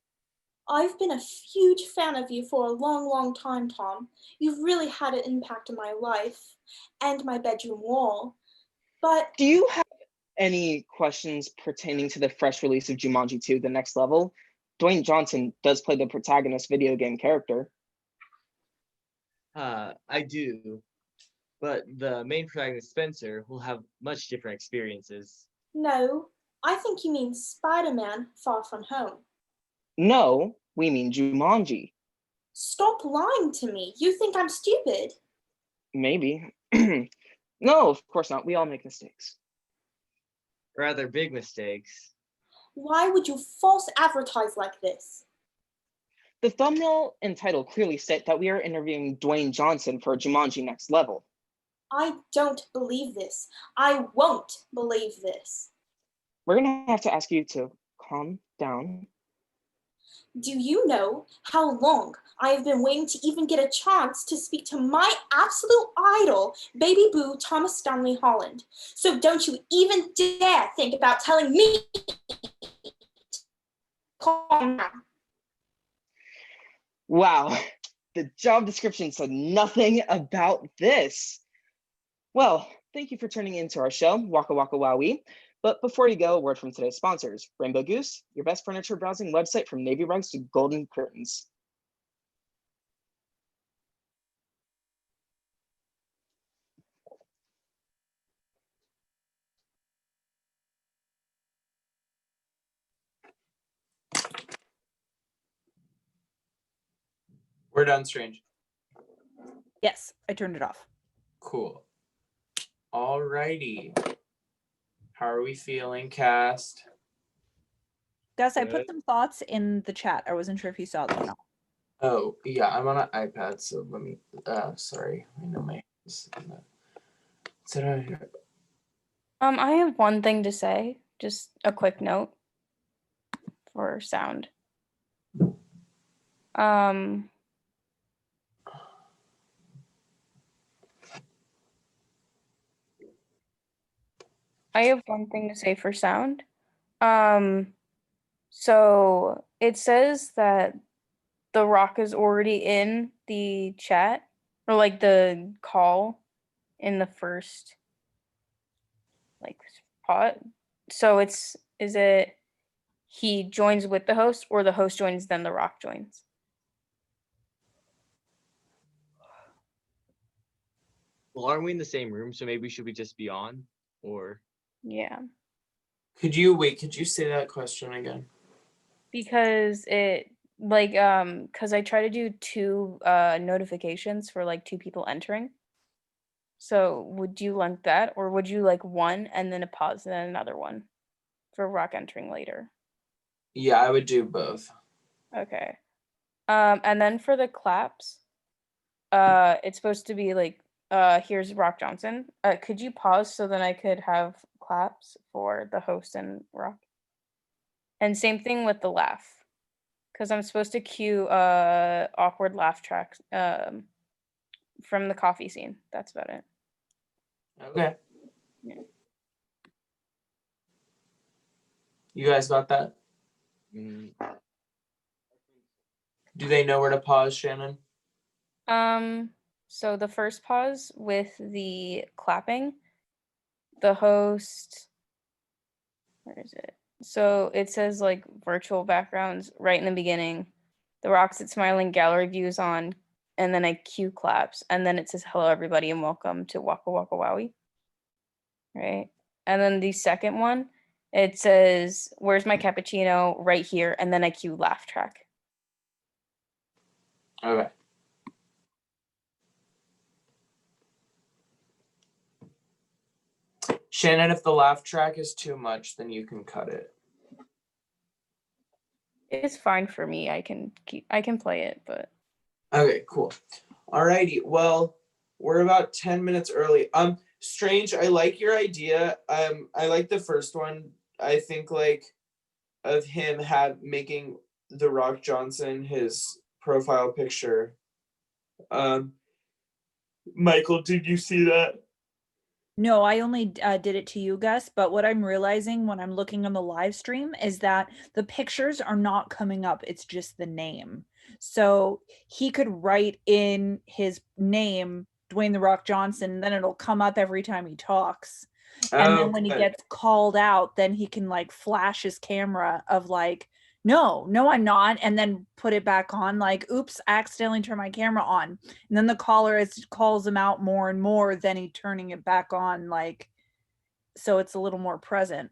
I've been a huge fan of you for a long, long time, Tom. You've really had an impact on my life and my bedroom wall. But do you have any questions pertaining to the fresh release of Jumanji 2: The Next Level? Dwayne Johnson does play the protagonist video game character. I do. But the main protagonist, Spencer, will have much different experiences. no, I think you mean Spider-Man Far From Home. No, we mean Jumanji. Stop lying to me. You think I'm stupid? Maybe. No, of course not. We all make mistakes. Rather big mistakes. Why would you false advertise like this? The thumbnail and title clearly state that we are interviewing Dwayne Johnson for Jumanji: Next Level. I don't believe this. I won't believe this. We're gonna have to ask you to calm down. Do you know how long I have been waiting to even get a chance to speak to my absolute idol, Baby Boo Thomas Stanley Holland? So don't you even dare think about telling me. Calm down. Wow, the job description said nothing about this. Well, thank you for tuning into our show, Waka Waka Wowee. But before you go, a word from today's sponsors, Rainbow Goose, your best furniture browsing website from navy rugs to golden curtains. We're done, Strange. Yes, I turned it off. Cool. Alrighty. How are we feeling, cast? Gus, I put some thoughts in the chat. I wasn't sure if you saw them or not. Oh, yeah, I'm on an iPad, so let me, sorry. I know my I have one thing to say, just a quick note for sound. I have one thing to say for sound. So it says that The Rock is already in the chat or like the call in the first like pot. So is it he joins with the host, or the host joins, then The Rock joins. Well, aren't we in the same room? So maybe should we just be on? Or Yeah. Could you say that question again? Because it because I try to do 2 notifications for like 2 people entering. So would you like that, or would you like one and then a pause and then another one for Rock entering later? Yeah, I would do both. Okay. And then for the claps, it's supposed to be like, here's Rock Johnson. Could you pause so then I could have claps for the host and Rock? And same thing with the laugh, because I'm supposed to cue awkward laugh tracks from the coffee scene. That's about it. Okay. Yeah. You guys got that? Mm, Do they know where to pause, Shannon? So the first pause with the clapping, the host, where is it? So it says like virtual backgrounds right in the beginning. The Rock's at smiling, gallery views on, and then I cue claps, and then it says hello everybody and welcome to Waka Waka Wowie. Right? And then the second one, it says where's my cappuccino right here, and then I cue laugh track. Okay. Shannon, if the laugh track is too much, then you can cut it. It's fine for me. I can play it, but Okay, cool. Alrighty. Well, we're about 10 minutes early. Strange, I like your idea. I like the first one. I think like of him making The Rock Johnson his profile picture. Michael, did you see that? No, I only did it to you, Gus. But what I'm realizing when I'm looking on the live stream is that the pictures are not coming up. It's just the name. So he could write in his name, Dwayne The Rock Johnson, and then it'll come up every time he talks. And then when he Okay. gets called out, then he can like flash his camera of like, no, I'm not. And then put it back on like, oops, I accidentally turned my camera on. And then the caller calls him out more and more, then he turning it back on, like, so it's a little more present.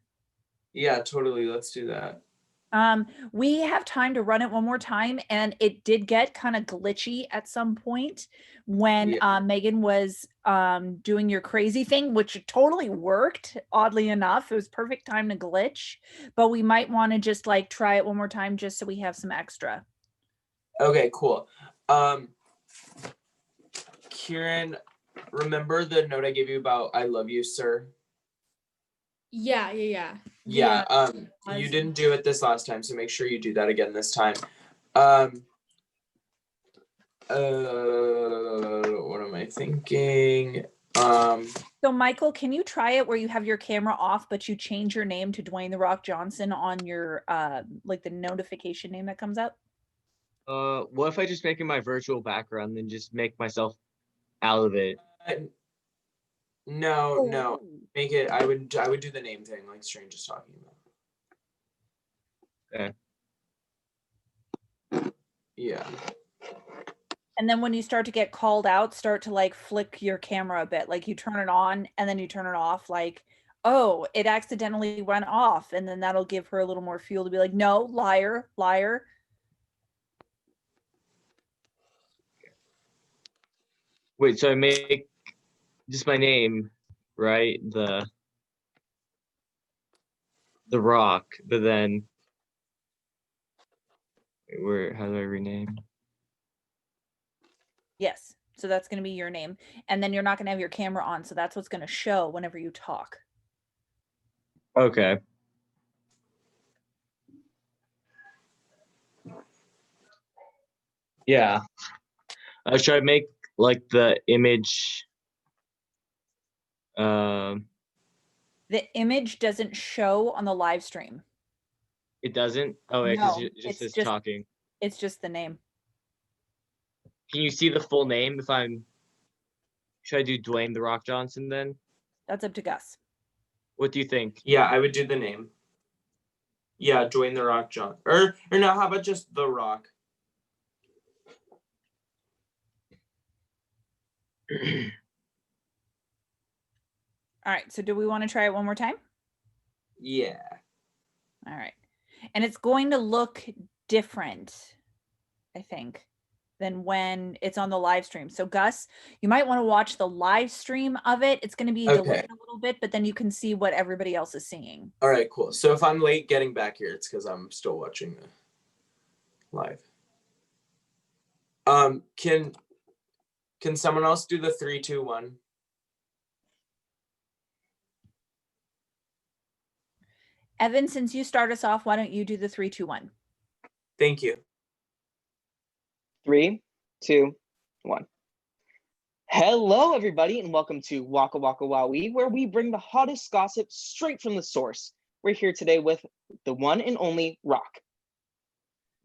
Yeah, totally. Let's do that. We have time to run it one more time, and it did get kind of glitchy at some point when Megan was doing your crazy thing, which totally worked, oddly enough. It was perfect time to glitch, but we might want to just like try it one more time just so we have some extra. Okay, cool. Kieran, remember the note I gave you about I love you, sir? Yeah. Yeah, you didn't do it this last time, so make sure you do that again this time. What am I thinking? So Michael, can you try it where you have your camera off, but you change your name to Dwayne The Rock Johnson on your like the notification name that comes up? what if I just make it my virtual background and just make myself out of it? No. Make it. I would do the name thing like Strange is talking about. Okay. Yeah. And then when you start to get called out, start to like flick your camera a bit, like you turn it on and then you turn it off, like, oh, it accidentally went off. And then that'll give her a little more fuel to be like, no, liar. Wait, so I make just my name, right? The Rock, but then how do I rename? Yes. So that's going to be your name. And then you're not going to have your camera on. So that's what's going to show whenever you talk. Okay. Yeah. Should I make like the image? The image doesn't show on the live stream. It doesn't? Oh, yeah, because No, it just it's says talking. It's just the name. Can you see the full name should I do Dwayne The Rock Johnson then? That's up to Gus. What do you think? Yeah, I would do the name. Yeah, Dwayne The Rock Johnson. Or no, how about just The Rock? All right. So do we want to try it one more time? Yeah. All right. And it's going to look different, I think, than when it's on the live stream. So Gus, you might want to watch the live stream of it. It's going to be delayed a little bit, but then you can see what everybody else is seeing. All right, cool. So if I'm late getting back here, it's because I'm still watching the live. Can someone else do the 3, 2, 1? Evan, since you start us off, why don't you do the 3, 2, 1? Thank you. 3, 2, 1. Hello, everybody, and welcome to Waka Waka Wowee, where we bring the hottest gossip straight from the source. We're here today with the one and only Rock.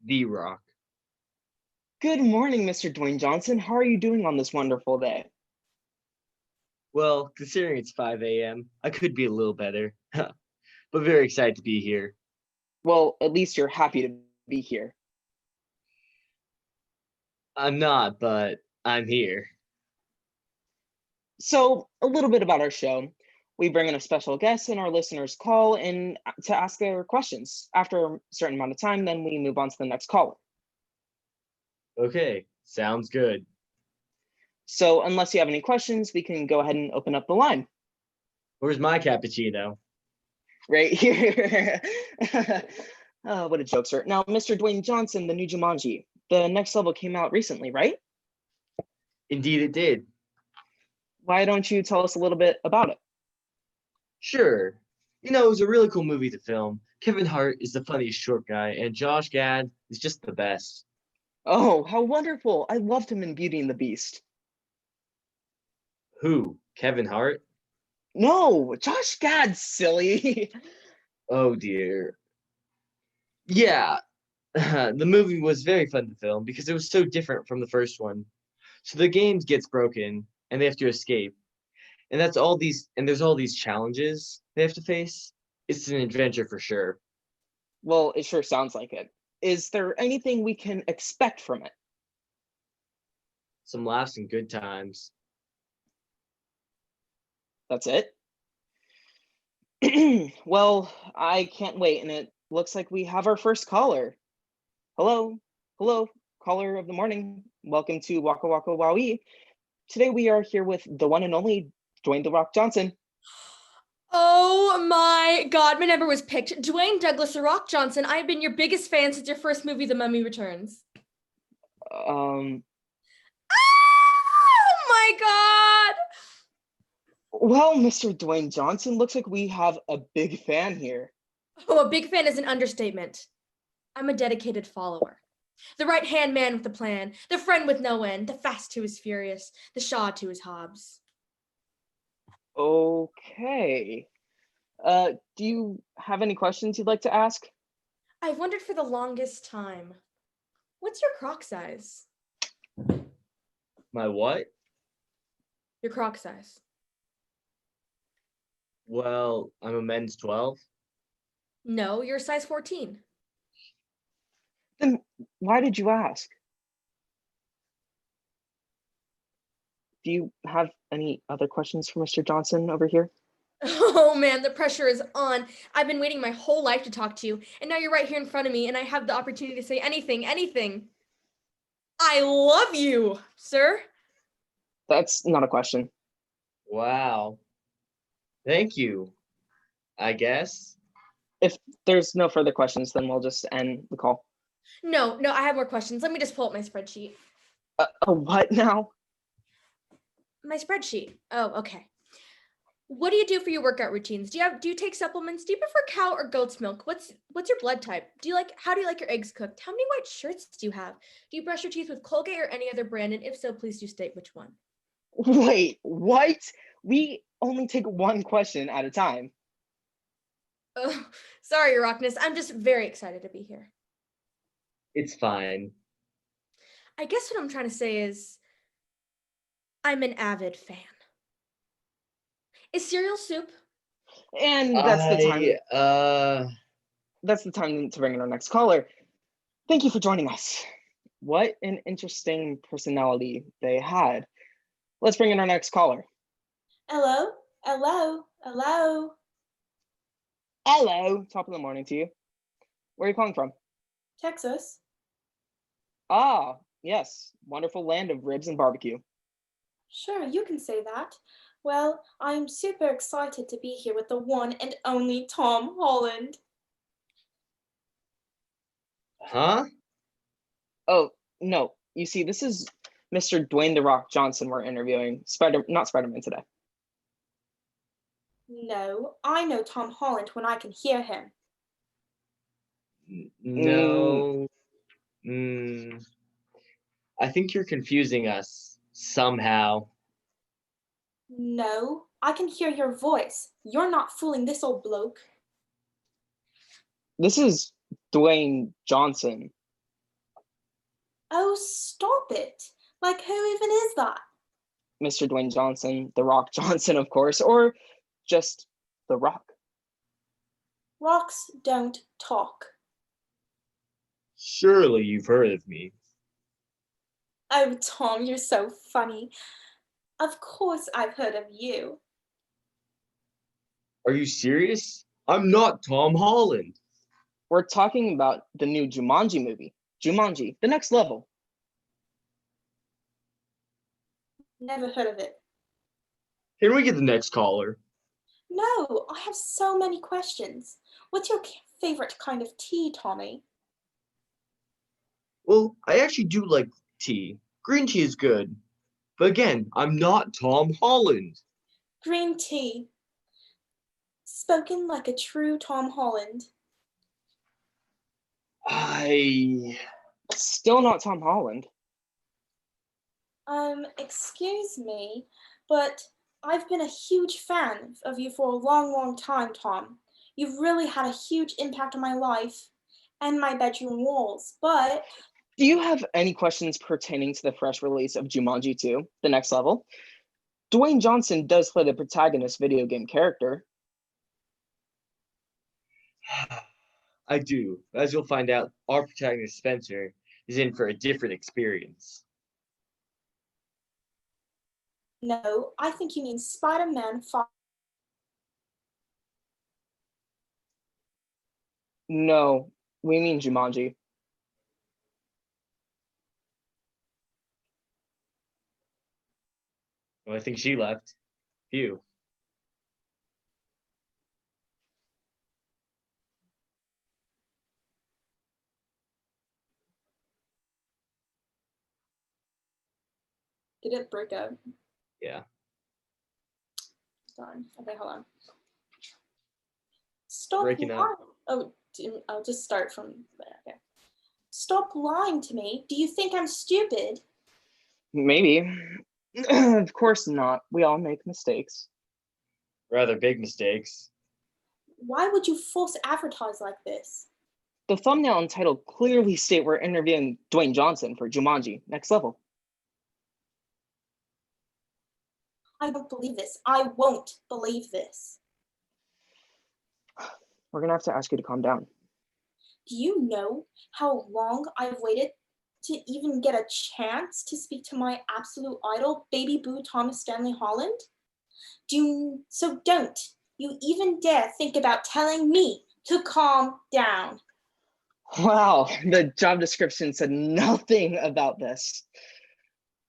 The Rock. Good morning, Mr. Dwayne Johnson. How are you doing on this wonderful day? Well, considering it's 5 a.m., I could be a little better, but very excited to be here. Well, at least you're happy to be here. I'm not, but I'm here. So, a little bit about our show. We bring in a special guest and our listeners call in to ask their questions. After a certain amount of time, then we move on to the next caller. Okay, sounds good. So, unless you have any questions, we can go ahead and open up the line. Where's my cappuccino? Right here. Oh, what a jokester. Now, Mr. Dwayne Johnson, the new Jumanji, the next level came out recently, right? Indeed it did. Why don't you tell us a little bit about it? Sure. You know, it was a really cool movie to film. Kevin Hart is the funniest short guy, and Josh Gad is just the best. Oh, how wonderful. I loved him in Beauty and the Beast. Who? Kevin Hart? No, Josh Gad's silly. Oh dear. Yeah, the movie was very fun to film because it was so different from the first one. So the game gets broken and they have to escape. And there's all these challenges they have to face. It's an adventure for sure. Well, it sure sounds like it. Is there anything we can expect from it? Some laughs and good times. That's it? Well, I can't wait, and it looks like we have our first caller. Hello, caller of the morning. Welcome to Waka Waka Wowee. Today we are here with the one and only Dwayne The Rock Johnson. Oh my God, my number was picked. Dwayne Douglas The Rock Johnson, I have been your biggest fan since your first movie, The Mummy Returns. Oh my God! Well, Mr. Dwayne Johnson, looks like we have a big fan here. Oh, a big fan is an understatement. I'm a dedicated follower. The right-hand man with the plan, the friend with no end, the fast to his furious, the Shaw to his Hobbs. Okay. Do you have any questions you'd like to ask? I've wondered for the longest time. What's your croc size? My what? Your croc size. Well, I'm a men's 12. No, you're a size 14. Then why did you ask? Do you have any other questions for Mr. Johnson over here? Oh man, the pressure is on. I've been waiting my whole life to talk to you, and now you're right here in front of me, and I have the opportunity to say anything. I love you, sir. That's not a question. Wow. Thank you, I guess. If there's no further questions, then we'll just end the call. No, I have more questions. Let me just pull up my spreadsheet. What now? My spreadsheet. Oh, okay. What do you do for your workout routines? Do you take supplements? Do you prefer cow or goat's milk? What's your blood type? How do you like your eggs cooked? How many white shirts do you have? Do you brush your teeth with Colgate or any other brand? And if so, please do state which one. Wait, what? We only take one question at a time. Oh, sorry, Your Rockness. I'm just very excited to be here. It's fine. I guess what I'm trying to say is I'm an avid fan. Is cereal soup? And that's the time. that's the time to bring in our next caller. Thank you for joining us. What an interesting personality they had. Let's bring in our next caller. Hello, hello, hello. Hello, top of the morning to you. Where are you calling from? Texas. Ah, yes, wonderful land of ribs and barbecue. Sure, you can say that. Well, I'm super excited to be here with the one and only Tom Holland. Huh? Oh, no. You see, this is Mr. Dwayne The Rock Johnson we're interviewing. Not Spider-Man today. No, I know Tom Holland when I can hear him. No. I think you're confusing us somehow. No, I can hear your voice. You're not fooling this old bloke. This is Dwayne Johnson. Oh, stop it. Like, who even is that? Mr. Dwayne Johnson, The Rock Johnson, of course, or just The Rock. Rocks don't talk. Surely you've heard of me. Oh, Tom, you're so funny. Of course I've heard of you. Are you serious? I'm not Tom Holland. We're talking about the new Jumanji movie. Jumanji, The Next Level. Never heard of it. Can we get the next caller? No, I have so many questions. What's your favorite kind of tea, Tommy? Well, I actually do like tea. Green tea is good. But again, I'm not Tom Holland. Green tea. Spoken like a true Tom Holland. Still not Tom Holland. Excuse me, but I've been a huge fan of you for a long, long time, Tom. You've really had a huge impact on my life and my bedroom walls, but... Do you have any questions pertaining to the fresh release of Jumanji 2, The Next Level? Dwayne Johnson does play the protagonist video game character. I do. As you'll find out, our protagonist Spencer is in for a different experience. No, I think you mean Spider-Man 5. No, we mean Jumanji. Well, I think she left. Phew. Did it break up? Yeah. Darn. Okay, hold on. Stop Breaking up. lying. Oh, I'll just start from there. Okay. Stop lying to me. Do you think I'm stupid? Maybe. Of course not. We all make mistakes. Rather big mistakes. Why would you false advertise like this? The thumbnail and title clearly state we're interviewing Dwayne Johnson for Jumanji, Next Level. I don't believe this. I won't believe this. We're gonna have to ask you to calm down. Do you know how long I've waited to even get a chance to speak to my absolute idol, Baby Boo Thomas Stanley Holland? So don't you even dare think about telling me to calm down. Wow, the job description said nothing about this.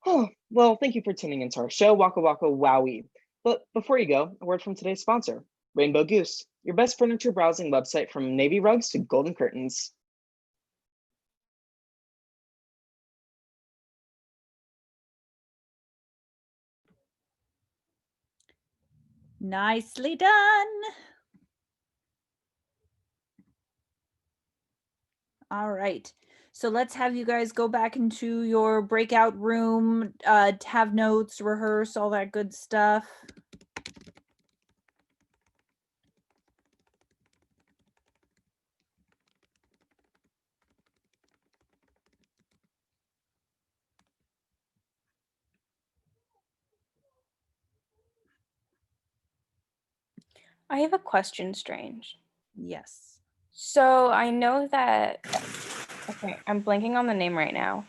Oh, well, thank you for tuning into our show, Waka Waka Wowie. But before you go, a word from today's sponsor, Rainbow Goose, your best furniture browsing website from navy rugs to golden curtains. Nicely done. All right. So let's have you guys go back into your breakout room, have notes, rehearse, all that good stuff. I have a question, Strange. Yes. So I know that, okay, I'm blanking on the name right now.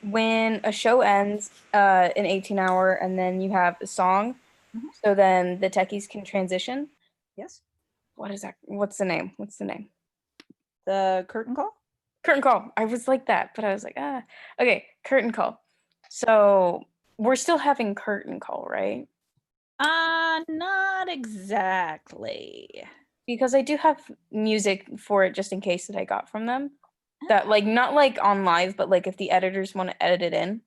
When a show ends, an 18-hour, and then you have a song, so then the techies can transition. Yes. What is that? What's the name? The curtain call? Curtain call. I was like that, but I was like, ah. Okay, curtain call. So we're still having curtain call, right? Not exactly. Because I do have music for it just in case that I got from them. That like not like on live, but like if the editors want to edit it in.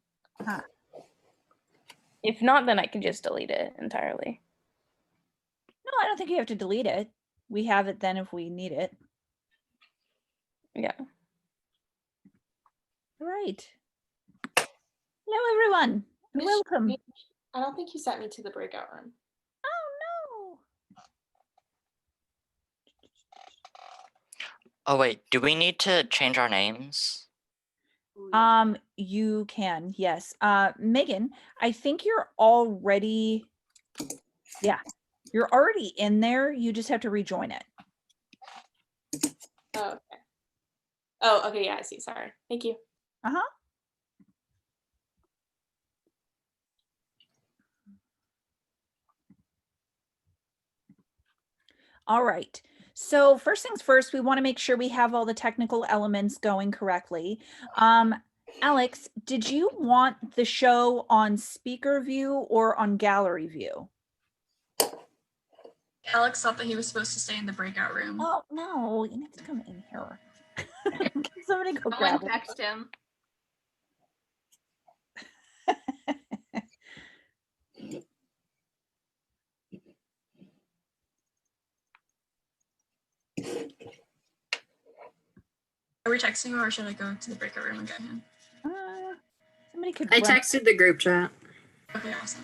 If not, then I can just delete it entirely. No, I don't think you have to delete it. We have it then if we need it. Yeah. All right. Hello, everyone. And welcome. I don't think you sent me to the breakout room. Oh wait, do we need to change our names? You can, yes. Megan, I think you're already, yeah, you're already in there. You just have to rejoin it. Oh, okay. Oh, okay. Yeah, I see. Sorry. Thank you. All right. So first things first, we want to make sure we have all the technical elements going correctly. Alex, did you want the show on speaker view or on gallery view? Alex thought that he was supposed to stay in the breakout room. Oh, no, you need to come in here. Can somebody go grab Someone him? text him. Are we texting him or should I go to the breakout room and get him? Somebody could I run- texted the group chat. Okay, awesome.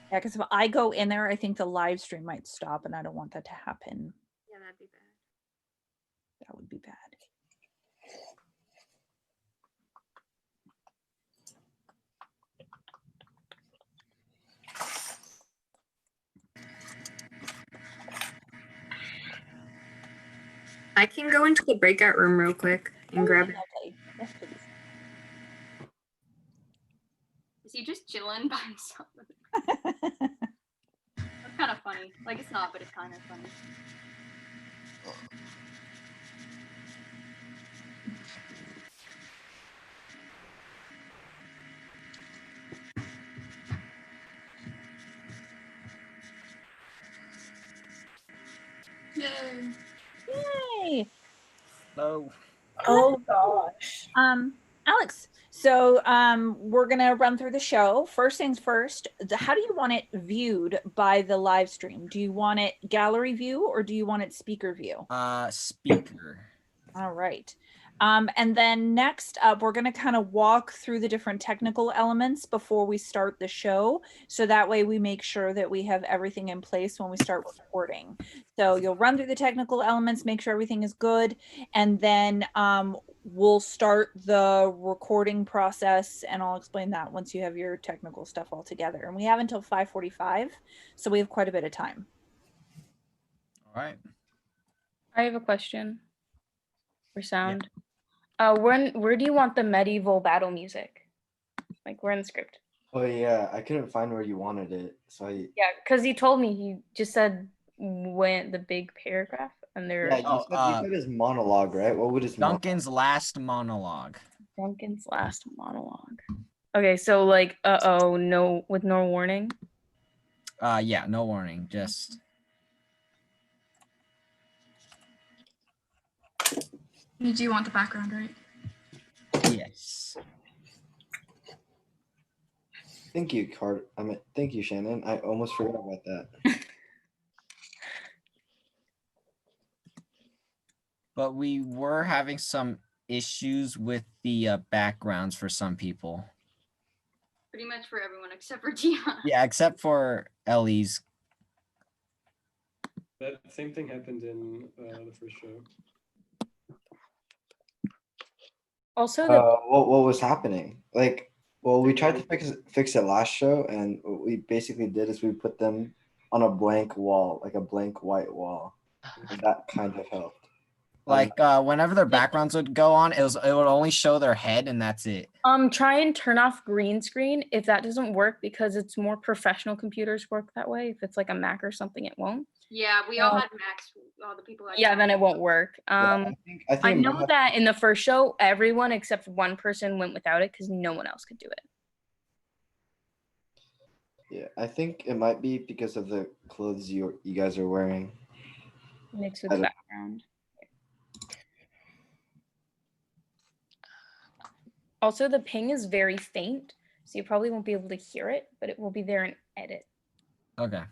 Yeah, because if I go in there, I think the live stream might stop, and I don't want that to happen. Yeah, that'd be bad. That would be bad. I can go into the breakout room real quick and grab it. Okay. Yes, please. Is he just chilling by himself? That's kind of funny. Like, it's not, but it's kind of funny. Yay. Yay. Oh. Oh gosh. Alex, so we're gonna run through the show. First things first, how do you want it viewed by the live stream? Do you want it gallery view or do you want it speaker view? Speaker. All right. And then next up, we're going to kind of walk through the different technical elements before we start the show. So that way we make sure that we have everything in place when we start recording. So you'll run through the technical elements, make sure everything is good. And then we'll start the recording process, and I'll explain that once you have your technical stuff all together. And we have until 5:45, so we have quite a bit of time. All right. I have a question for sound. Where do you want the medieval battle music? Like, where in the script? Oh yeah, I couldn't find where you wanted it, so I. Yeah, because he told me, he just said when the big paragraph, and there. Yeah, you said his monologue, right? What would his Duncan's last monologue? Duncan's last monologue. Okay, so like, no, with no warning. Yeah, no warning, just. You do want the background, right? Yes. Thank you, thank you, Shannon. I almost forgot about that. But we were having some issues with the backgrounds for some people. Pretty much for everyone except for Dion. Yeah, except for Ellie's. That same thing happened in the first show. Also, what was happening? Like, well, we tried to fix it last show, and what we basically did is we put them on a blank wall, like a blank white wall. That kind of helped. Like whenever their backgrounds would go on, it would only show their head and that's it. Try and turn off green screen if that doesn't work, because it's more professional computers work that way. If it's like a Mac or something, it won't. Yeah, we all had Macs. All the people. Yeah, then it won't work. I think I it might know have- that in the first show, everyone except one person went without it because no one else could do it. Yeah, I think it might be because of the clothes you guys are wearing. Mixed with I the don't- background. Also, the ping is very faint, so you probably won't be able to hear it, but it will be there in edit. Okay.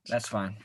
That's fine.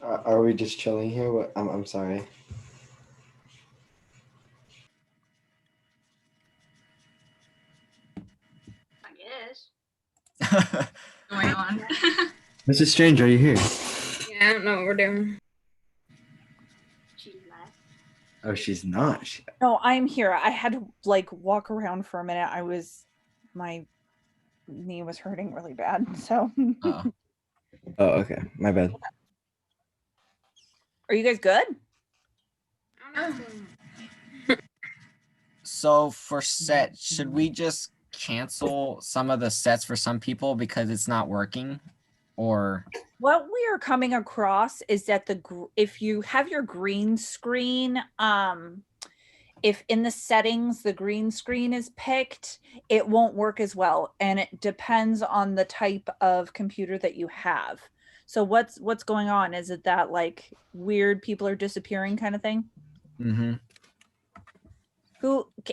Are we just chilling here? What? I'm sorry. I guess. Going on. Mrs. Strange, are you here? Yeah, I don't know what we're doing. She left. Oh, she's not. No, I'm here. I had to like walk around for a minute. My knee was hurting really bad. So Oh, okay. My bad. are you guys good? So for set, should we just cancel some of the sets for some people because it's not working? Or What we are coming across is that if you have your green screen, if in the settings the green screen is picked, it won't work as well, and it depends on the type of computer that you have. So what's going on? Is it that like weird people are disappearing kind of thing? Mm-hmm.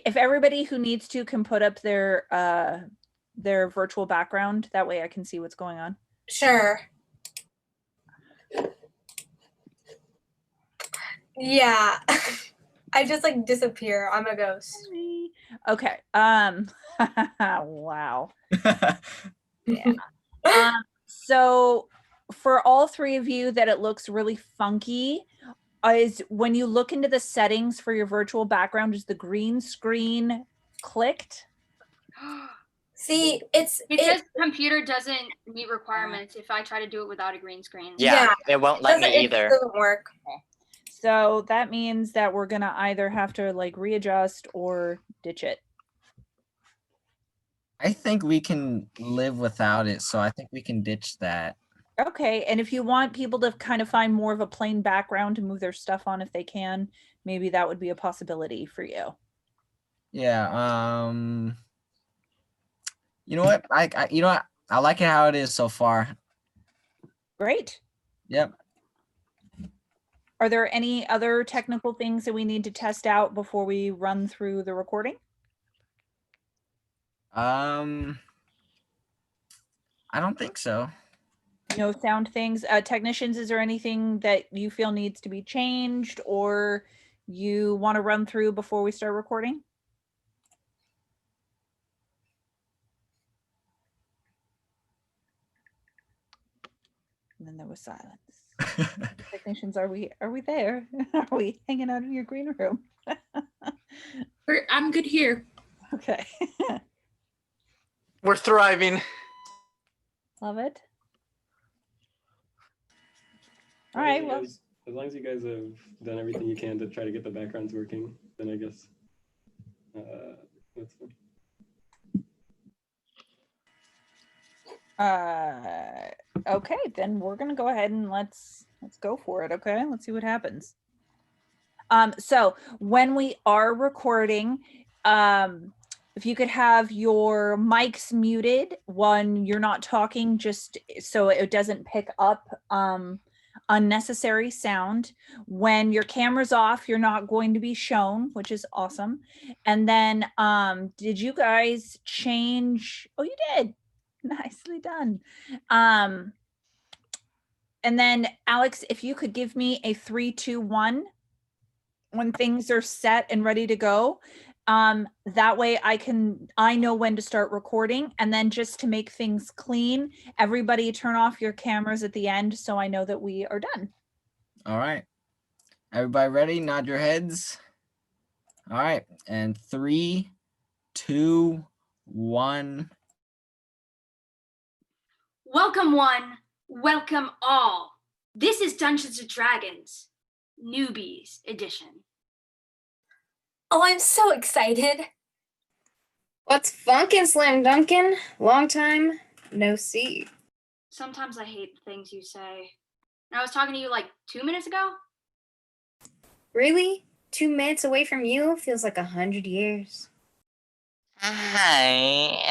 If everybody who needs to can put up their virtual background, that way I can see what's going on. Sure. Yeah. I just like disappear. I'm a ghost. Okay. Wow. Yeah. So for all three of you that it looks really funky, is when you look into the settings for your virtual background, is the green screen clicked? See, it's because computer doesn't meet requirements if I try to do it without a green screen. Yeah, it won't let me either. It doesn't work. So that means that we're gonna either have to like readjust or ditch it. I think we can live without it, so I think we can ditch that. Okay, and if you want people to kind of find more of a plain background to move their stuff on if they can, maybe that would be a possibility for you. Yeah, you know what? You know what? I like it how it is so far. Great. Yep. Are there any other technical things that we need to test out before we run through the recording? I don't think so. No sound things. Technicians, is there anything that you feel needs to be changed or you want to run through before we start recording? And then there was silence. Technicians, are we there? Are we hanging out in your green room? I'm good here. Okay. We're thriving. Love it. All As right. long Well, as long as you guys have done everything you can to try to get the backgrounds working, then I guess that's fine. okay, then we're gonna go ahead and let's go for it. Okay, let's see what happens. So when we are recording, if you could have your mics muted when you're not talking, just so it doesn't pick up unnecessary sound. When your camera's off, you're not going to be shown, which is awesome. And then did you guys change? Oh, you did. Nicely done. And then Alex, if you could give me a 3, 2, 1 when things are set and ready to go. That way I know when to start recording. And then just to make things clean, everybody turn off your cameras at the end so I know that we are done. All right. Everybody ready? Nod your heads. All right. And 3, 2, 1. Welcome one, welcome all. This is Dungeons & Dragons, Newbies Edition. Oh, I'm so excited. What's funkin', Slam Duncan? Long time no see. Sometimes I hate the things you say. And I was talking to you like 2 minutes ago. Really? 2 minutes away from you feels like 100 years. Hi.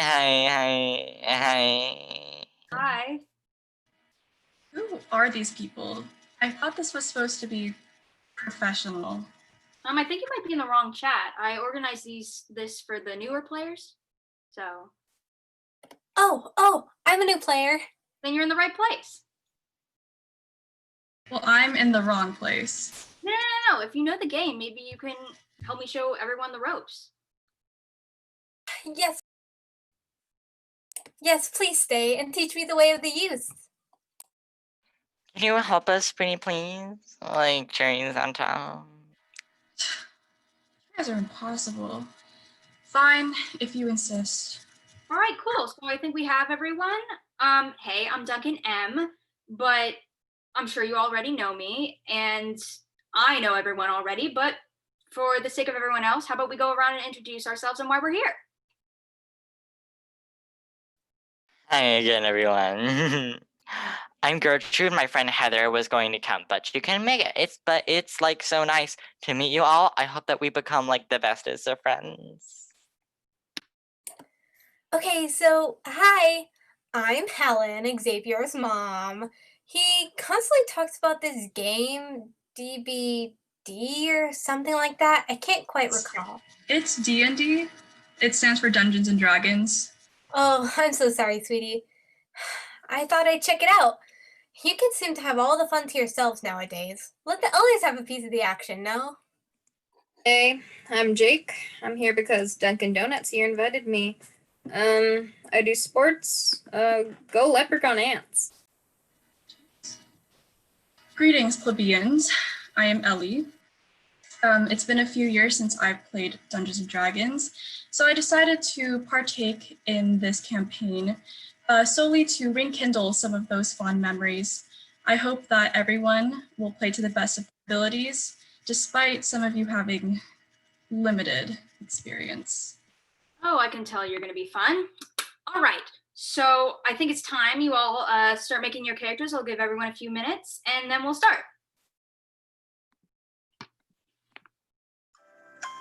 Who are these people? I thought this was supposed to be professional. I think you might be in the wrong chat. I organized this for the newer players. So. Oh, I'm a new player. Then you're in the right place. Well, I'm in the wrong place. No. If you know the game, maybe you can help me show everyone the ropes. Yes. Yes, please stay and teach me the way of the youth. Can you help us, pretty please? Like cherries on top. You guys are impossible. Fine, if you insist. All right, cool. So I think we have everyone. Hey, I'm Duncan M, but I'm sure you already know me, and I know everyone already, but for the sake of everyone else, how about we go around and introduce ourselves and why we're here? Hi again, everyone. I'm Gertrude. My friend Heather was going to come, but she couldn't make it. It's like so nice to meet you all. I hope that we become like the bestest of friends. Okay, so hi, I'm Helen, Xavier's mom. He constantly talks about this game, DBD or something like that. I can't quite recall. It's D&D. It stands for Dungeons and Dragons. Oh, I'm so sorry, sweetie. I thought I'd check it out. You can seem to have all the fun to yourselves nowadays. Let the elders have a piece of the action, no? Hey, I'm Jake. I'm here because Dunkin' Donuts here invited me. I do sports. Go Leprechaun Ants. Greetings, plebeians. I am Ellie. It's been a few years since I've played Dungeons and Dragons, so I decided to partake in this campaign solely to rekindle some of those fond memories. I hope that everyone will play to the best of abilities, despite some of you having limited experience. Oh, I can tell you're going to be fun. All right, so I think it's time you all start making your characters. I'll give everyone a few minutes, and then we'll start.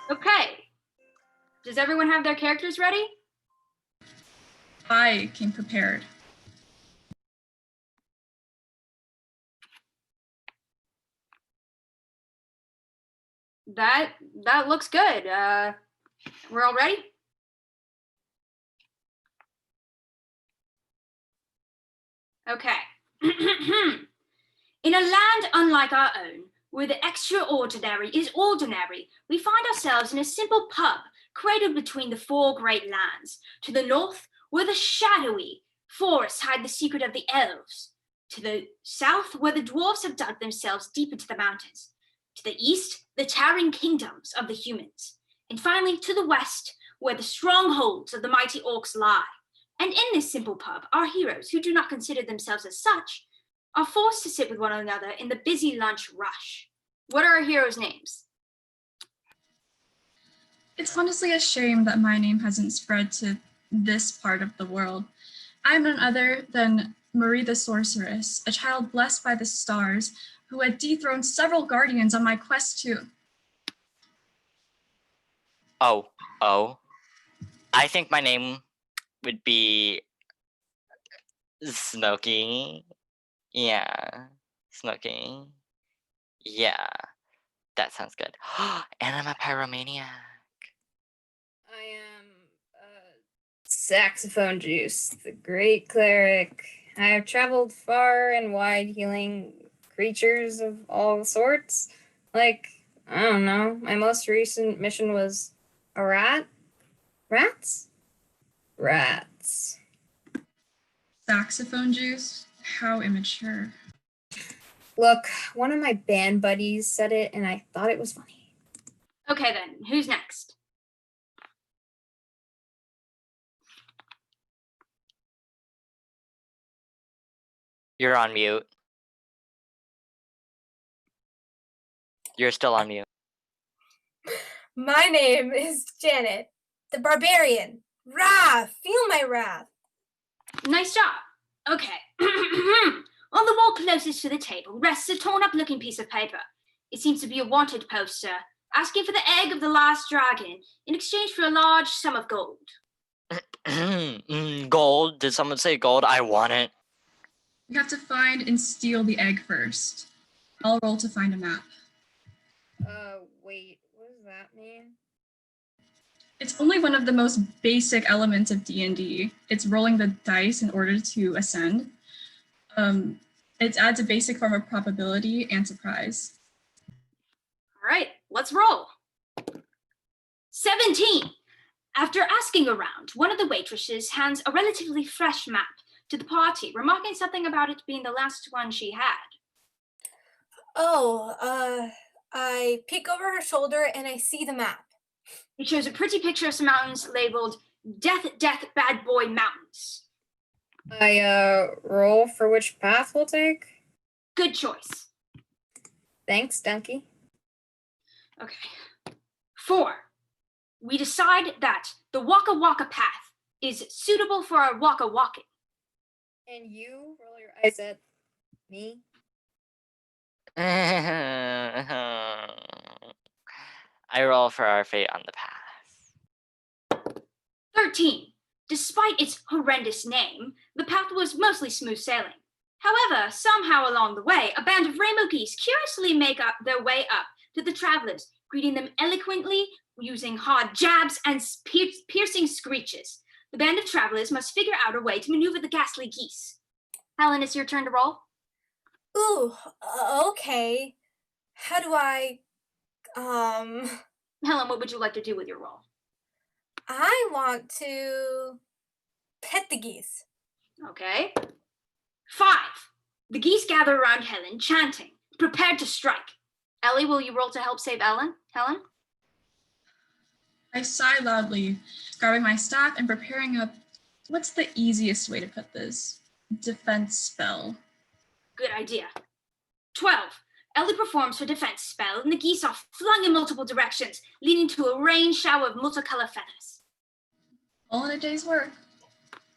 Okay. Does everyone have their characters ready? I came prepared. That looks good. We're all ready? Okay. In a land unlike our own, where the extraordinary is ordinary, we find ourselves in a simple pub cradled between the four great lands. To the north, where the shadowy forests hide the secret of the elves. To the south, where the dwarves have dug themselves deep into the mountains. To the east, the towering kingdoms of the humans. And finally, to the west, where the strongholds of the mighty orcs lie. And in this simple pub, our heroes, who do not consider themselves as such, are forced to sit with one another in the busy lunch rush. What are our heroes' names? It's honestly a shame that my name hasn't spread to this part of the world. I'm none other than Marie the Sorceress, a child blessed by the stars, who had dethroned several guardians on my quest to... Oh. I think my name would be Snooky. Yeah, Snooky. Yeah, that sounds good. And I'm a pyromaniac. I am Saxophone Juice, the great cleric. I have traveled far and wide healing creatures of all sorts. Like, I don't know, my most recent mission was a rat? Rats? Rats. Saxophone Juice? How immature. Look, one of my band buddies said it and I thought it was funny. Okay then, who's next? You're on mute. You're still on mute. My name is Janet, the barbarian. Wrath, feel my wrath. Nice job. Okay. On the wall closest to the table rests a torn up looking piece of paper. It seems to be a wanted poster, asking for the egg of the last dragon in exchange for a large sum of gold. Gold? Did someone say gold? I want it. We have to find and steal the egg first. I'll roll to find a map. Wait, what does that mean? It's only one of the most basic elements of D&D. It's rolling the dice in order to ascend. It adds a basic form of probability and surprise. All right, let's roll. 17. After asking around, one of the waitresses hands a relatively fresh map to the party, remarking something about it being the last one she had. I peek over her shoulder and I see the map. It shows a pretty picture of some mountains labeled Death, Death, Bad Boy Mountains. I roll for which path we'll take? Good choice. Thanks, Dunky. Okay. 4. We decide that the Waka Waka path is suitable for our Waka Walking. And you roll your eyes at me? I roll for our fate on the path. 13. Despite its horrendous name, the path was mostly smooth sailing. However, somehow along the way, a band of rainbow geese curiously make up their way up to the travelers, greeting them eloquently, using hard jabs and piercing screeches. The band of travelers must figure out a way to maneuver the ghastly geese. Helen, it's your turn to roll. Ooh, okay. How do I, Helen, what would you like to do with your roll? I want to pet the geese. Okay. 5. The geese gather around Helen, chanting, prepared to strike. Ellie, will you roll to help save Helen? I sigh loudly, grabbing my staff and preparing a, what's the easiest way to put this? Defense spell. Good idea. 12. Ellie performs her defense spell, and the geese are flung in multiple directions, leading to a rain shower of multicolored feathers. All in a day's work.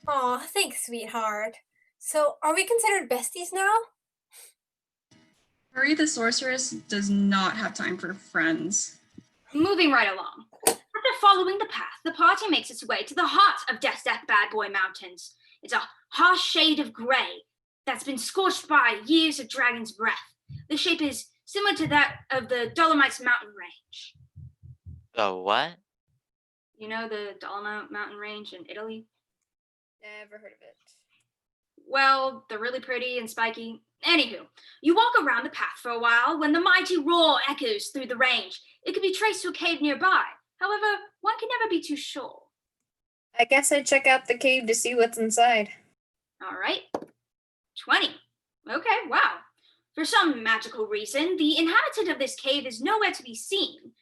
Aw, thanks, sweetheart. So, are we considered besties now? Marie the Sorceress does not have time for friends. Moving right along. After following the path, the party makes its way to the heart of Death, Death, Bad Boy Mountains. It's a harsh shade of gray that's been scorched by years of dragon's breath. The shape is similar to that of the Dolomites mountain range. The what? You know the Dolomite mountain range in Italy? Never heard of it. Well, they're really pretty and spiky. Anywho, you walk around the path for a while when the mighty roar echoes through the range. It could be traced to a cave nearby. However, one can never be too sure. I guess I'd check out the cave to see what's inside. All right. 20. Okay, wow. For some magical reason, the inhabitant of this cave is nowhere to be seen.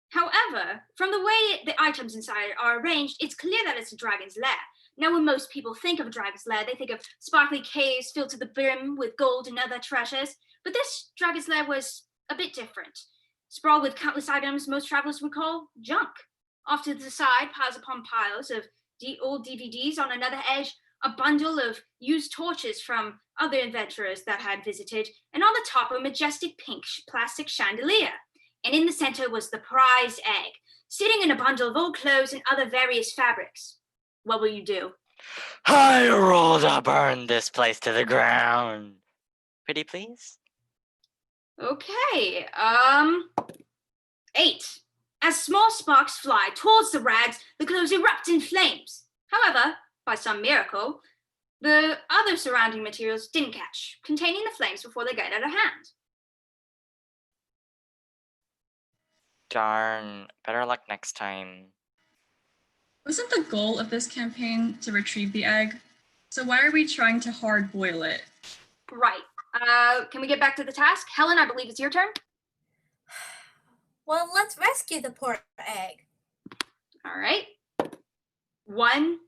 However, from the way the items inside are arranged, it's clear that it's a dragon's lair. Now, when most people think of a dragon's lair, they think of sparkly caves filled to the brim with gold and other treasures. But this dragon's lair was a bit different. Sprawled with countless items most travelers would call junk. Off to the side, piles upon piles of old DVDs. On another edge, a bundle of used torches from other adventurers that had visited. And on the top, a majestic pink plastic chandelier. And in the center was the prized egg, sitting in a bundle of old clothes and other various fabrics. What will you do? I roll to burn this place to the ground. Pretty please? Okay, 8. As small sparks fly towards the rags, the clothes erupt in flames. However, by some miracle, the other surrounding materials didn't catch, containing the flames before they got out of hand. Darn, better luck next time. Wasn't the goal of this campaign to retrieve the egg? So why are we trying to hard boil it? Right. Can we get back to the task? Helen, I believe it's your turn. Well, let's rescue the poor egg. All right. 1.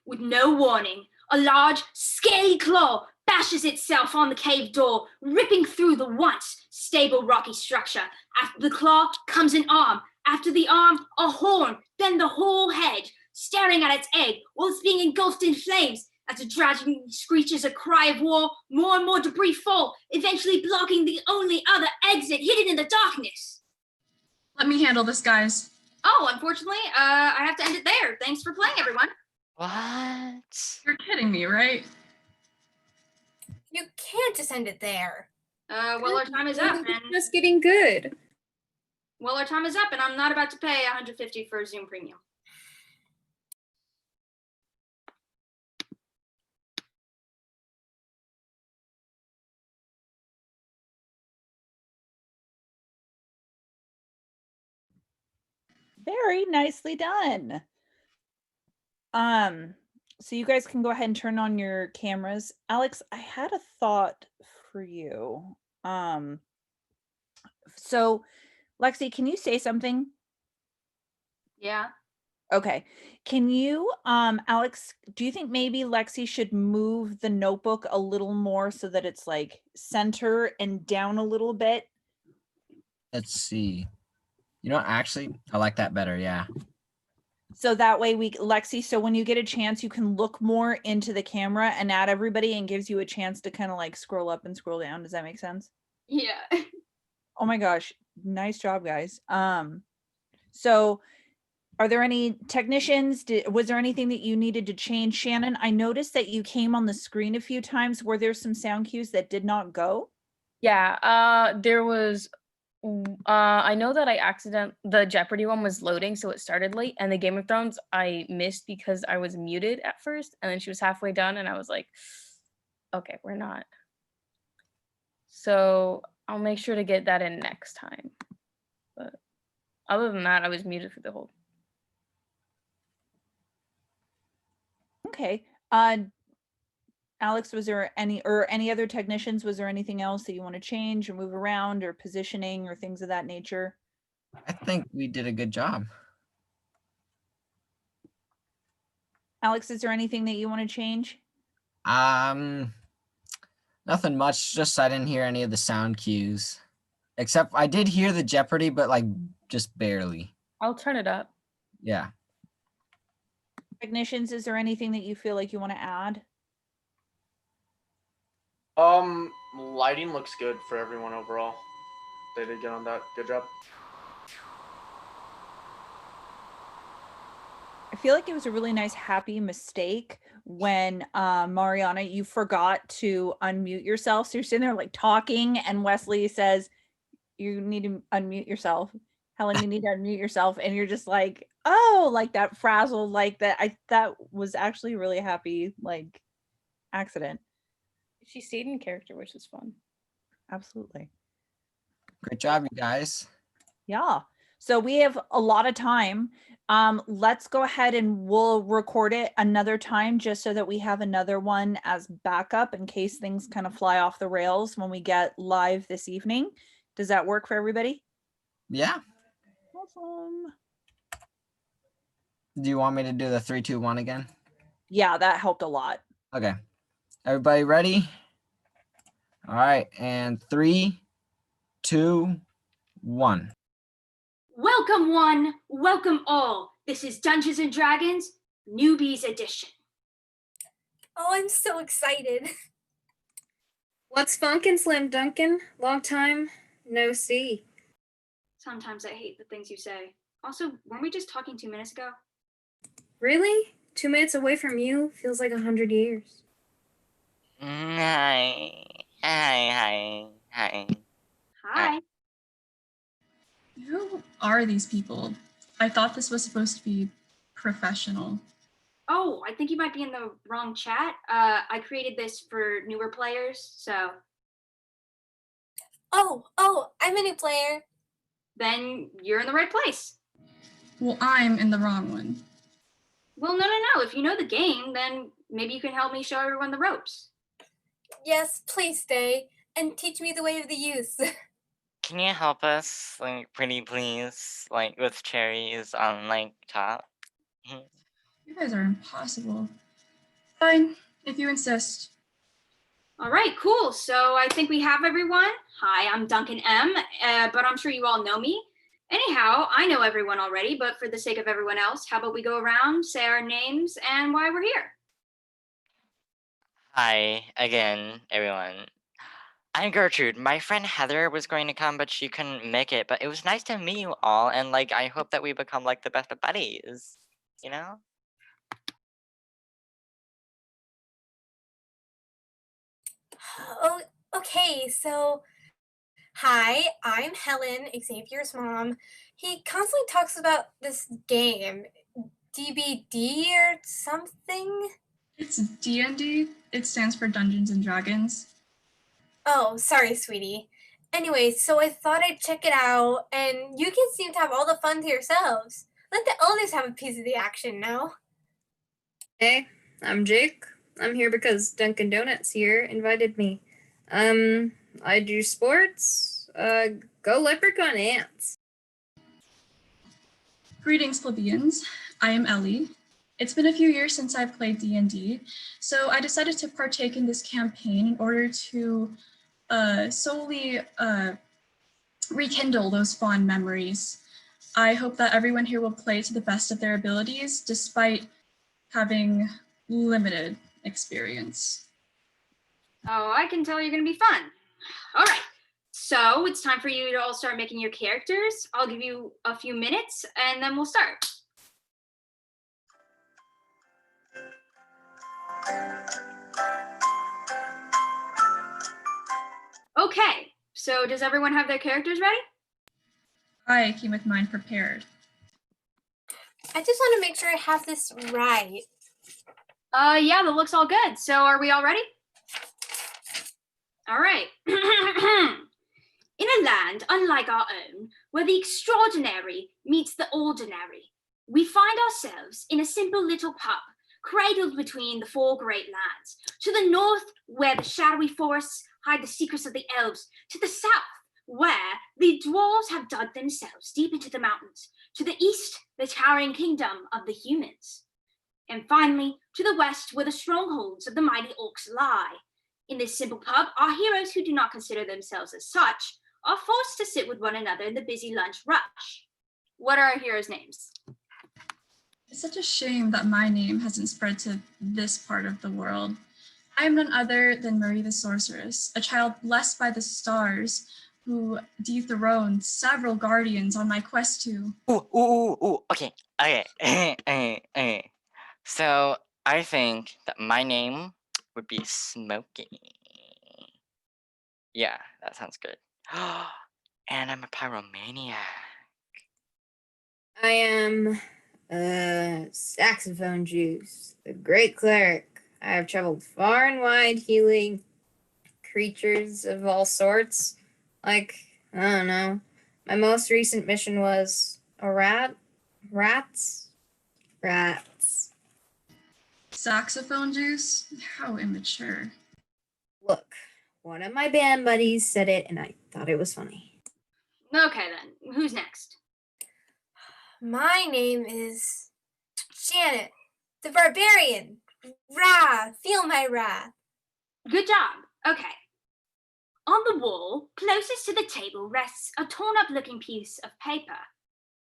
With no warning, a large, scaly claw bashes itself on the cave door, ripping through the once stable rocky structure. After the claw comes an arm. After the arm, a horn, then the whole head, staring at its egg while it's being engulfed in flames. As the dragon screeches a cry of war, more and more debris fall, eventually blocking the only other exit hidden in the darkness. Let me handle this, guys. Oh, unfortunately, I have to end it there. Thanks for playing, everyone. What? You're kidding me, right? You can't just end it there. Well, our time is up, and Just getting good. well, our time is up, and I'm not about to pay $150 for Zoom Premium. Very nicely done. So you guys can go ahead and turn on your cameras. Alex, I had a thought for you. So Lexi, can you say something? Yeah. Okay. Can you, Alex, do you think maybe Lexi should move the notebook a little more so that it's like center and down a little bit? Let's see. You know, actually, I like that better. Yeah. So that way Lexi, so when you get a chance, you can look more into the camera and at everybody and gives you a chance to kind of like scroll up and scroll down. Does that make sense? Yeah. Oh my gosh. Nice job, guys. So are there any technicians? Was there anything that you needed to change? Shannon, I noticed that you came on the screen a few times. Were there some sound cues that did not go? Yeah, there was I know that the Jeopardy one was loading, so it started late, and the Game of Thrones I missed because I was muted at first, and then she was halfway done, and I was like, okay, we're not. So I'll make sure to get that in next time. But other than that, I was muted for the whole. Okay. Alex, was there any other technicians? Was there anything else that you want to change or move around or positioning or things of that nature? I think we did a good job. Alex, is there anything that you want to change? Nothing much. Just I didn't hear any of the sound cues, except I did hear the Jeopardy, but like just barely. I'll turn it up. Yeah. Technicians, is there anything that you feel like you want to add? Lighting looks good for everyone overall. They did get on that. Good job. I feel like it was a really nice, happy mistake when Mariana, you forgot to unmute yourself. So you're sitting there like talking, and Wesley says, "You need to unmute yourself." Helen, you need to unmute yourself, and you're just like, "Oh," like that frazzled, like that. That was actually a really happy like accident. She stayed in character, which is fun. Absolutely. Great job, you guys. Yeah. So we have a lot of time. Let's go ahead and we'll record it another time just so that we have another one as backup in case things kind of fly off the rails when we get live this evening. Does that work for everybody? Yeah. Awesome. Do you want me to do the 3, 2, 1 again? Yeah, that helped a lot. Okay. Everybody ready? All right. And 3, 2, 1. Welcome one, welcome all. This is Dungeons and Dragons Newbies Edition. Oh, I'm so excited. What's funkin', Slim Duncan? Long time no see. Sometimes I hate the things you say. Also, weren't we just talking 2 minutes ago? Really? 2 minutes away from you feels like 100 years. Hi. Hi. Hi. Who are these people? I thought this was supposed to be professional. Oh, I think you might be in the wrong chat. I created this for newer players, so. Oh, I'm a new player. Then you're in the right place. Well, I'm in the wrong one. Well, no. If you know the game, then maybe you can help me show everyone the ropes. Yes, please stay and teach me the way of the youth. Can you help us, like, pretty please, like, with cherries on, like, top? You guys are impossible. Fine, if you insist. All right, cool. So I think we have everyone. Hi, I'm Duncan M, but I'm sure you all know me. Anyhow, I know everyone already, but for the sake of everyone else, how about we go around, say our names and why we're here? Hi, again, everyone. I'm Gertrude. My friend Heather was going to come, but she couldn't make it. But it was nice to meet you all, and, like, I hope that we become, like, the best of buddies, you know? Oh, okay, so hi, I'm Helen, Xavier's mom. He constantly talks about this game, DBD or something. It's D&D. It stands for Dungeons and Dragons. Oh, sorry, sweetie. Anyway, so I thought I'd check it out, and you kids seem to have all the fun to yourselves. Let the elders have a piece of the action, no? Hey, I'm Jake. I'm here because Dunkin' Donuts here invited me. I do sports. Go Leprechaun Ants. Greetings, plebeians. I am Ellie. It's been a few years since I played D&D, so I decided to partake in this campaign in order to solely rekindle those fond memories. I hope that everyone here will play to the best of their abilities, despite having limited experience. Oh, I can tell you're gonna be fun. All right, so it's time for you to all start making your characters. I'll give you a few minutes and then we'll start. Okay, so does everyone have their characters ready? I came with mine prepared. I just want to make sure I have this right. Yeah, that looks all good. So are we all ready? All right. In a land unlike our own, where the extraordinary meets the ordinary, we find ourselves in a simple little pub, cradled between the four great lands. To the north, where the shadowy forests hide the secrets of the elves. To the south, where the dwarves have dug themselves deep into the mountains. To the east, the towering kingdom of the humans. And finally, to the west, where the strongholds of the mighty orcs lie. In this simple pub, our heroes who do not consider themselves as such are forced to sit with one another in the busy lunch rush. What are our heroes' names? It's such a shame that my name hasn't spread to this part of the world. I am none other than Marie the Sorceress, a child blessed by the stars who dethroned several guardians on my quest to... Okay. So, I think that my name would be Smokey. Yeah, that sounds good. And I'm a pyromaniac. I am Saxophone Juice, the great cleric. I have traveled far and wide healing creatures of all sorts. Like, I don't know. My most recent mission was a rat. Rats. Rats. Saxophone juice? How immature. Look, one of my band buddies said it and I thought it was funny. Okay then, who's next? My name is Janet, the barbarian. Rah, feel my wrath. Good job. Okay. On the wall, closest to the table, rests a torn-up looking piece of paper.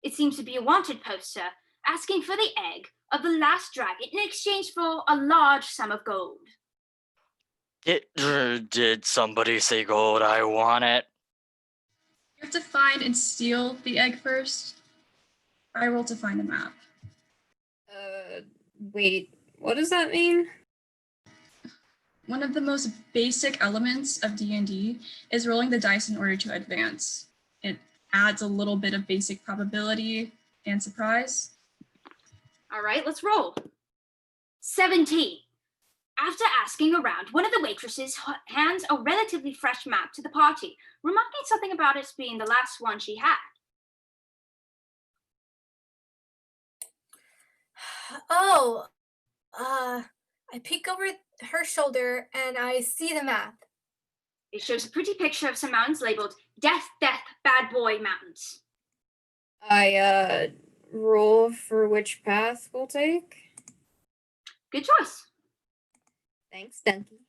It seems to be a wanted poster asking for the egg of the last dragon in exchange for a large sum of gold. Did somebody say gold? I want it. You have to find and steal the egg first. I roll to find a map. Wait, what does that mean? One of the most basic elements of D&D is rolling the dice in order to advance. It adds a little bit of basic probability and surprise. All right, let's roll. 17. After asking around, one of the waitresses hands a relatively fresh map to the party, remarking something about it being the last one she had. Oh, I peek over her shoulder and I see the map. It shows a pretty picture of some mountains labeled Death, Death, Bad Boy Mountains. I roll for which path we'll take. Good choice. Thanks, Dunky.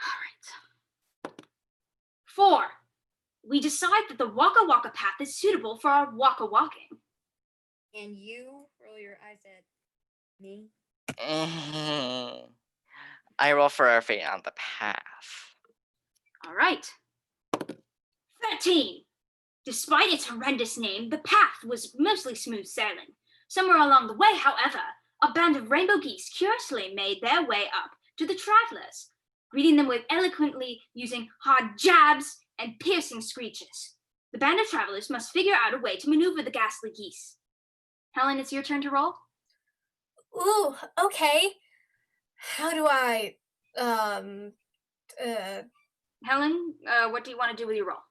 All right. 4. We decide that the Waka Waka path is suitable for our Waka Walking. And you roll your eyes at me. I roll for our fate on the path. All right. 13. Despite its horrendous name, the path was mostly smooth sailing. Somewhere along the way, however, a band of rainbow geese curiously made their way up to the travelers, greeting them with eloquently using hard jabs and piercing screeches. The band of travelers must figure out a way to maneuver the ghastly geese. Helen, it's your turn to roll. Ooh, okay. How do I, Helen, what do you want to do with your roll?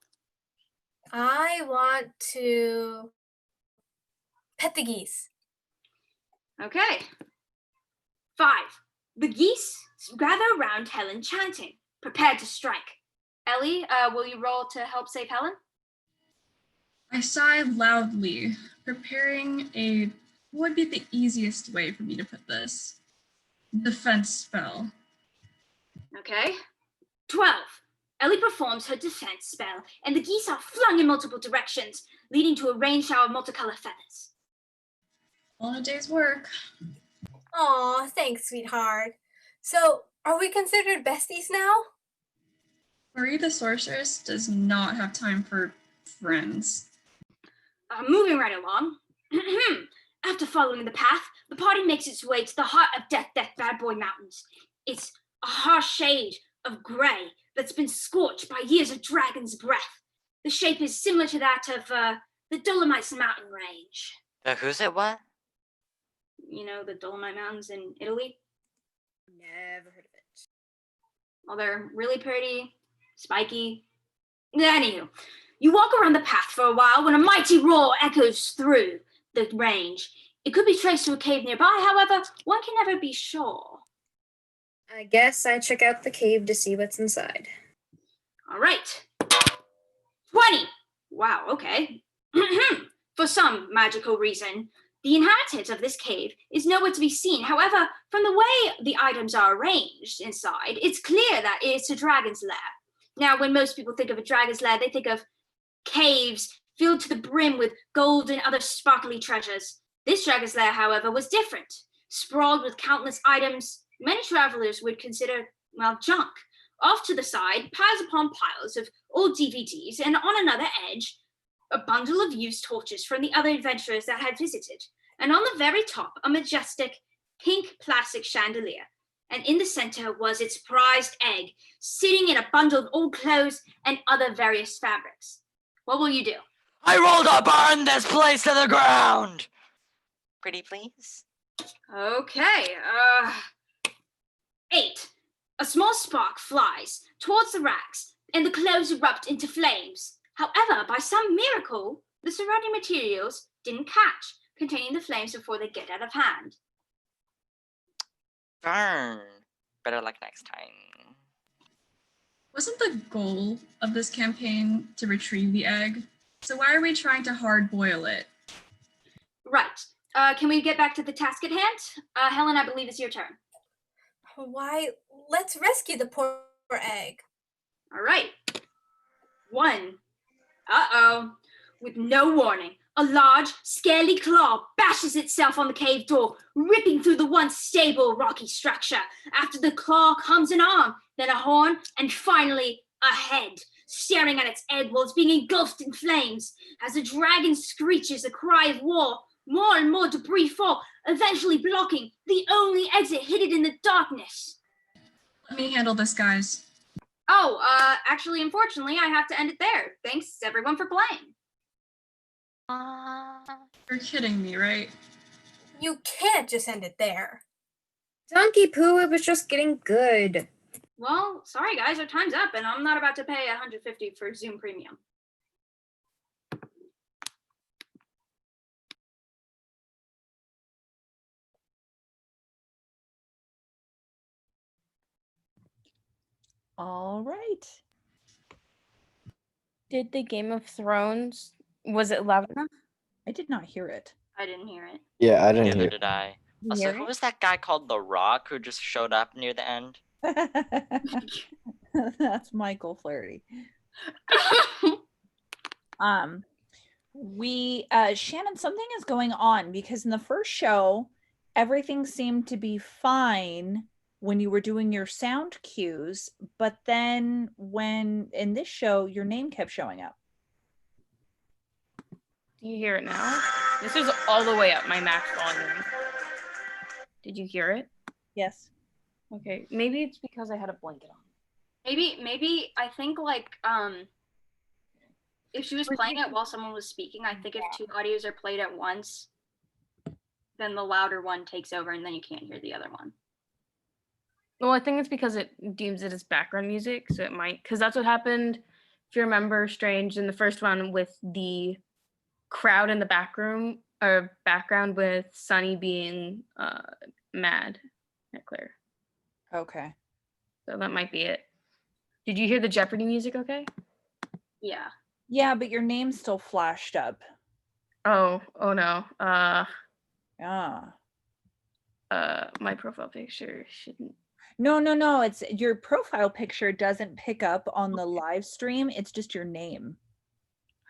I want to pet the geese. Okay. 5. The geese gather around Helen chanting, prepared to strike. Ellie, will you roll to help save Helen? I sigh loudly, preparing what would be the easiest way for me to put this. Defense spell. Okay. 12. Ellie performs her defense spell, and the geese are flung in multiple directions, leading to a rain shower of multicolored feathers. On a day's work. Aw, thanks, sweetheart. So, are we considered besties now? Marie the sorceress does not have time for friends. Moving right along. After following the path, the party makes its way to the heart of Death, Death, Bad Boy Mountains. It's a harsh shade of gray that's been scorched by years of dragon's breath. The shape is similar to that of the Dolomites mountain range. Who's it what? You know, the Dolomite Mountains in Italy? Never heard of it. Well, they're really pretty, spiky. Anywho, you walk around the path for a while when a mighty roar echoes through the range. It could be traced to a cave nearby, however, one can never be sure. I guess I check out the cave to see what's inside. All right. 20. Wow, okay. For some magical reason, the inhabitant of this cave is nowhere to be seen. However, from the way the items are arranged inside, it's clear that it's a dragon's lair. Now, when most people think of a dragon's lair, they think of caves filled to the brim with gold and other sparkly treasures. This dragon's lair, however, was different. Sprawled with countless items many travelers would consider, well, junk. Off to the side, piles upon piles of old DVDs, and on another edge, a bundle of used torches from the other adventurers that had visited. And on the very top, a majestic pink plastic chandelier. And in the center was its prized egg, sitting in a bundle of old clothes and other various fabrics. What will you do? I roll to burn this place to the ground! Pretty please? Okay, 8. A small spark flies towards the racks, and the clothes erupt into flames. However, by some miracle, the surrounding materials didn't catch, containing the flames before they get out of hand. Darn. Better luck next time. Wasn't the goal of this campaign to retrieve the egg? So why are we trying to hard boil it? Right. Can we get back to the task at hand? Helen, I believe it's your turn. Why, let's rescue the poor egg. All right. 1. Uh-oh. With no warning, a large, scaly claw bashes itself on the cave door, ripping through the once stable, rocky structure. After the claw comes an arm, then a horn, and finally a head, staring at its egg while it's being engulfed in flames. As the dragon screeches a cry of war, more and more debris fall, eventually blocking the only exit hidden in the darkness. Let me handle this, guys. Oh, actually, unfortunately, I have to end it there. Thanks, everyone, for playing. You're kidding me, right? You can't just end it there. Donkey Poo, it was just getting good. Well, sorry, guys, our time's up, and I'm not about to pay $150 for Zoom Premium. All right. Did the Game of Thrones, was it loud enough? I did not hear it. I didn't hear it. Yeah, I didn't Neither hear. did I. You Also, hear who it? was that guy called The Rock who just showed up near the end? That's Michael Flaherty. Shannon, something is going on because in the first show, everything seemed to be fine when you were doing your sound cues, but then when in this show, your name kept showing up. Do you hear it now? This is all the way up my max volume. Did you hear it? Yes. Okay, maybe it's because I had a blanket on. Maybe I think like if she was playing it while someone was speaking, I think if 2 audios are played at once, then the louder one takes over and then you can't hear the other one. Well, I think it's because it deems it as background music, so it might, because that's what happened, if you remember Strange in the first one with the crowd in the back room or background with Sunny being mad at Claire. Okay. So that might be it. Did you hear the Jeopardy music okay? Yeah. Yeah, but your name still flashed up. Oh no. Yeah. My profile picture shouldn't. No. It's your profile picture doesn't pick up on the live stream. It's just your name.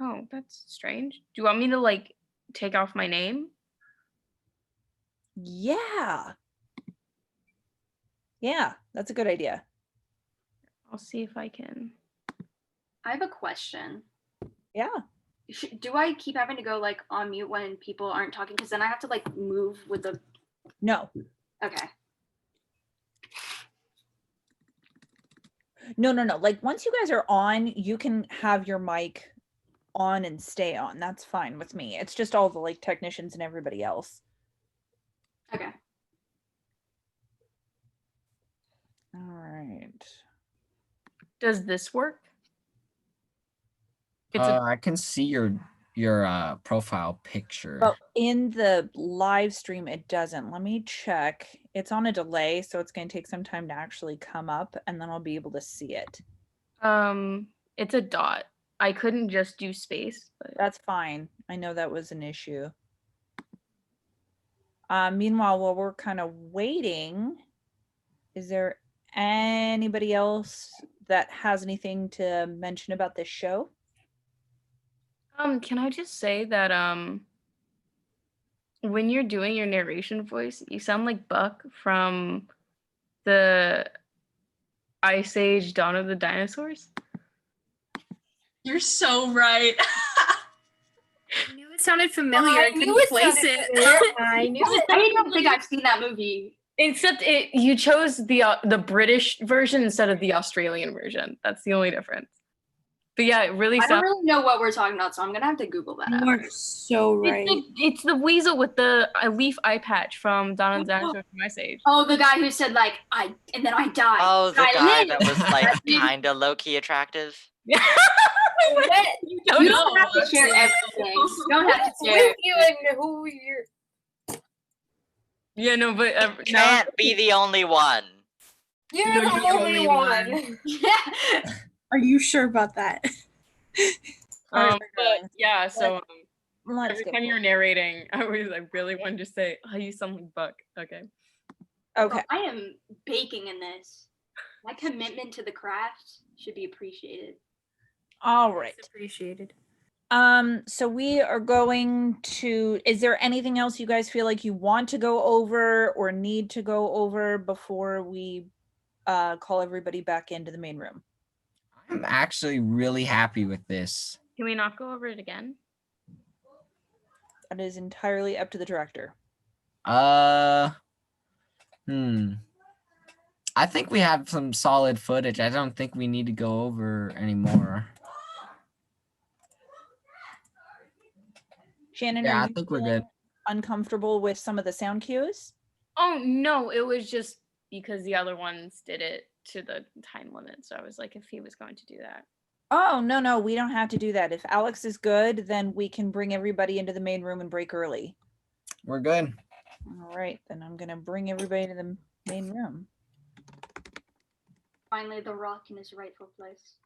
Oh, that's strange. Do you want me to like take off my name? Yeah. Yeah, that's a good idea. I'll see if I can. I have a question. Yeah. Do I keep having to go like on mute when people aren't talking? Because then I have to like move with the. No. Okay. No. Like once you guys are on, you can have your mic on and stay on. That's fine with me. It's just all the like technicians and everybody else. Okay. All right. Does this work? I can see your profile picture. Well, in the live stream, it doesn't. Let me check. It's on a delay, so it's going to take some time to actually come up, and then I'll be able to see it. It's a dot. I couldn't just do space. But... That's fine. I know that was an issue. Meanwhile, while we're kind of waiting, is there anybody else that has anything to mention about this show? Can I just say that when you're doing your narration voice, you sound like Buck from the Ice Age Dawn of the Dinosaurs? You're so right. I knew it sounded familiar. I couldn't place it. I knew it. I don't think I've seen that movie. Except you chose the British version instead of the Australian version. That's the only difference. But yeah, it really I sounds. don't really know what we're talking about, so I'm gonna have to Google that out. You're so right. It's the weasel with the leaf eye patch from Dawn of the Dinosaurs from Ice Age. Oh, the guy who said like and then I died. Oh, the I guy lived. that was like kind of low-key attractive. You You don't have to share everything. You don't have to share. With you and who you're. Yeah, no, but Can't be the only one. You're No, the you're the only only one. Are you sure about that? But yeah, so Let's every get time you're narrating, I really wanted to say, oh, you sound like Buck. Okay. Okay. I am baking in this. My commitment to the craft should be appreciated. All right. Appreciated. So we are going to, is there anything else you guys feel like you want to go over or need to go over before we call everybody back into the main room? I'm actually really happy with this. Can we not go over it again? That is entirely up to the director. I think we have some solid footage. I don't think we need to go over anymore. Shannon, Yeah, are I you think we're feeling good. uncomfortable with some of the sound cues? Oh no, it was just because the other ones did it to the time limit. So I was like, if he was going to do that. Oh, no, we don't have to do that. If Alex is good, then we can bring everybody into the main room and break early. We're good. All right, then I'm gonna bring everybody to the main room. Finally, the rock in his rightful place.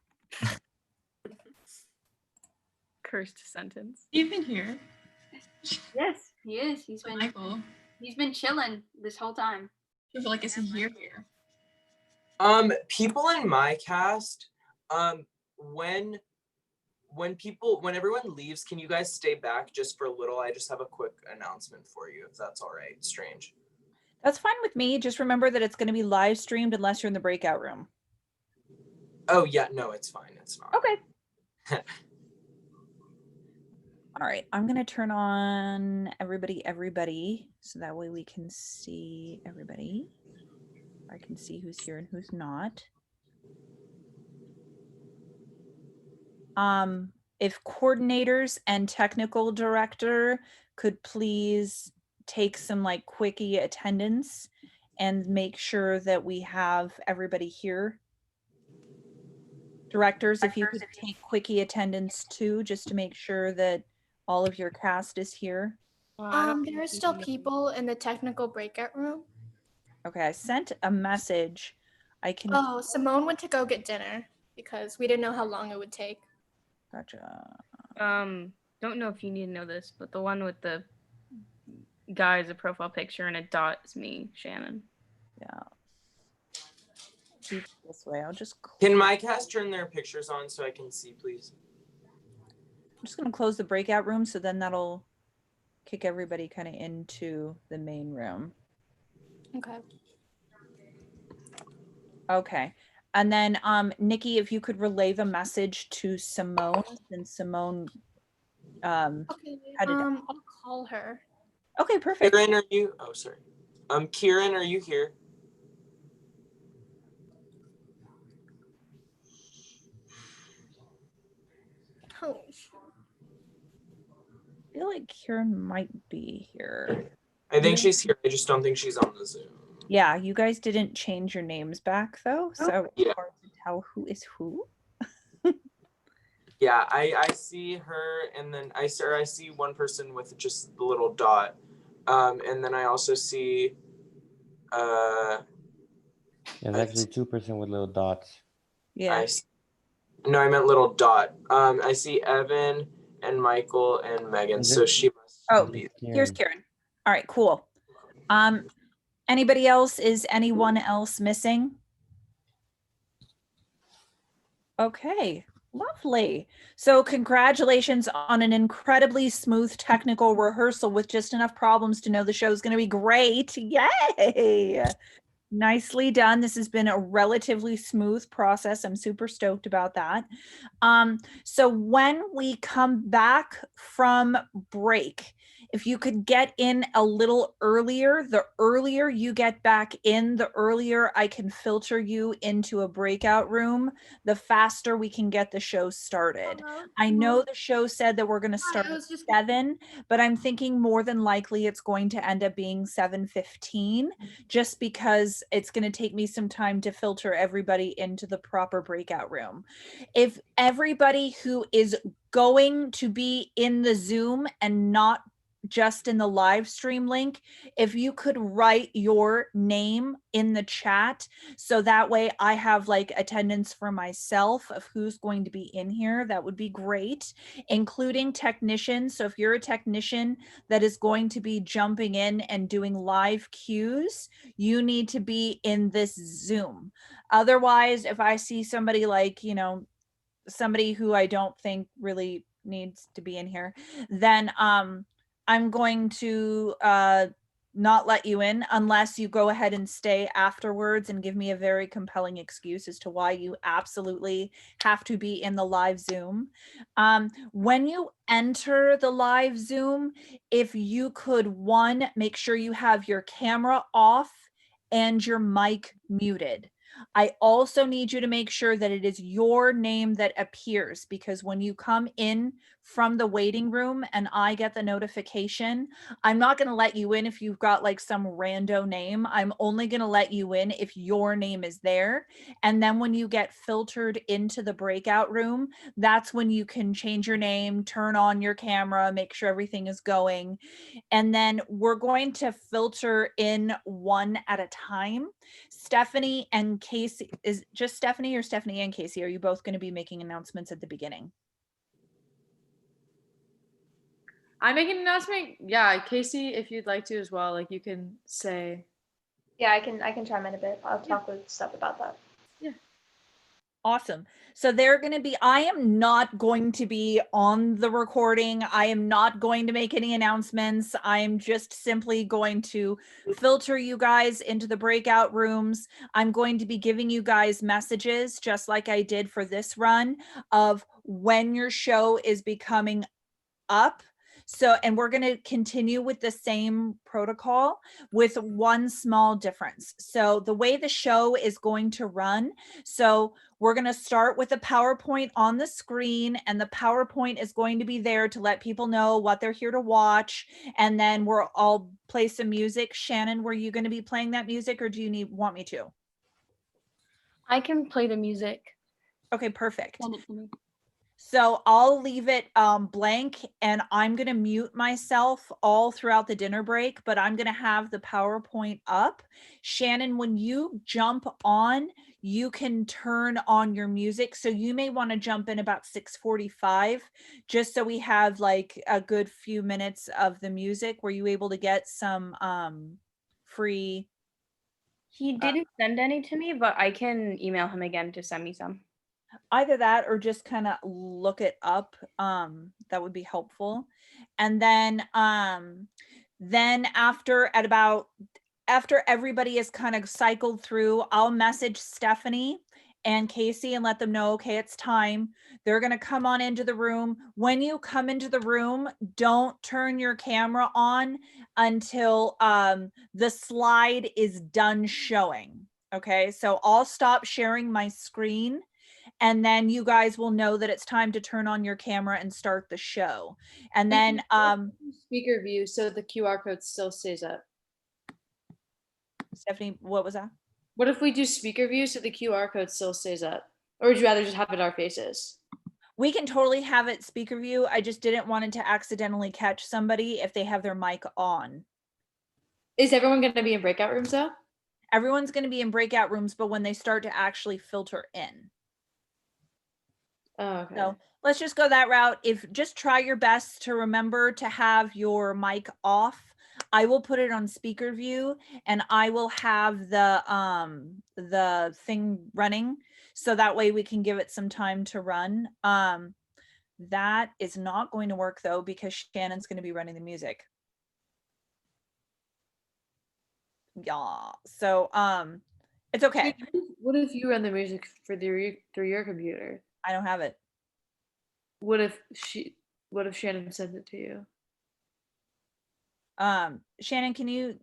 Cursed sentence. Even here. Yes, he is. He's been Michael. He's been chilling this whole time. I feel like it's a year here. People in my cast, when everyone leaves, can you guys stay back just for a little? I just have a quick announcement for you, if that's all right. Strange. That's fine with me. Just remember that it's going to be live streamed unless you're in the breakout room. Oh yeah, no, it's fine. It's not. Okay. All right, I'm going to turn on everybody, so that way we can see everybody. I can see who's here and who's not. If coordinators and technical director could please take some like quickie attendance and make sure that we have everybody here. Directors, if you could take quickie attendance too, just to make sure that all of your cast is here. There are still people in the technical breakout room. Okay, I sent a message. I can. Oh, Simone went to go get dinner because we didn't know how long it would take. Gotcha. Don't know if you need to know this, but the one with the guy is a profile picture and a dot is me, Shannon. Yeah. This way, I'll just. Can my cast turn their pictures on so I can see, please? I'm just gonna close the breakout room, so then that'll kick everybody kind of into the main room. Okay. Okay. And then Nikki, if you could relay the message to Simone, and Simone Okay. had it. I'll call her. Okay, perfect. Kieran, are you? Oh, sorry. Kieran, are you here? Oh. I feel like Kieran might be here. I think she's here. I just don't think she's on the Zoom. Yeah, you guys didn't change your names back though, so it's Yeah. hard to tell who is who. Yeah, I see her, and then I see one person with just the little dot, and then I also see. Yeah, there's actually 2% with little dots. Yeah. No, I meant little dot. I see Evan and Michael and Megan, so she must Oh, be. here's Kieran. All right, cool. Anybody else? Is anyone else missing? Okay, lovely. So congratulations on an incredibly smooth technical rehearsal with just enough problems to know the show is going to be great. Yay! Nicely done. This has been a relatively smooth process. I'm super stoked about that. So when we come back from break, if you could get in a little earlier, the earlier you get back in, the earlier I can filter you into a breakout room, the faster we can get the show started. I know the show said that we're going to start at 7, but I'm thinking more than likely it's going to end up being 7:15, just because it's going to take me some time to filter everybody into the proper breakout room. If everybody who is going to be in the Zoom and not just in the live stream link, if you could write your name in the chat, so that way I have like attendance for myself of who's going to be in here, that would be great, including technicians. So if you're a technician that is going to be jumping in and doing live cues, you need to be in this Zoom. Otherwise, if I see somebody like, you know, somebody who I don't think really needs to be in here, then I'm going to not let you in unless you go ahead and stay afterwards and give me a very compelling excuse as to why you absolutely have to be in the live Zoom. When you enter the live Zoom, if you could, one, make sure you have your camera off and your mic muted. I also need you to make sure that it is your name that appears, because when you come in from the waiting room and I get the notification, I'm not going to let you in if you've got like some rando name. I'm only going to let you in if your name is there. And then when you get filtered into the breakout room, that's when you can change your name, turn on your camera, make sure everything is going. And then we're going to filter in one at a time. Stephanie and Casey, is just Stephanie or Stephanie and Casey? Are you both going to be making announcements at the beginning? I make an announcement. Yeah, Casey, if you'd like to as well, like you can say. Yeah, I can chime in a bit. I'll talk with Steph about that. Yeah. Awesome. So they're going to be, I am not going to be on the recording. I am not going to make any announcements. I am just simply going to filter you guys into the breakout rooms. I'm going to be giving you guys messages, just like I did for this run, of when your show is becoming up. So, and we're going to continue with the same protocol with one small difference. So the way the show is going to run, so we're going to start with a PowerPoint on the screen, and the PowerPoint is going to be there to let people know what they're here to watch. And then I'll play some music. Shannon, were you going to be playing that music, or do you want me to? I can play the music. Okay, perfect. Send it to me. So I'll leave it blank, and I'm going to mute myself all throughout the dinner break, but I'm going to have the PowerPoint up. Shannon, when you jump on, you can turn on your music. So you may want to jump in about 6:45, just so we have like a good few minutes of the music. Were you able to get some free? He didn't send any to me, but I can email him again to send me some. Either that or just kind of look it up. That would be helpful. And then after everybody is kind of cycled through, I'll message Stephanie and Casey and let them know, okay, it's time. They're going to come on into the room. When you come into the room, don't turn your camera on until the slide is done showing. Okay, so I'll stop sharing my screen, and then you guys will know that it's time to turn on your camera and start the show. And then speaker view, so the QR code still stays up. Stephanie, what was that? What if we do speaker view so the QR code still stays up? Or would you rather just have it our faces? We can totally have it speaker view. I just didn't want it to accidentally catch somebody if they have their mic on. Is everyone going to be in breakout rooms though? Everyone's going to be in breakout rooms, but when they start to actually filter in. Oh, okay. So let's just go that route. Just try your best to remember to have your mic off. I will put it on speaker view, and I will have the thing running, so that way we can give it some time to run. That is not going to work though, because Shannon's going to be running the music. Yeah. So it's okay. What if you run the music through your computer? I don't have it. What if Shannon sends it to you? Shannon, can you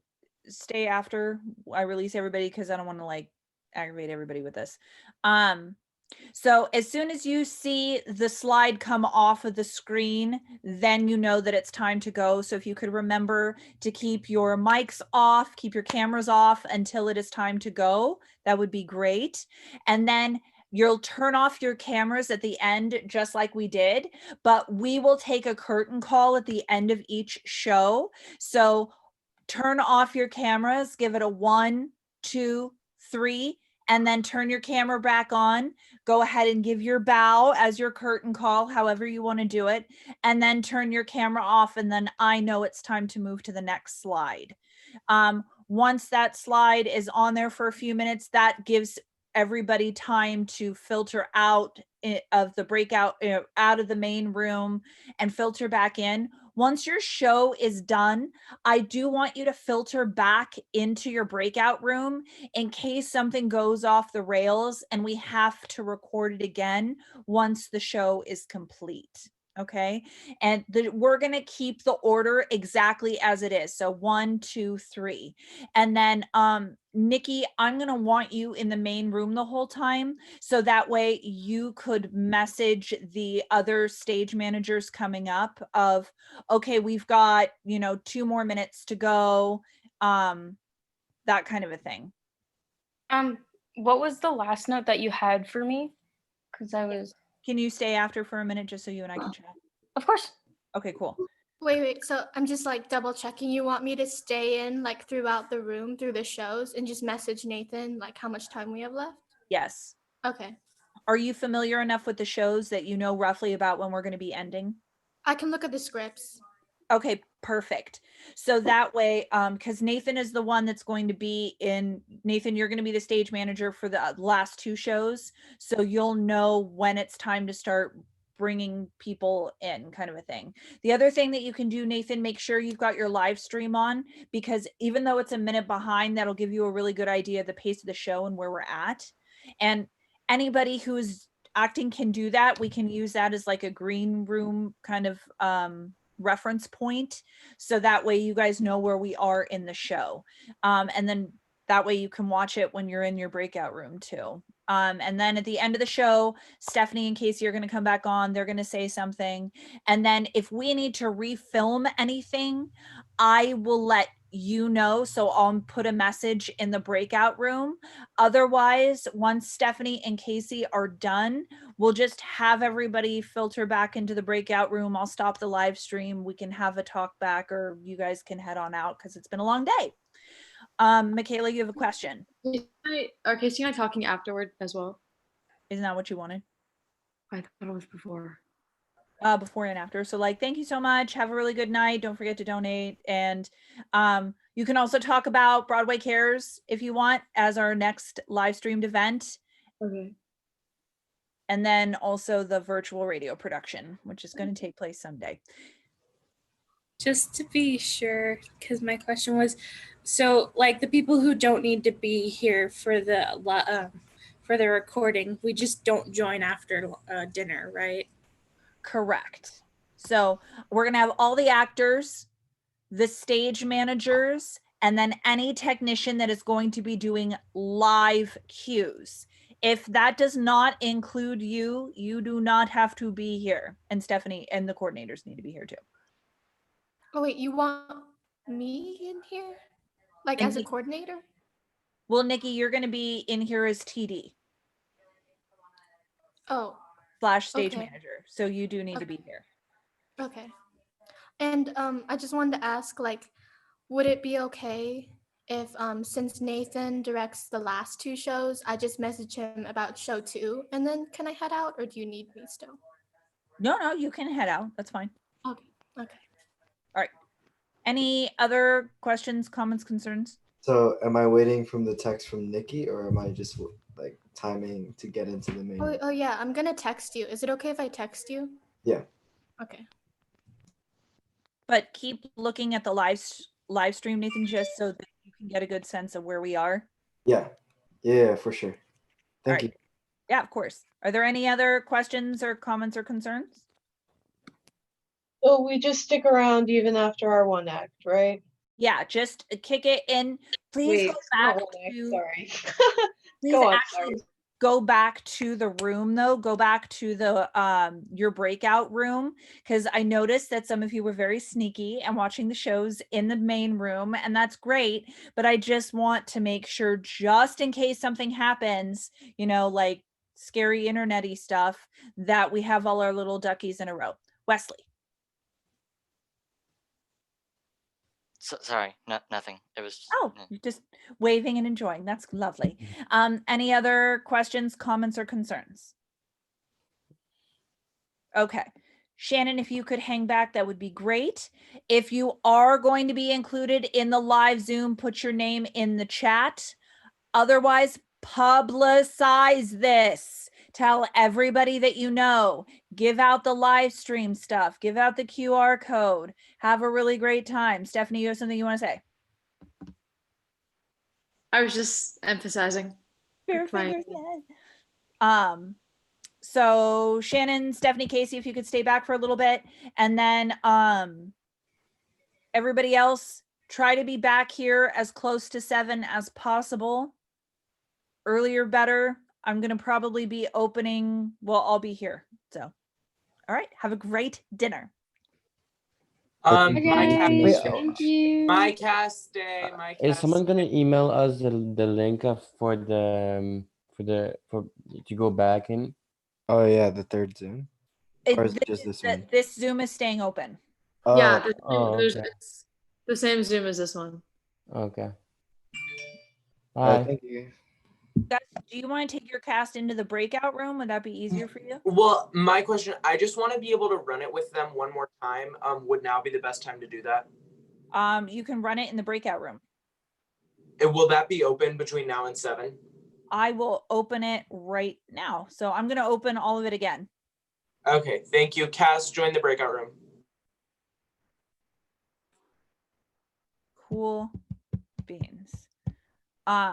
stay after I release everybody, because I don't want to like aggravate everybody with this. So as soon as you see the slide come off of the screen, then you know that it's time to go. So if you could remember to keep your mics off, keep your cameras off until it is time to go, that would be great. And then you'll turn off your cameras at the end, just like we did, but we will take a curtain call at the end of each show. So turn off your cameras, give it a 1, 2, 3, and then turn your camera back on. Go ahead and give your bow as your curtain call, however you want to do it, and then turn your camera off, and then I know it's time to move to the next slide. Once that slide is on there for a few minutes, that gives everybody time to filter out of the breakout, out of the main room and filter back in. Once your show is done, I do want you to filter back into your breakout room in case something goes off the rails and we have to record it again once the show is complete. Okay, and we're going to keep the order exactly as it is. So 1, 2, 3. And then Nikki, I'm going to want you in the main room the whole time. So that way you could message the other stage managers coming up of, okay, we've got, 2 more minutes to go. That kind of a thing. What was the last note that you had for me? Because I was... Can you stay after for a minute just so you and I can chat? Of course. Okay, cool. Wait. So I'm just like double checking. You want me to stay in like throughout the room through the shows and just message Nathan like how much time we have left? Yes. Okay. Are you familiar enough with the shows that you know roughly about when we're going to be ending? I can look at the scripts. Okay, perfect. So that way, because Nathan is the one that's going to be in, Nathan, you're going to be the stage manager for the last 2 shows. So you'll know when it's time to start bringing people in, kind of a thing. The other thing that you can do, Nathan, make sure you've got your live stream on, because even though it's a minute behind, that'll give you a really good idea of the pace of the show and where we're at. And anybody who's acting can do that. We can use that as like a green room kind of reference point, so that way you guys know where we are in the show, and then that way you can watch it when you're in your breakout room too. And then at the end of the show, Stephanie and Casey are going to come back on. They're going to say something, and then if we need to refilm anything, I will let you know, so I'll put a message in the breakout room. Otherwise, once Stephanie and Casey are done, we'll just have everybody filter back into the breakout room. I'll stop the live stream. We can have a talk back, or you guys can head on out because it's been a long day. Michaela, you have a question? Are Casey and I talking afterward as well? Isn't that what you wanted? I thought it was before. Before and after. So like, thank you so much. Have a really good night. Don't forget to donate. And you can also talk about Broadway Cares if you want as our next live streamed event. Okay. And then also the virtual radio production, which is going to take place someday. Just to be sure, because my question was, so like the people who don't need to be here for the recording, we just don't join after dinner, right? Correct. So we're going to have all the actors, the stage managers, and then any technician that is going to be doing live cues. If that does not include you, you do not have to be here. And Stephanie and the coordinators need to be here too. Oh wait, you want me in here? Like And as a coordinator? Well, Nikki, you're going to be in here as TD. Oh. / stage Okay. manager. So you do need to be here. Okay. And I just wanted to ask, like, would it be okay if since Nathan directs the last 2 shows, I just message him about show 2 and then can I head out, or do you need me still? No, you can head out. That's fine. Okay. All right. Any other questions, comments, concerns? So am I waiting from the text from Nikki, or am I just like timing to get into the main? Oh yeah, I'm gonna text you. Is it okay if I text you? Yeah. Okay. But keep looking at the live stream, Nathan, just so that you can get a good sense of where we are. Yeah, for sure. Thank you. Yeah, of course. Are there any other questions or comments or concerns? So we just stick around even after our 1 act, right? Yeah, just kick it in. Please Wait, go it's not back 1 act, to. sorry. Please Go on, actually go back to the room though. Go back to the your breakout room, because I noticed that some of you were very sneaky and watching the shows in the main room, and that's great. But I just want to make sure, just in case something happens, like scary internety stuff, that we have all our little duckies in a row. Wesley. Sorry, nothing. It was. Oh, just waving and enjoying. That's lovely. Any other questions, comments, or concerns? Okay. Shannon, if you could hang back, that would be great. If you are going to be included in the live Zoom, put your name in the chat. Otherwise, publicize this. Tell everybody that you know. Give out the live stream stuff. Give out the QR code. Have a really great time. Stephanie, you have something you want to say? I was just emphasizing. So Shannon, Stephanie, Casey, if you could stay back for a little bit, and then everybody else, try to be back here as close to 7 as possible. Earlier better. I'm gonna probably be opening, well, I'll be here. So all right, have a great dinner. My cast day. Is someone gonna email us the link for to go back in? Oh yeah, the third Zoom. Or is it just this one? This Zoom is staying open. Yeah, okay. it's the same Zoom as this one. Okay. Alright, thank you. Guys, do you want to take your cast into the breakout room? Would that be easier for you? Well, my question, I just want to be able to run it with them one more time. Would now be the best time to do that? You can run it in the breakout room. Will that be open between now and 7? I will open it right now. So I'm going to open all of it again. Okay, thank you. Cass, join the breakout room. Cool beans. So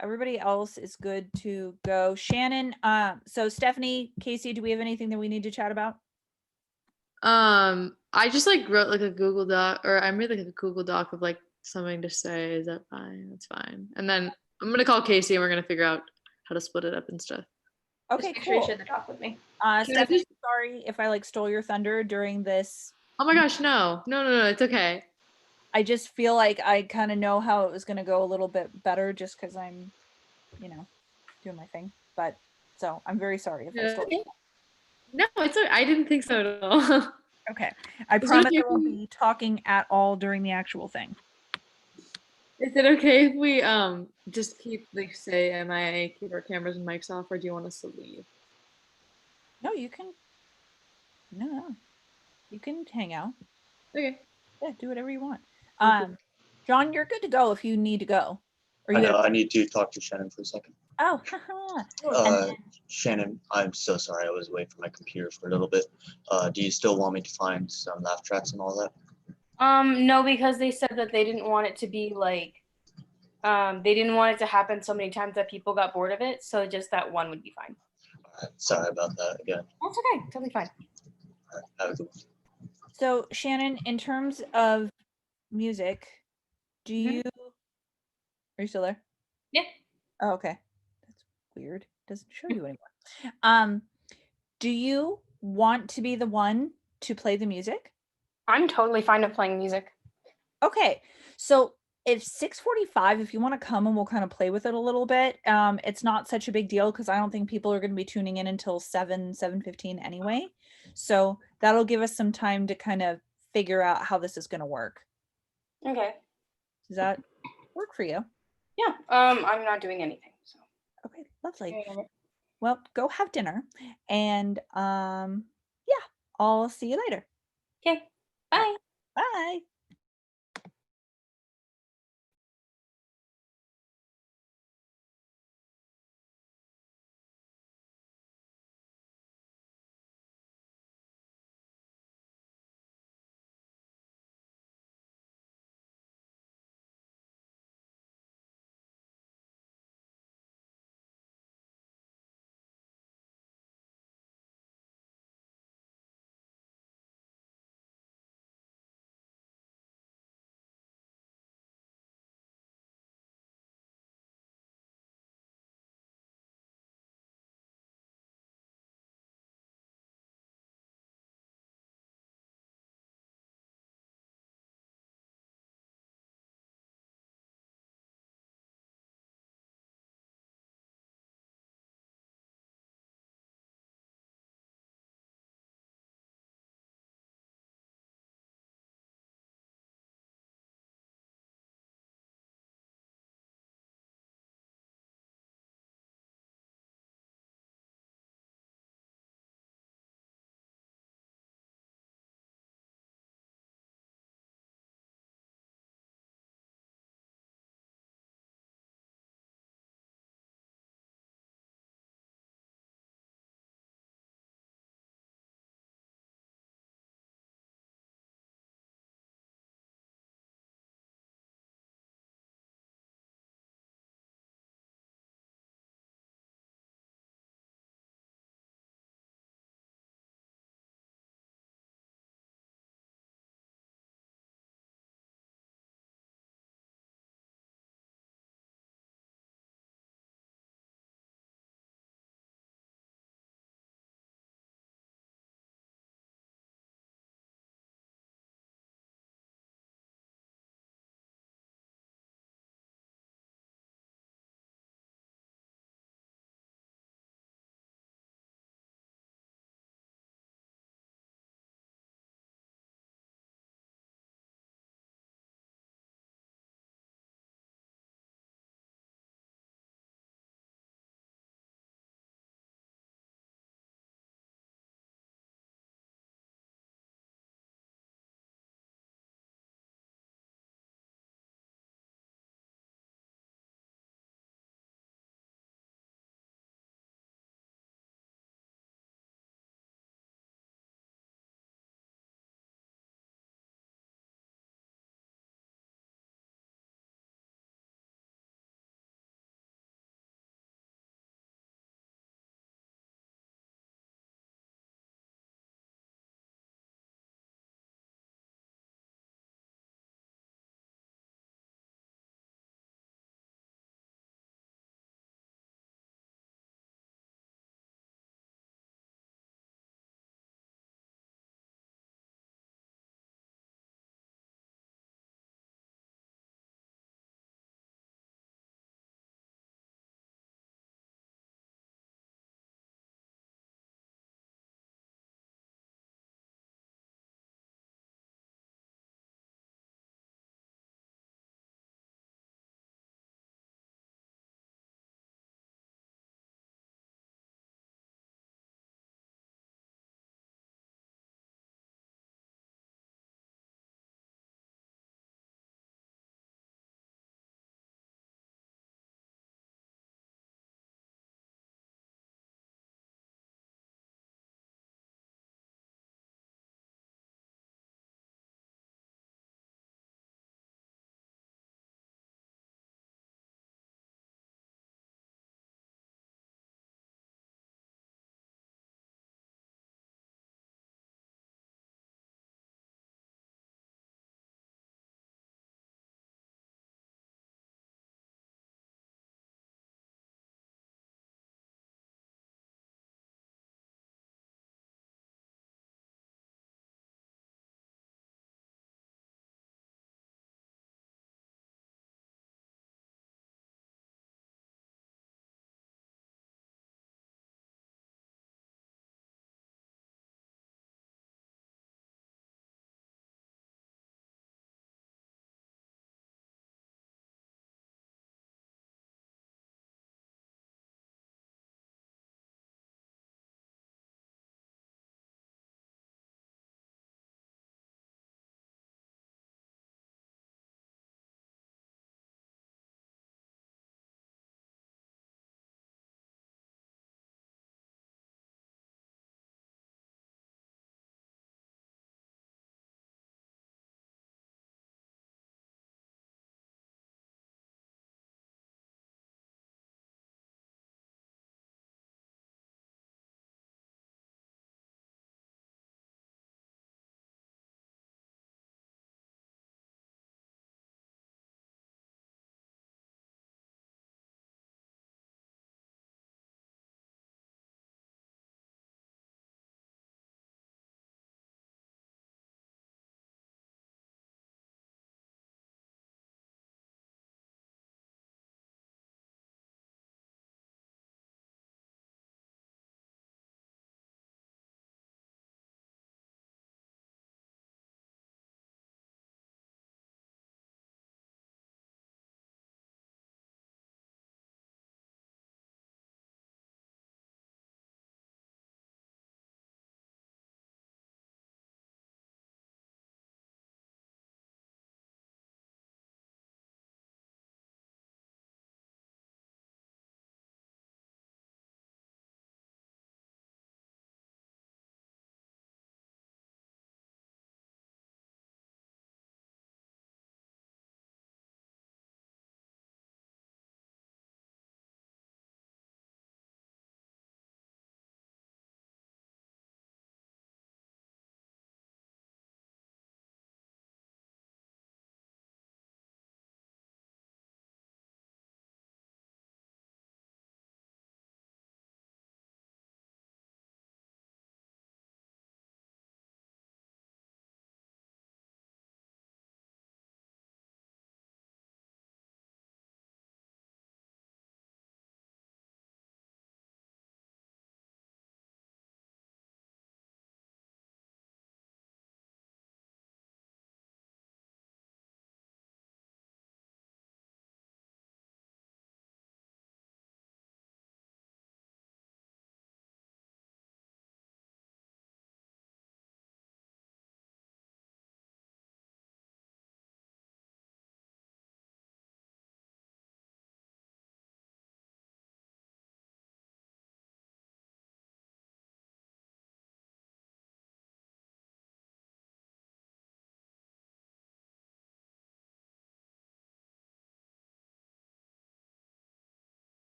everybody else is good to go. Shannon, so Stephanie, Casey, do we have anything that we need to chat about? I just like wrote like a Google Doc, or I made like a Google Doc of like something to say. Is that fine? That's fine. And then I'm gonna call Casey and we're gonna figure out how to split it up and stuff. Okay, Make sure you cool. share the doc with me. Stephanie, sorry if I like stole your thunder during this. Oh my gosh, no, it's okay. I just feel like I kind of know how it was going to go a little bit better just because I'm, doing my thing. But so I'm very sorry if I stole it. No, it's okay. I didn't think so at all. Okay. I promise I won't be talking at all during the actual thing. Is it okay if we just keep like say MIA, keep our cameras and mics off, or do you want us to leave? No, you can. No. You can hang out. Okay. Yeah, do whatever you want. John, you're good to go if you need to go. Or you I need to talk to Shannon for a second. Oh, haha. Shannon, I'm so sorry I was away from my computer for a little bit. Do you still want me to find some laugh tracks and all that? No, because they said that they didn't want it to be like, they didn't want it to happen so many times that people got bored of it. So just that one would be fine. All right, sorry about that again. That's okay. Totally fine. All right, have a good one. So Shannon, in terms of music, do you, are you still there? Yeah. Oh, okay. That's weird. Doesn't show you anymore. Do you want to be the one to play the music? I'm totally fine with playing music. Okay. So if 6:45, if you want to come and we'll kind of play with it a little bit, it's not such a big deal because I don't think people are going to be tuning in until 7:15 anyway. So that'll give us some time to kind of figure out how this is going to work. Okay. Does that work for you? Yeah. I'm not doing anything. So. Okay, lovely. Well, go have dinner and yeah, I'll see you later. Okay. Bye. Bye.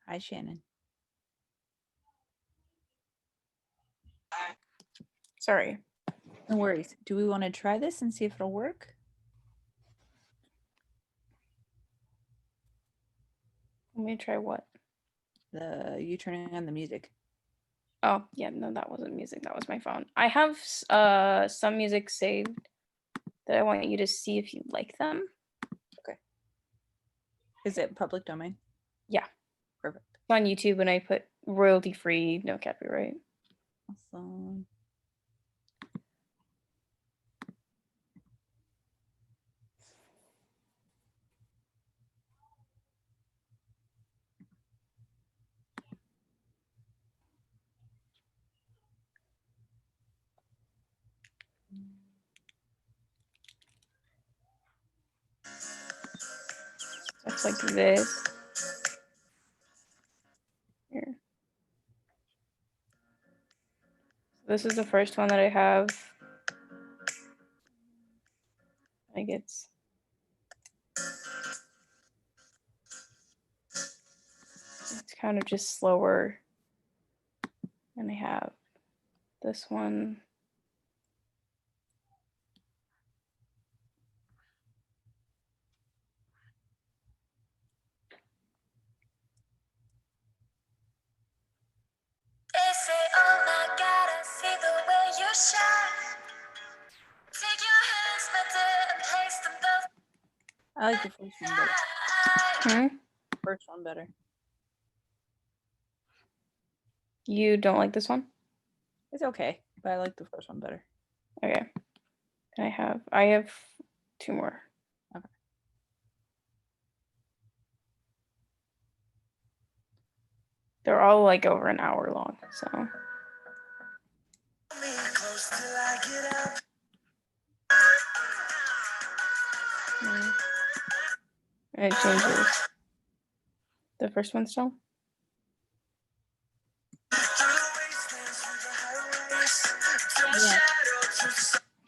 Hi, Shannon. Sorry. No worries. Do we want to try this and see if it'll work? Let me try what? You turning on the music. Oh, yeah, no, that wasn't music. That was my phone. I have some music saved that I want you to see if you like them. Okay. Is it public domain? Yeah. Perfect. It's on YouTube and I put royalty free, no copyright. Awesome. Looks like this. Here. This is the first one that I have. Like it's kind of just slower. And I have this one. They say, oh my God, I see the way you shine. Take your hands, my dear, and place them both. I like the first one better. Hmm? First one better. You don't like this one? It's okay, but I like the first one better. Okay. I have two more. Okay. They're all like over an hour long, so. And it changes. The first one still? Yeah.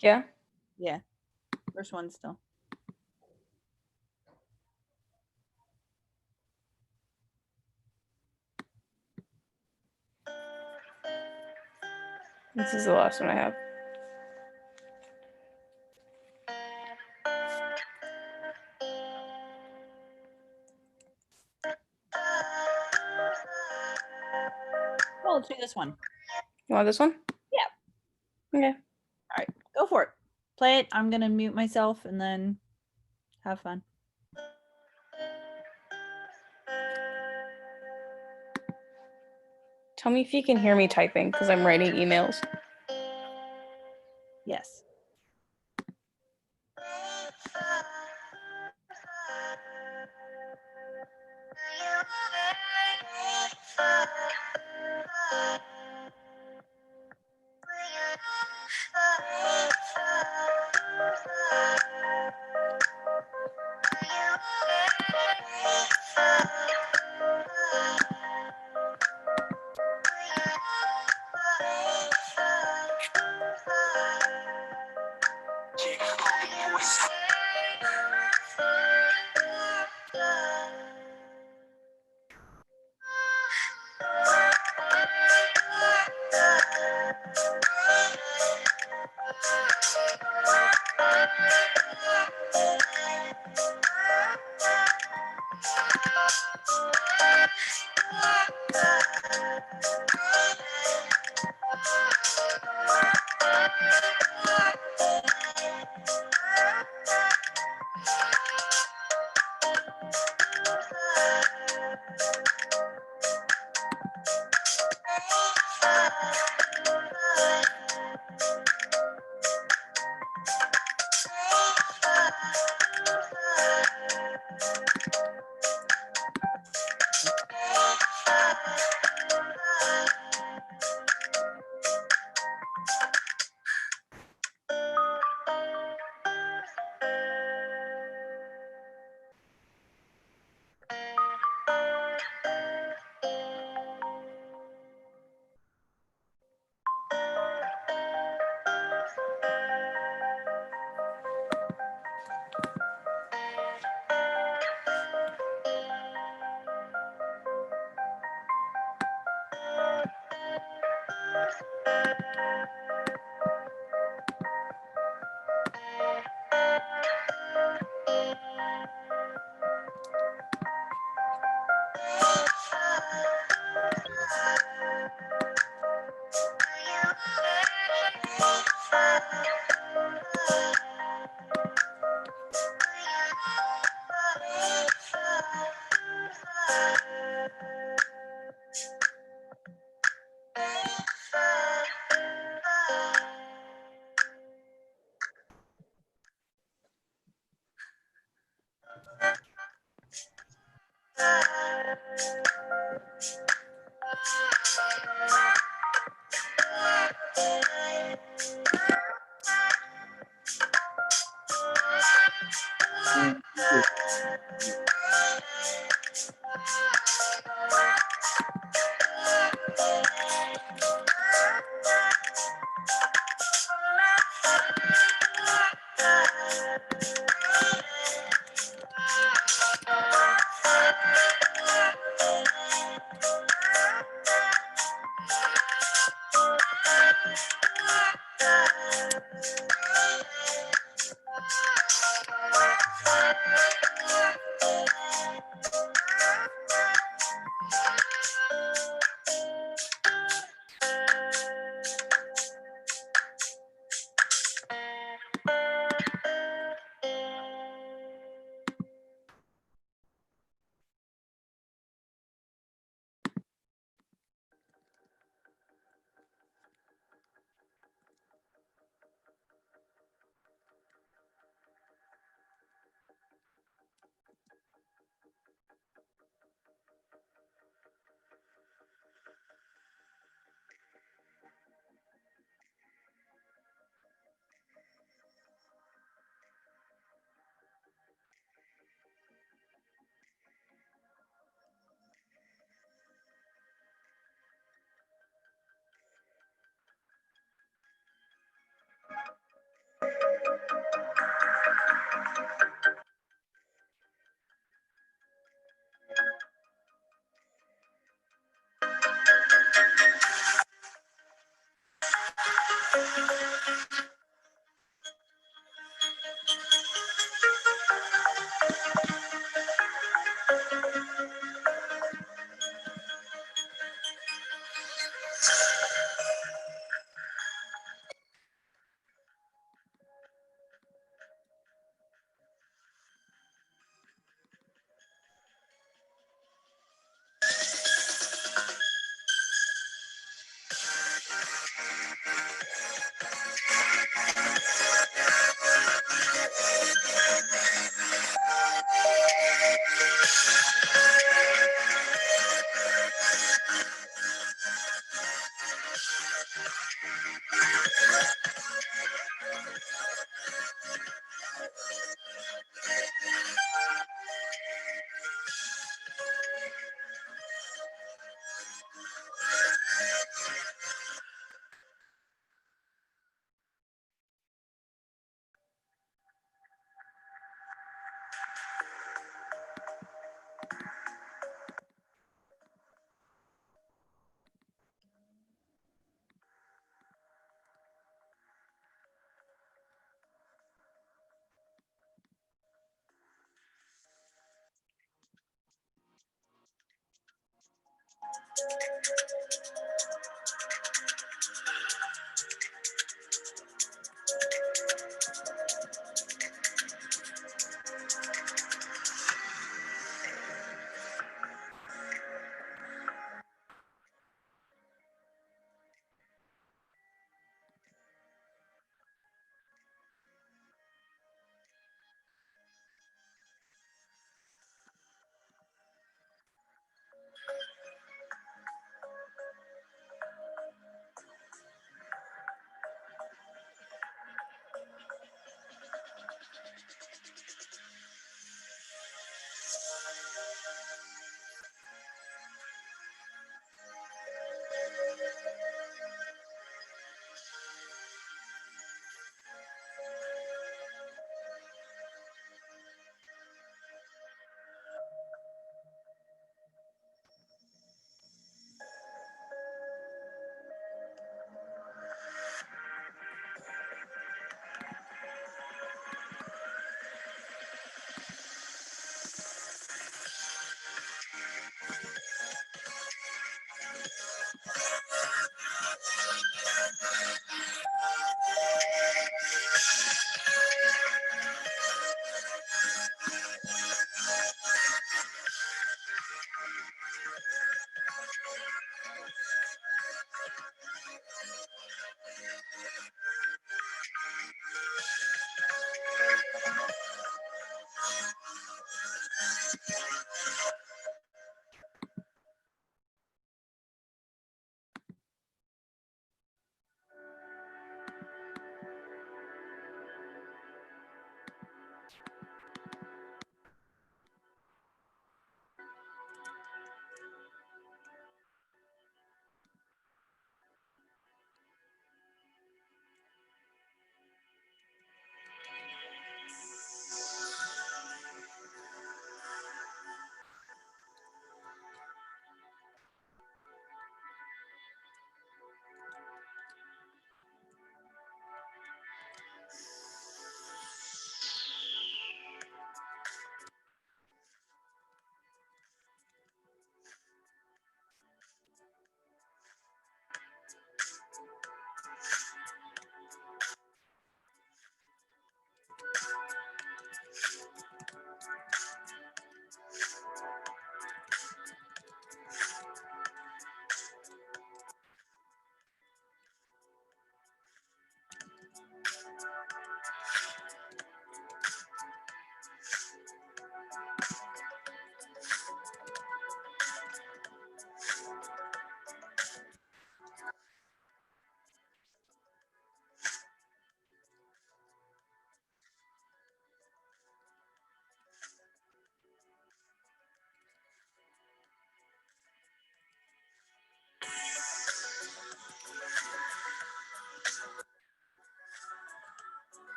Yeah? Yeah. First one still. This is the last one I have. Well, let's do this one. You want this one? Yeah. Okay. All right, go for it. Play it. I'm gonna mute myself and then have fun. Tell me if you can hear me typing because I'm writing emails. Yes.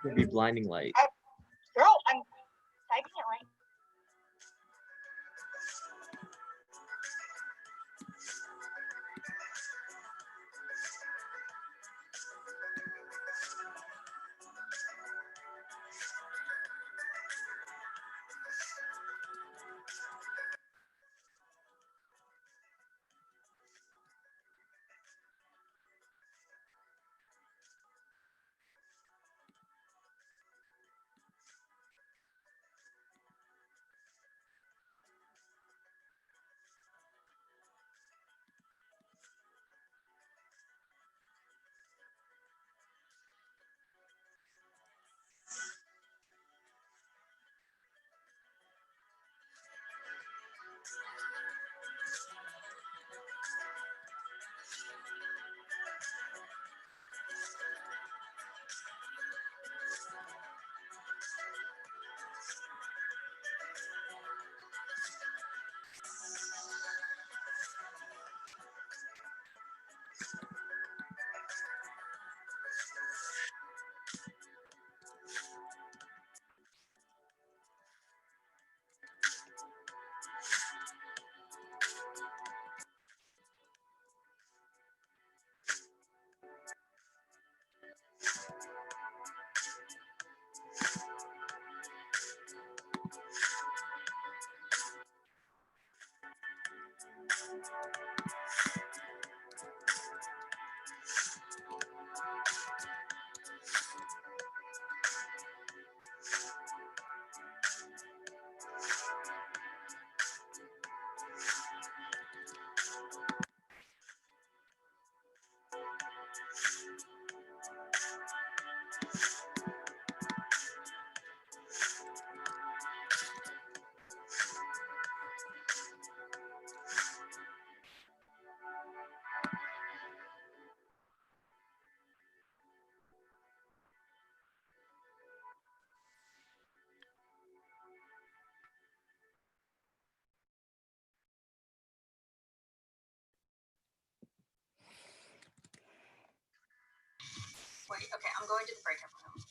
It'll be blinding light. Girl, I'm typing it right. Wait, okay, I'm going to the breakout room.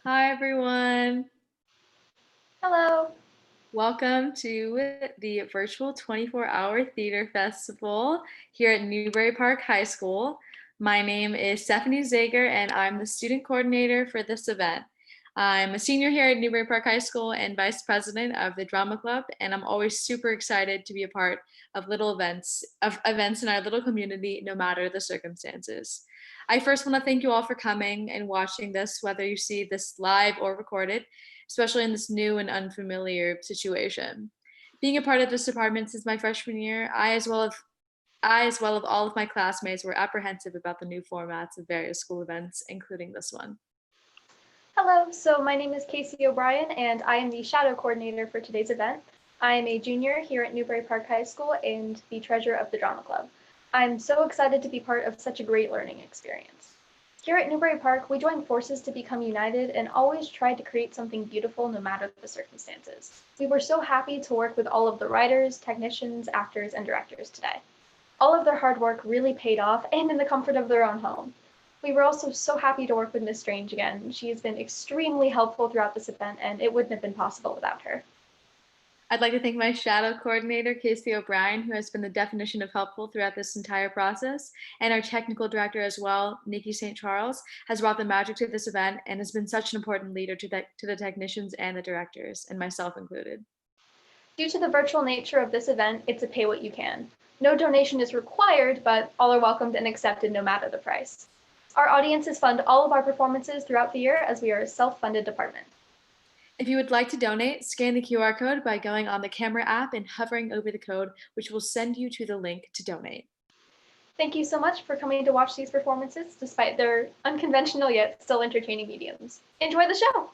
Hi, everyone. Hello. Welcome to the virtual 24-hour theater festival here at Newbury Park High School. My name is Stephanie Zager, and I'm the student coordinator for this event. I'm a senior here at Newbury Park High School and vice president of the drama club, and I'm always super excited to be a part of events in our little community, no matter the circumstances. I first want to thank you all for coming and watching this, whether you see this live or recorded, especially in this new and unfamiliar situation. Being a part of this department since my freshman year, I as well as all of my classmates were apprehensive about the new formats of various school events, including this one. Hello, so my name is Casey O'Brien and I am the shadow coordinator for today's event. I am a junior here at Newbury Park High School and the treasurer of the drama club. I'm so excited to be part of such a great learning experience. Here at Newbury Park, we joined forces to become united and always tried to create something beautiful no matter the circumstances. We were so happy to work with all of the writers, technicians, actors, and directors today. All of their hard work really paid off and in the comfort of their own home. We were also so happy to work with Miss Strange again. She has been extremely helpful throughout this event and it wouldn't have been possible without her. I'd like to thank my shadow coordinator, Casey O'Brien, who has been the definition of helpful throughout this entire process, and our technical director as well, Nikki St. Charles, has brought the magic to this event and has been such an important leader to the technicians and the directors, and myself included. Due to the virtual nature of this event, it's a pay what you can. No donation is required, but all are welcomed and accepted no matter the price. Our audiences fund all of our performances throughout the year as we are a self-funded department. If you would like to donate, scan the QR code by going on the camera app and hovering over the code, which will send you to the link to donate. Thank you so much for coming to watch these performances, despite their unconventional yet still entertaining mediums. Enjoy the show!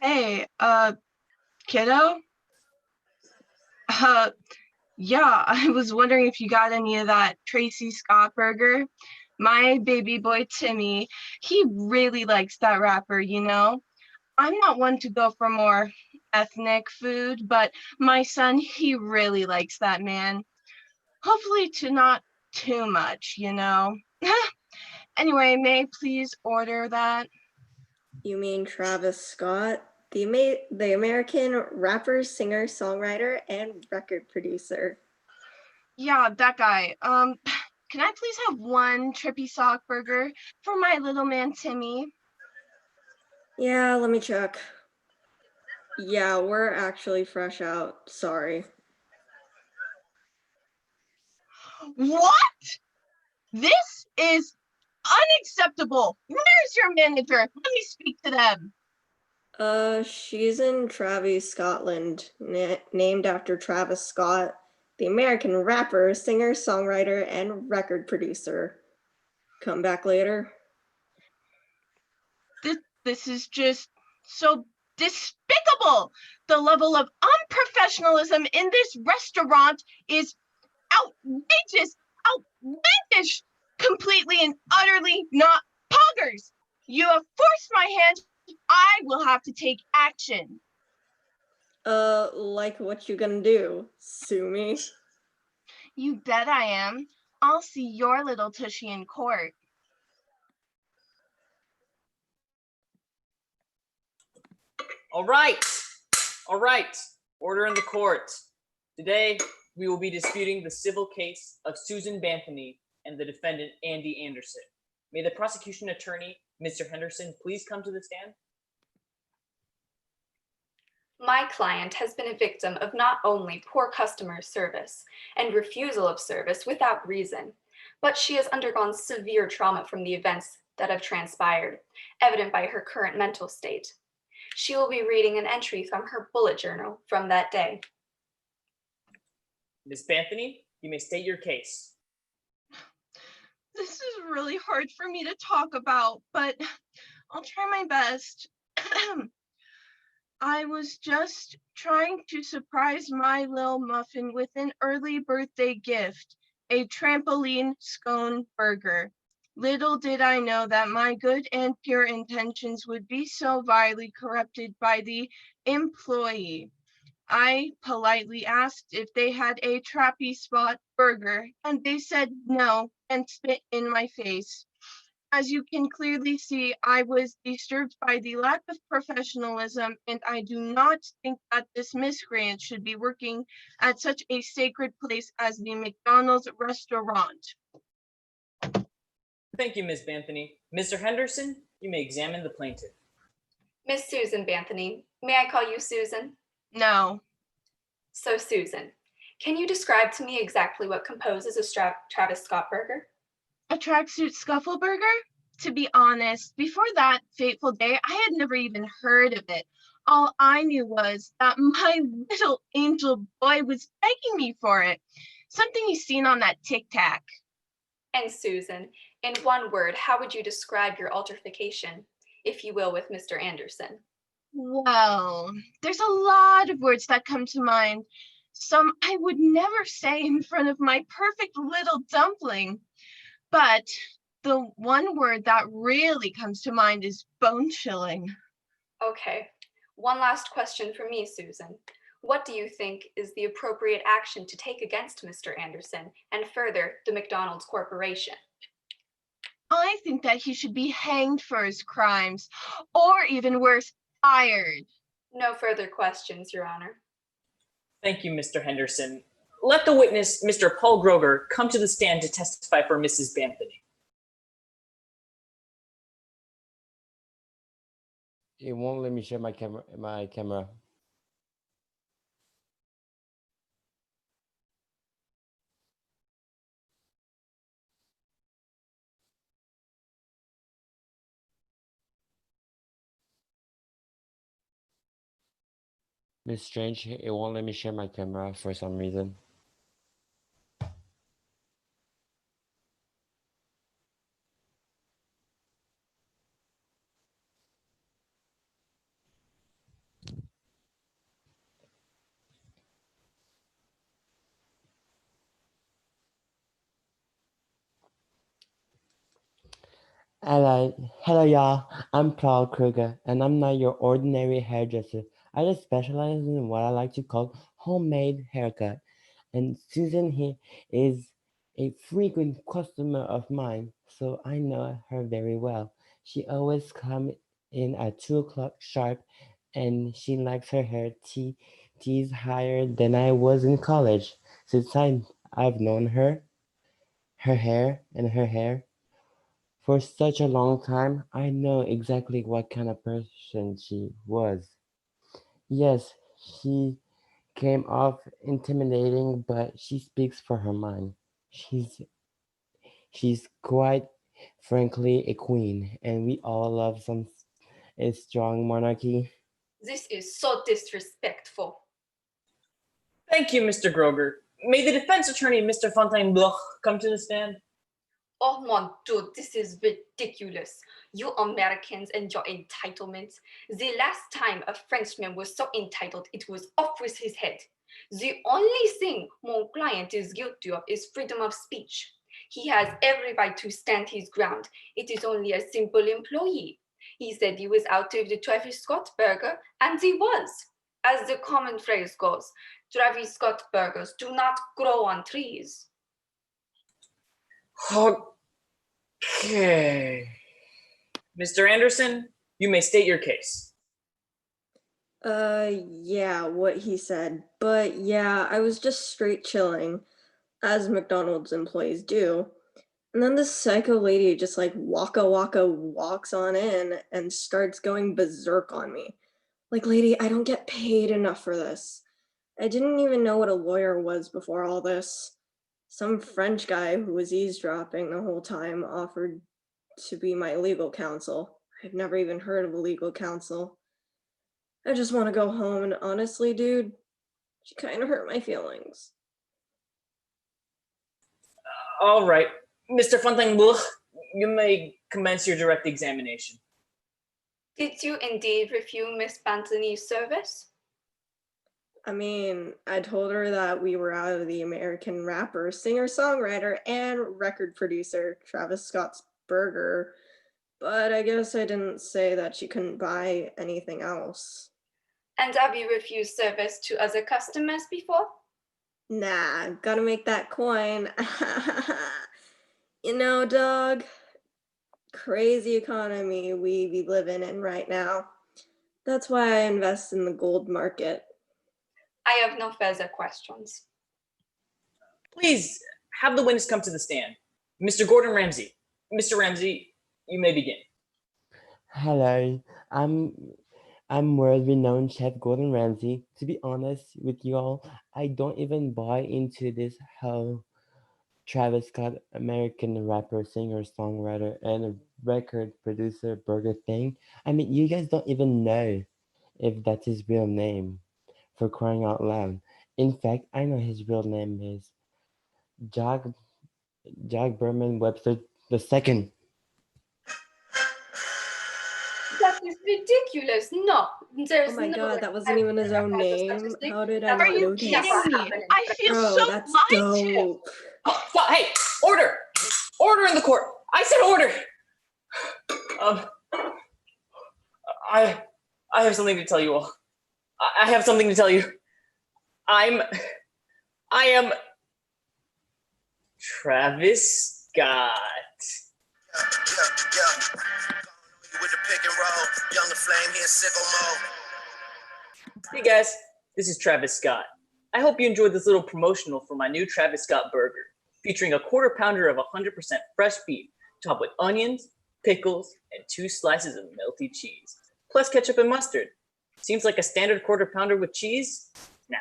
Hey, kiddo? Uh, yeah, I was wondering if you got any of that Tracy Scott burger. My baby boy Timmy, he really likes that wrapper, you know? I'm not one to go for more ethnic food, but my son, he really likes that, man. Hopefully to not too much, you know? Anyway, may I please order that? You mean Travis Scott, the American rapper, singer, songwriter, and record producer. Yeah, that guy. Can I please have one trippy sock burger for my little man Timmy? Yeah, let me check. Yeah, we're actually fresh out. Sorry. What? This is unacceptable. Where's your manager? Let me speak to them. She's in Travis, Scotland, named after Travis Scott, the American rapper, singer, songwriter, and record producer. Come back later. This is just so despicable. The level of unprofessionalism in this restaurant is outrageous, outlandish, completely and utterly not poggers. You have forced my hand. I will have to take action. Like what you gonna do? Sue me? You bet I am. I'll see your little tushy in court. All right. Order in the court. Today, we will be disputing the civil case of Susan Banthony and the defendant, Andy Anderson. May the prosecution attorney, Mr. Henderson, please come to the stand? My client has been a victim of not only poor customer service and refusal of service without reason, but she has undergone severe trauma from the events that have transpired, evident by her current mental state. She will be reading an entry from her bullet journal from that day. Ms. Banthony, you may state your case. This is really hard for me to talk about, but I'll try my best. I was just trying to surprise my little muffin with an early birthday gift, a trampoline scone burger. Little did I know that my good and pure intentions would be so vilely corrupted by the employee. I politely asked if they had a trappy spot burger, and they said no and spit in my face. As you can clearly see, I was disturbed by the lack of professionalism, and I do not think that this miscreant should be working at such a sacred place as the McDonald's restaurant. Thank you, Ms. Banthony. Mr. Henderson, you may examine the plaintiff. Miss Susan Banthony, may I call you Susan? No. So Susan, can you describe to me exactly what composes a Travis Scott burger? A tracksuit scuffle burger? To be honest, before that fateful day, I had never even heard of it. All I knew was that my little angel boy was begging me for it. Something he's seen on that Tic Tac. And Susan, in one word, how would you describe your altercation, if you will, with Mr. Anderson? Well, there's a lot of words that come to mind. Some I would never say in front of my perfect little dumpling. But the one word that really comes to mind is bone chilling. Okay, one last question for me, Susan. What do you think is the appropriate action to take against Mr. Anderson and further the McDonald's Corporation? I think that he should be hanged for his crimes, or even worse, fired. No further questions, Your Honor. Thank you, Mr. Henderson. Let the witness, Mr. Paul Grover, come to the stand to testify for Mrs. Banthony. It won't let me share my camera. Miss Strange, it won't let me share my camera for some reason. Hello, y'all. I'm Paul Kruger, and I'm not your ordinary hairdresser. I just specialize in what I like to call homemade haircut. And Susan here is a frequent customer of mine, so I know her very well. She always comes in at 2 o'clock sharp, and she likes her hair tees higher than I was in college. Since I've known her hair for such a long time, I know exactly what kind of person she was. Yes, she came off intimidating, but she speaks for her mind. She's quite frankly a queen, and we all love a strong monarchy. This is so disrespectful. Thank you, Mr. Groger. May the defense attorney, Mr. Fontainebleau, come to the stand. Oh mon Dieu, this is ridiculous. You Americans and your entitlements. The last time a Frenchman was so entitled, it was off with his head. The only thing my client is guilty of is freedom of speech. He has every right to stand his ground. It is only a simple employee. He said he was out of the Travis Scott burger, and he was. As the common phrase goes, Travis Scott burgers do not grow on trees. Okay. Mr. Anderson, you may state your case. Yeah, what he said. But yeah, I was just straight chilling, as McDonald's employees do. And then this psycho lady just like waka walks on in and starts going berserk on me. Like, lady, I don't get paid enough for this. I didn't even know what a lawyer was before all this. Some French guy who was eavesdropping the whole time offered to be my legal counsel. I've never even heard of a legal counsel. I just want to go home, and honestly, dude, she kind of hurt my feelings. All right. Mr. Fontainebleau, you may commence your direct examination. Did you indeed refuse Miss Bantony's service? I mean, I told her that we were out of the American rapper, singer-songwriter, and record producer Travis Scott's burger, but I guess I didn't say that she couldn't buy anything else. And have you refused service to other customers before? Nah, gotta make that coin. You know, dog, crazy economy we be living in right now. That's why I invest in the gold market. I have no further questions. Please have the witness come to the stand. Mr. Gordon Ramsay. Mr. Ramsay, you may begin. Hello, I'm world-renowned chef Gordon Ramsay. To be honest with you all, I don't even buy into this whole Travis Scott, American rapper, singer, songwriter, and a record producer burger thing. I mean, you guys don't even know if that's his real name, for crying out loud. In fact, I know his real name is Jack Berman Webster II. That is ridiculous. No, there's Oh my no god, way that wasn't even his own name. How did I Are not you know kidding this? me? I feel Bro, so that's lied to. dope. Oh, stop. Hey, order! Order in the court. I said order. I have something to tell you all. I have something to tell you. I am Travis Scott. Hey guys, this is Travis Scott. I hope you enjoyed this little promotional for my new Travis Scott burger, featuring a quarter pounder of 100% fresh beef, topped with onions, pickles, and 2 slices of melty cheese, plus ketchup and mustard. Seems like a standard quarter pounder with cheese? Nah.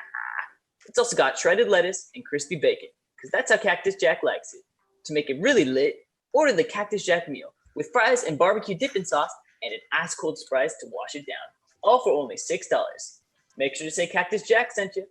It's also got shredded lettuce and crispy bacon, because that's how Cactus Jack likes it. To make it really lit, order the Cactus Jack meal with fries and barbecue dipping sauce and an ice cold Sprite to wash it down, all for only $6. Make sure to say Cactus Jack sent you.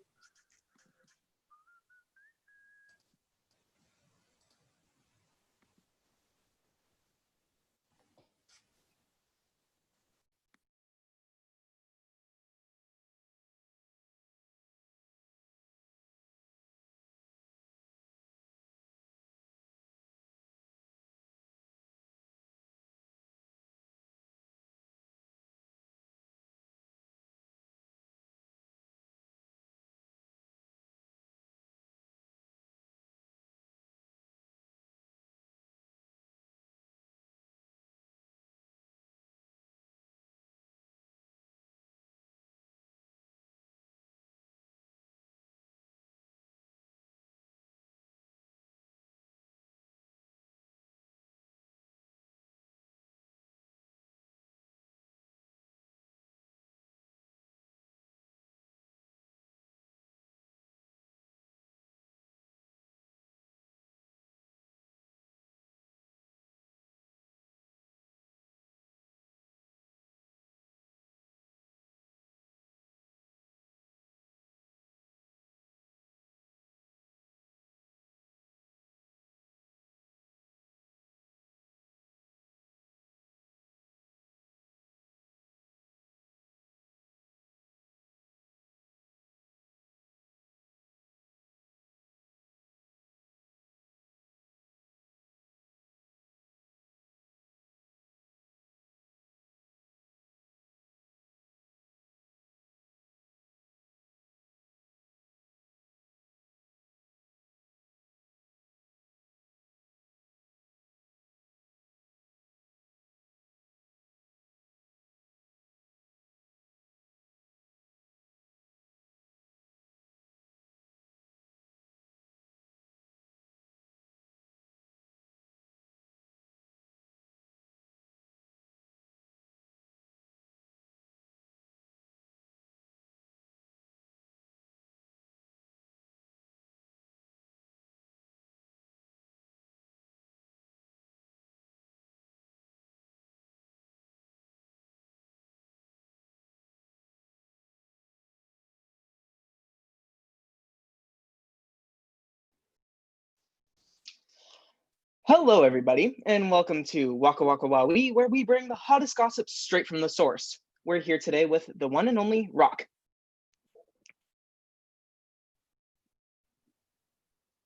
Hello, everybody, and welcome to Waka Waka Wowee, where we bring the hottest gossip straight from the source. We're here today with the one and only Rock.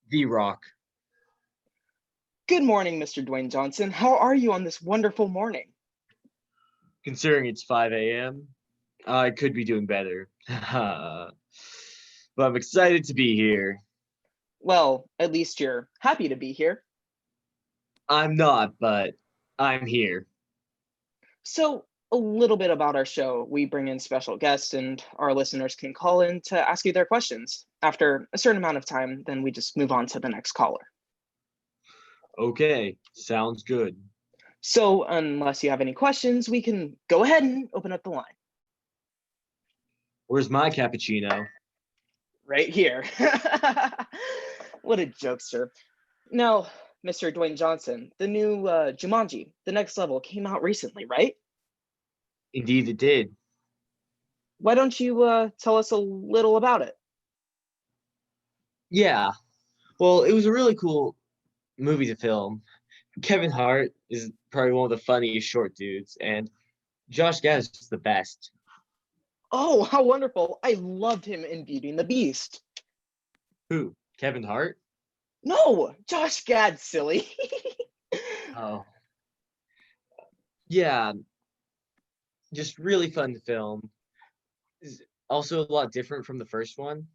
The Rock. Good morning, Mr. Dwayne Johnson. How are you on this wonderful morning? Considering it's 5 a.m., I could be doing better. But I'm excited to be here. Well, at least you're happy to be here. I'm not, but I'm here. So, a little bit about our show. We bring in special guests, and our listeners can call in to ask you their questions. After a certain amount of time, then we just move on to the next caller. Okay, sounds good. So, unless you have any questions, we can go ahead and open up the line. Where's my cappuccino? Right here. What a jokester. Now, Mr. Dwayne Johnson, the new Jumanji, The Next Level, came out recently, right? Indeed it did. Why don't you tell us a little about it? Yeah, well, it was a really cool movie to film. Kevin Hart is probably one of the funniest short dudes, and Josh Gad is just the best. Oh, how wonderful. I loved him in Beauty and the Beast. Who? Kevin Hart? No, Josh Gad, silly. Oh. Yeah, just really fun to film. Is also a lot different from the first one.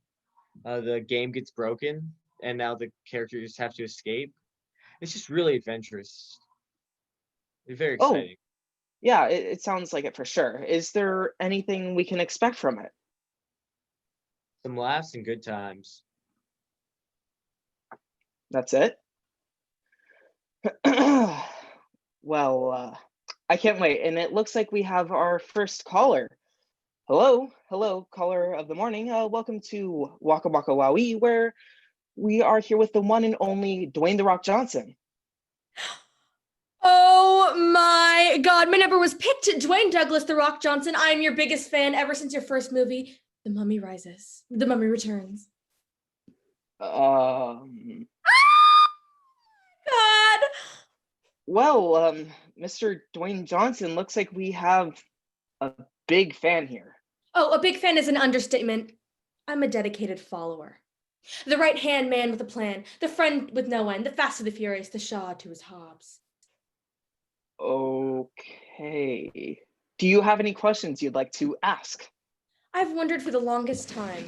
The game gets broken, and now the characters have to escape. It's just really adventurous. It's very exciting. Yeah, it sounds like it for sure. Is there anything we can expect from it? Some laughs and good times. That's it? Well, I can't wait. And it looks like we have our first caller. Hello, caller of the morning. Welcome to Waka Waka Wowee, where we are here with the one and only Dwayne "The Rock" Johnson. Oh my God, my number was picked. Dwayne Douglas, The Rock Johnson. I am your biggest fan ever since your first movie, The Mummy Rises. The Mummy Returns. God. Well, Mr. Dwayne Johnson, looks like we have a big fan here. Oh, a big fan is an understatement. I'm a dedicated follower. The right-hand man with a plan, the friend with no end, the Fast and the Furious, the Shaw to his Hobbs. Okay. Do you have any questions you'd like to ask? I've wondered for the longest time,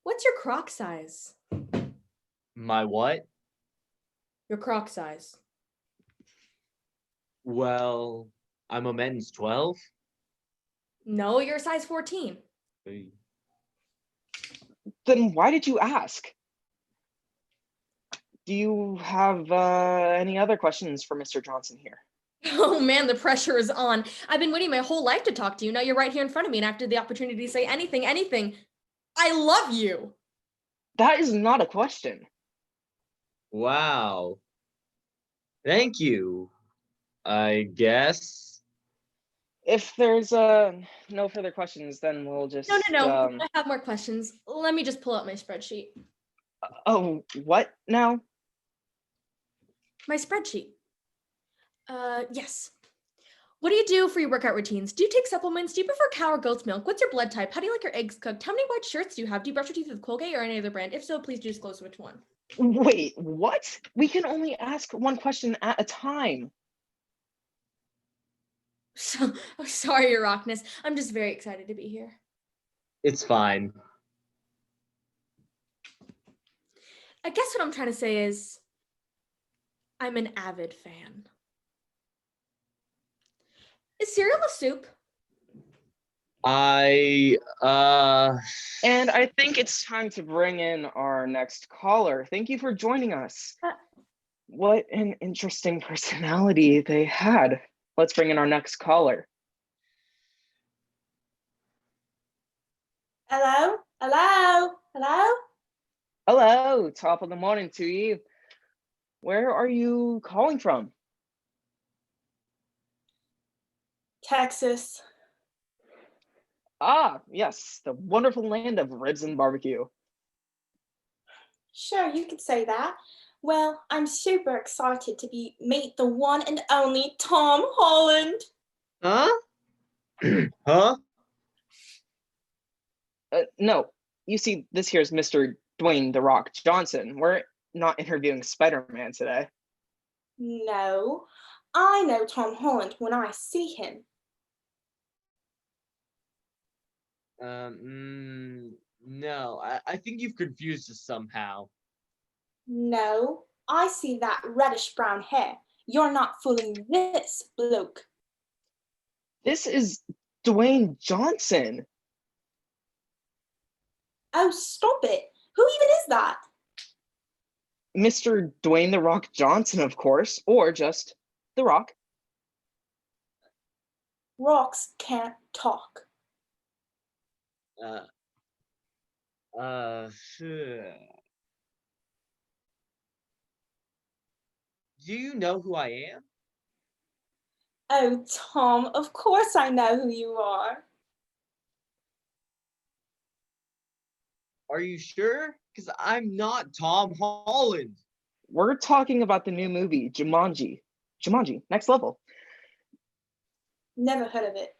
what's your croc size? My what? Your croc size. Well, I'm a men's 12. No, you're a size 14. Then why did you ask? Do you have any other questions for Mr. Johnson here? Oh man, the pressure is on. I've been waiting my whole life to talk to you. Now you're right here in front of me and after the opportunity to say anything. I love you. That is not a question. Wow. Thank you, I guess. If there's no further questions, then we'll just... No. I have more questions. Let me just pull out my spreadsheet. Oh, what now? My spreadsheet. Yes. What do you do for your workout routines? Do you take supplements? Do you prefer cow or goat's milk? What's your blood type? How do you like your eggs cooked? How many white shirts do you have? Do you brush your teeth with Colgate or any other brand? If so, please do disclose which one. Wait, what? We can only ask one question at a time. So, oh, sorry, Your Rockness. I'm just very excited to be here. It's fine. I guess what I'm trying to say is I'm an avid fan. Is cereal a soup? And I think it's time to bring in our next caller. Thank you for joining us. What an interesting personality they had. Let's bring in our next caller. Hello? Hello? Hello? Hello, top of the morning to you. Where are you calling from? Texas. Ah, yes, the wonderful land of ribs and barbecue. Sure, you could say that. Well, I'm super excited to meet the one and only Tom Holland. Huh? Huh? No, you see, this here is Mr. Dwayne The Rock Johnson. We're not interviewing Spider-Man today. No, I know Tom Holland when I see him. No, I think you've confused us somehow. No, I see that reddish brown hair. You're not fooling this bloke. This is Dwayne Johnson. Oh, stop it. Who even is that? Mr. Dwayne The Rock Johnson, of course, or just The Rock. Rocks can't talk. Sure. Do you know who I am? Oh, Tom, of course I know who you are. Are you sure? Because I'm not Tom Holland. We're talking about the new movie, Jumanji. Jumanji, Next Level. Never heard of it.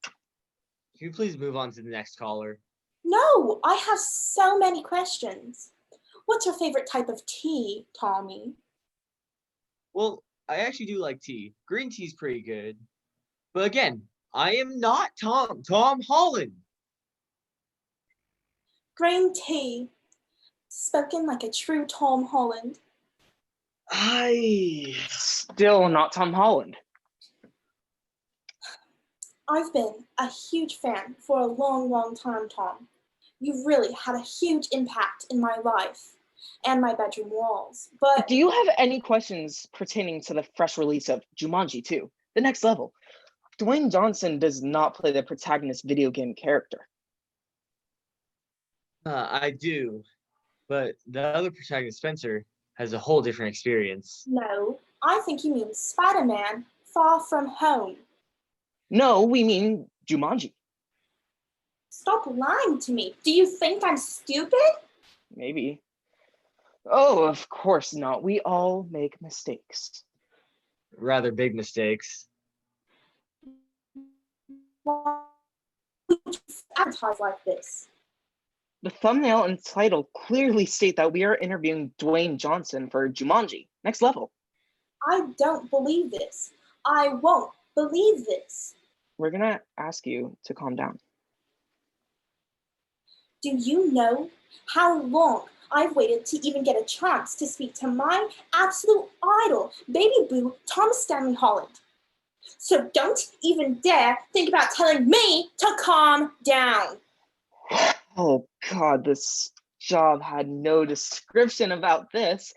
Can you please move on to the next caller? No, I have so many questions. What's your favorite type of tea, Tommy? Well, I actually do like tea. Green tea's pretty good. But again, I am not Tom Holland. Green tea. Spoken like a true Tom Holland. Still not Tom Holland. I've been a huge fan for a long, long time, Tom. You've really had a huge impact in my life and my bedroom walls. But do you have any questions pertaining to the fresh release of Jumanji 2, The Next Level? Dwayne Johnson does not play the protagonist video game character. I do. But the other protagonist, Spencer, has a whole different experience. no, I think you mean Spider-Man Far From Home. No, we mean Jumanji. Stop lying to me. Do you think I'm stupid? Maybe. Oh, of course not. We all make mistakes. Rather big mistakes. Why would you advertise like this? The thumbnail and title clearly state that we are interviewing Dwayne Johnson for Jumanji, Next Level. I don't believe this. I won't believe this. We're gonna ask you to calm down. Do you know how long I've waited to even get a chance to speak to my absolute idol, baby boo, Thomas Stanley Holland? So don't even dare think about telling me to calm down. Oh God, this job had no description about this.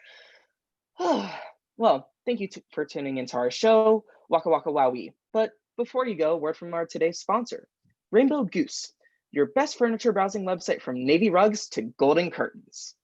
Well, thank you for tuning into our show, Waka Waka Wowie. But before you go, word from our today's sponsor, Rainbow Goose, your best furniture browsing website from navy rugs to golden curtains.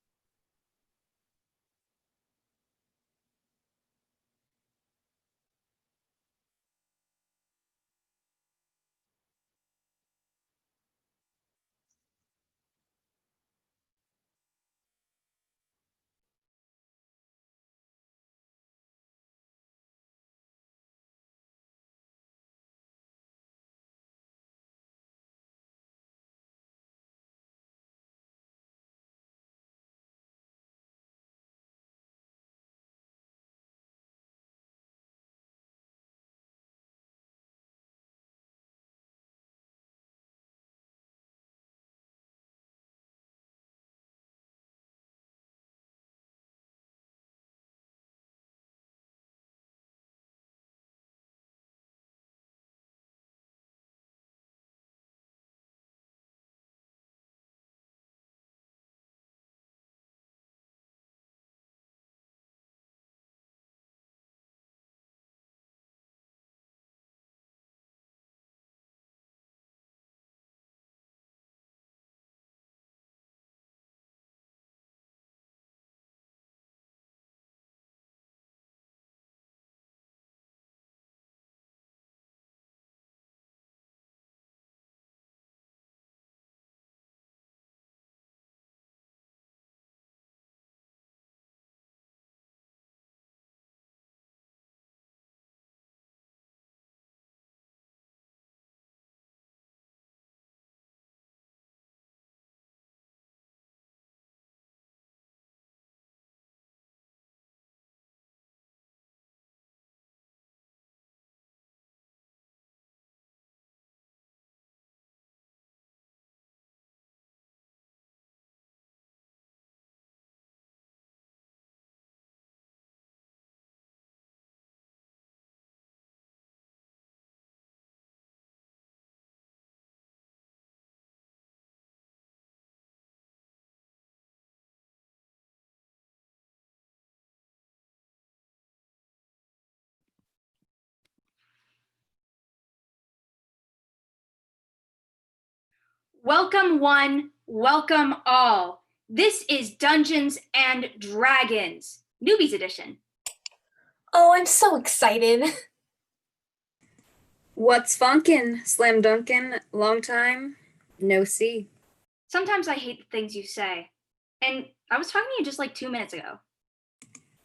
Welcome one, welcome all. This is Dungeons and Dragons, Newbies Edition. Oh, I'm so excited. What's funkin'? Slam Dunkin', long time, no see. Sometimes I hate the things you say. And I was talking to you just like 2 minutes ago.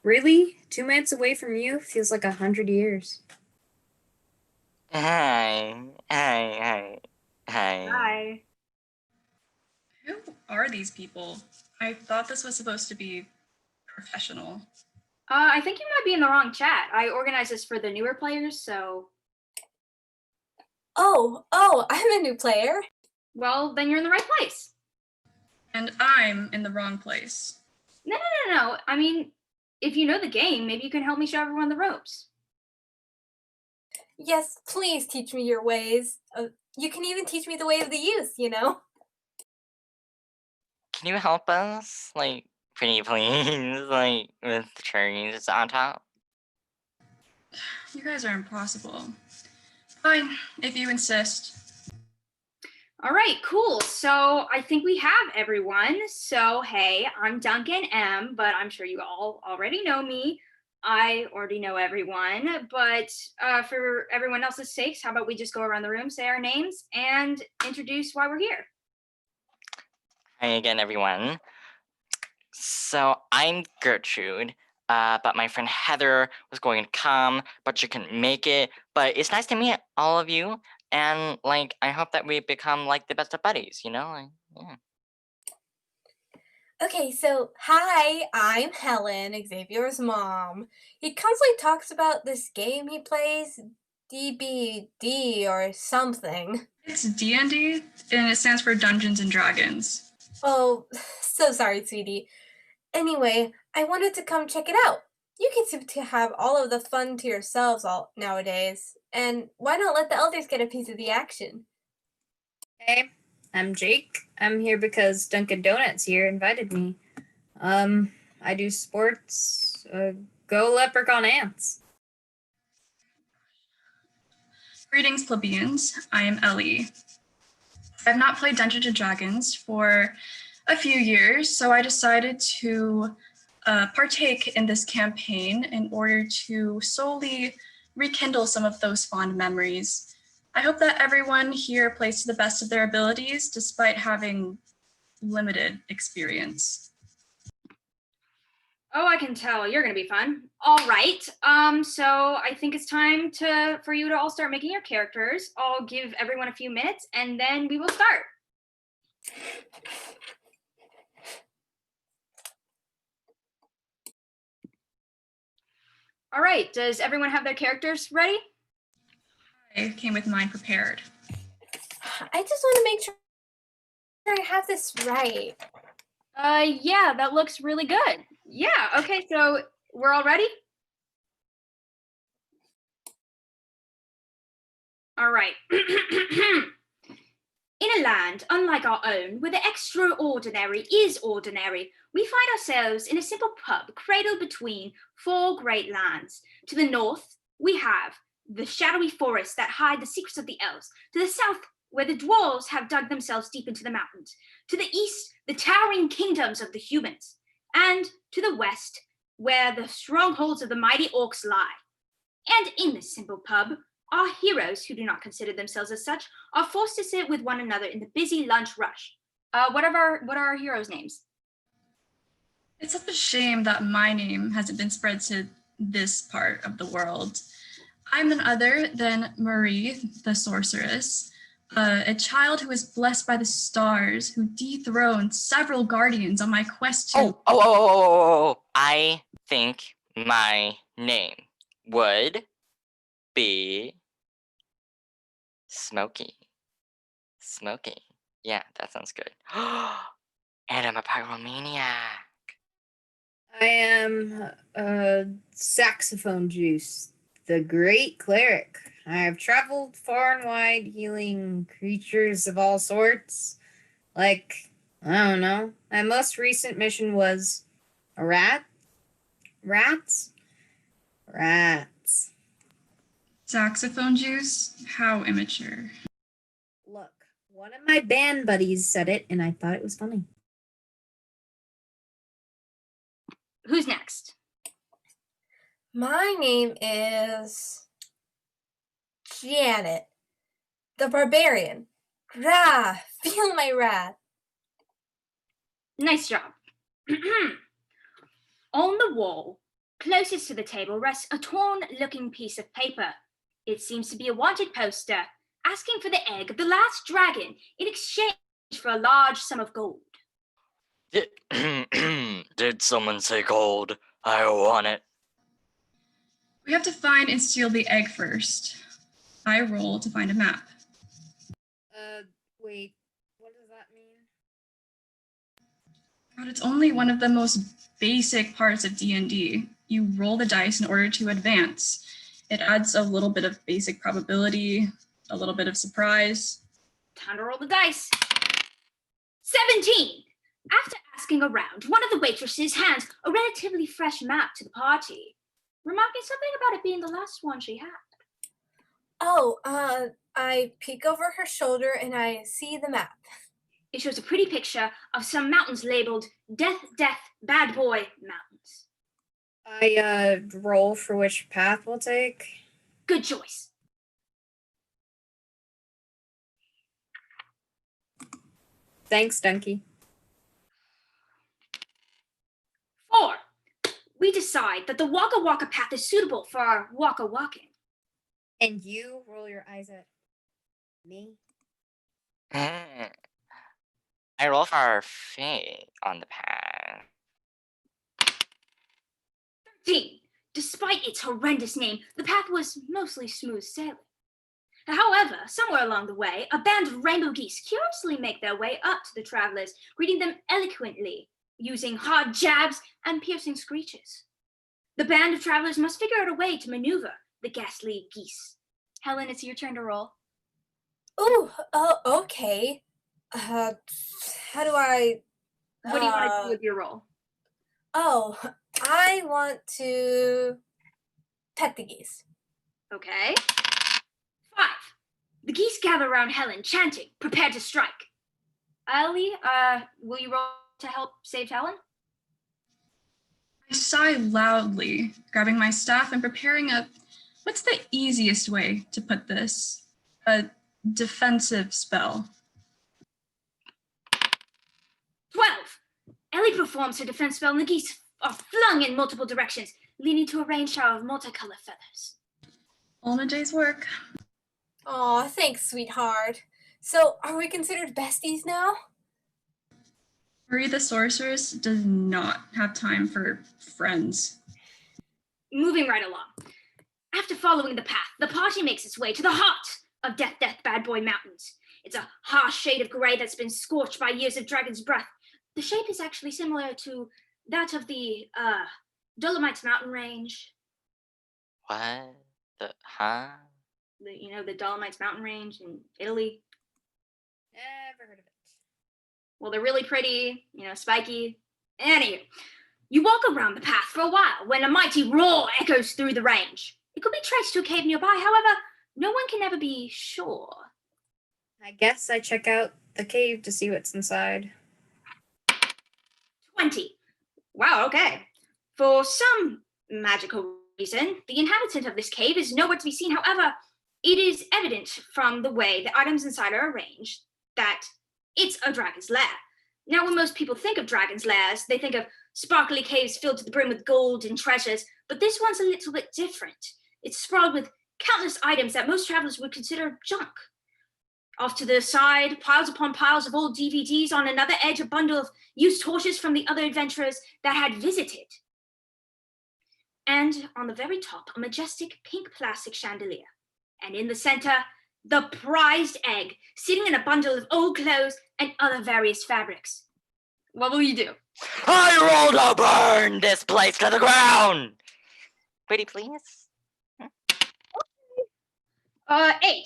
Really? 2 minutes away from you feels like 100 years. Hi. Hi. Who are these people? I thought this was supposed to be professional. I think you might be in the wrong chat. I organized this for the newer players, so... Oh, I'm a new player. Well, then you're in the right place. And I'm in the wrong place. No. I mean, if you know the game, maybe you can help me show everyone the ropes. Yes, please teach me your ways. You can even teach me the way of the youth, you know? Can you help us? Like, pretty please? Like, with the cherries on top? You guys are impossible. Fine, if you insist. All right, cool. So I think we have everyone. So, hey, I'm Duncan M, but I'm sure you all already know me. I already know everyone, but for everyone else's sakes, how about we just go around the room, say our names, and introduce why we're here. Hi again, everyone. So I'm Gertrude, but my friend Heather was going to come, but she couldn't make it. But it's nice to meet all of you, and like I hope that we become like the best of buddies. You know, like, yeah. Okay, so hi, I'm Helen, Xavier's mom. He constantly talks about this game he plays, DBD or something. It's D&D, and it stands for Dungeons and Dragons. Oh, so sorry, sweetie. Anyway, I wanted to come check it out. You can seem to have all of the fun to yourselves all nowadays, and why not let the elders get a piece of the action? Hey, I'm Jake. I'm here because Dunkin' Donuts here invited me. I do sports. Go Leprechaun Ants. Greetings, plebeians. I am Ellie. I've not played Dungeons and Dragons for a few years, so I decided to partake in this campaign in order to solely rekindle some of those fond memories. I hope that everyone here plays to the best of their abilities, despite having limited experience. Oh, I can tell you're gonna be fun. All right. So I think it's time for you to all start making your characters. I'll give everyone a few minutes, and then we will start. All right. Does everyone have their characters ready? I came with mine prepared. I just want to make sure I have this right. Yeah, that looks really good. Yeah, okay, so we're all ready? All right. In a land unlike our own, where the extraordinary is ordinary, we find ourselves in a simple pub cradled between four great lands. To the north, we have the shadowy forests that hide the secrets of the elves. To the south, where the dwarves have dug themselves deep into the mountains. To the east, the towering kingdoms of the humans. And to the west, where the strongholds of the mighty orcs lie. And in this simple pub, our heroes, who do not consider themselves as such, are forced to sit with one another in the busy lunch rush. What are our heroes' names? It's such a shame that my name hasn't been spread to this part of the world. I'm none other than Marie, the sorceress, a child who was blessed by the stars, who dethroned several guardians on my quest to... I think my name would be Smokey. Smokey. Yeah, that sounds good. And I'm a pyromaniac. I am Saxophone Juice, the great cleric. I have traveled far and wide healing creatures of all sorts. Like, I don't know. My most recent mission was a rat? Rats? Rats. Saxophone Juice? How immature. Look, One of my band buddies said it, and I thought it was funny. Who's next? My name is Janet, the barbarian. Rah, feel my wrath. Nice job. On the wall, closest to the table, rests a torn-looking piece of paper. It seems to be a wanted poster, asking for the egg of the last dragon in exchange for a large sum of gold. Did someone say gold? I want it. We have to find and steal the egg first. I roll to find a map. Wait, what does that mean? God, it's only one of the most basic parts of D&D. You roll the dice in order to advance. It adds a little bit of basic probability, a little bit of surprise. Time to roll the dice. 17! After asking around, one of the waitresses hands a relatively fresh map to the party, remarking something about it being the last one she had. Oh, I peek over her shoulder and I see the map. It shows a pretty picture of some mountains labeled Death, Death, Bad Boy Mountains. I roll for which path we'll take. Good choice. Thanks, Donkey. 4. We decide that the Waka Waka path is suitable for our Waka Walking. And you roll your eyes at me. I roll for our fate on the path. 13. Despite its horrendous name, the path was mostly smooth sailing. However, somewhere along the way, a band of rainbow geese curiously make their way up to the travelers, greeting them eloquently, using hard jabs and piercing screeches. The band of travelers must figure out a way to maneuver the ghastly geese. Helen, it's your turn to roll. Ooh, okay. How do I... What do you want to do with your roll? Oh, I want to pet the geese. Okay. 5. The geese gather around Helen, chanting, prepare to strike. Ellie, will you roll to help save Helen? I sigh loudly, grabbing my staff and preparing what's the easiest way to put this? A defensive spell. 12. Ellie performs her defense spell and the geese are flung in multiple directions, leading to a rain shower of multicolored feathers. All in a day's work. Aw, thanks, sweetheart. So, are we considered besties now? Hurry the sorceress does not have time for friends. Moving right along. After following the path, the party makes its way to the heart of Death, Death, Bad Boy Mountains. It's a harsh shade of gray that's been scorched by years of dragon's breath. The shape is actually similar to that of the Dolomites mountain range. What? Huh? The Dolomites mountain range in Italy. Never heard of it. Well, they're really pretty, spiky. Anywho, you walk around the path for a while when a mighty roar echoes through the range. It could be traced to a cave nearby, however, no one can ever be sure. I guess I check out the cave to see what's inside. 20. Wow, okay. For some magical reason, the inhabitant of this cave is nowhere to be seen. However, it is evident from the way the items inside are arranged that it's a dragon's lair. Now, when most people think of dragon's lairs, they think of sparkly caves filled to the brim with gold and treasures, but this one's a little bit different. It's sprawled with countless items that most travelers would consider junk. Off to the side, piles upon piles of old DVDs. On another edge, a bundle of used torches from the other adventurers that had visited. And on the very top, a majestic pink plastic chandelier. And in the center, the prized egg, sitting in a bundle of old clothes and other various fabrics. What will you do? I roll to burn this place to the ground! Pretty please? 8.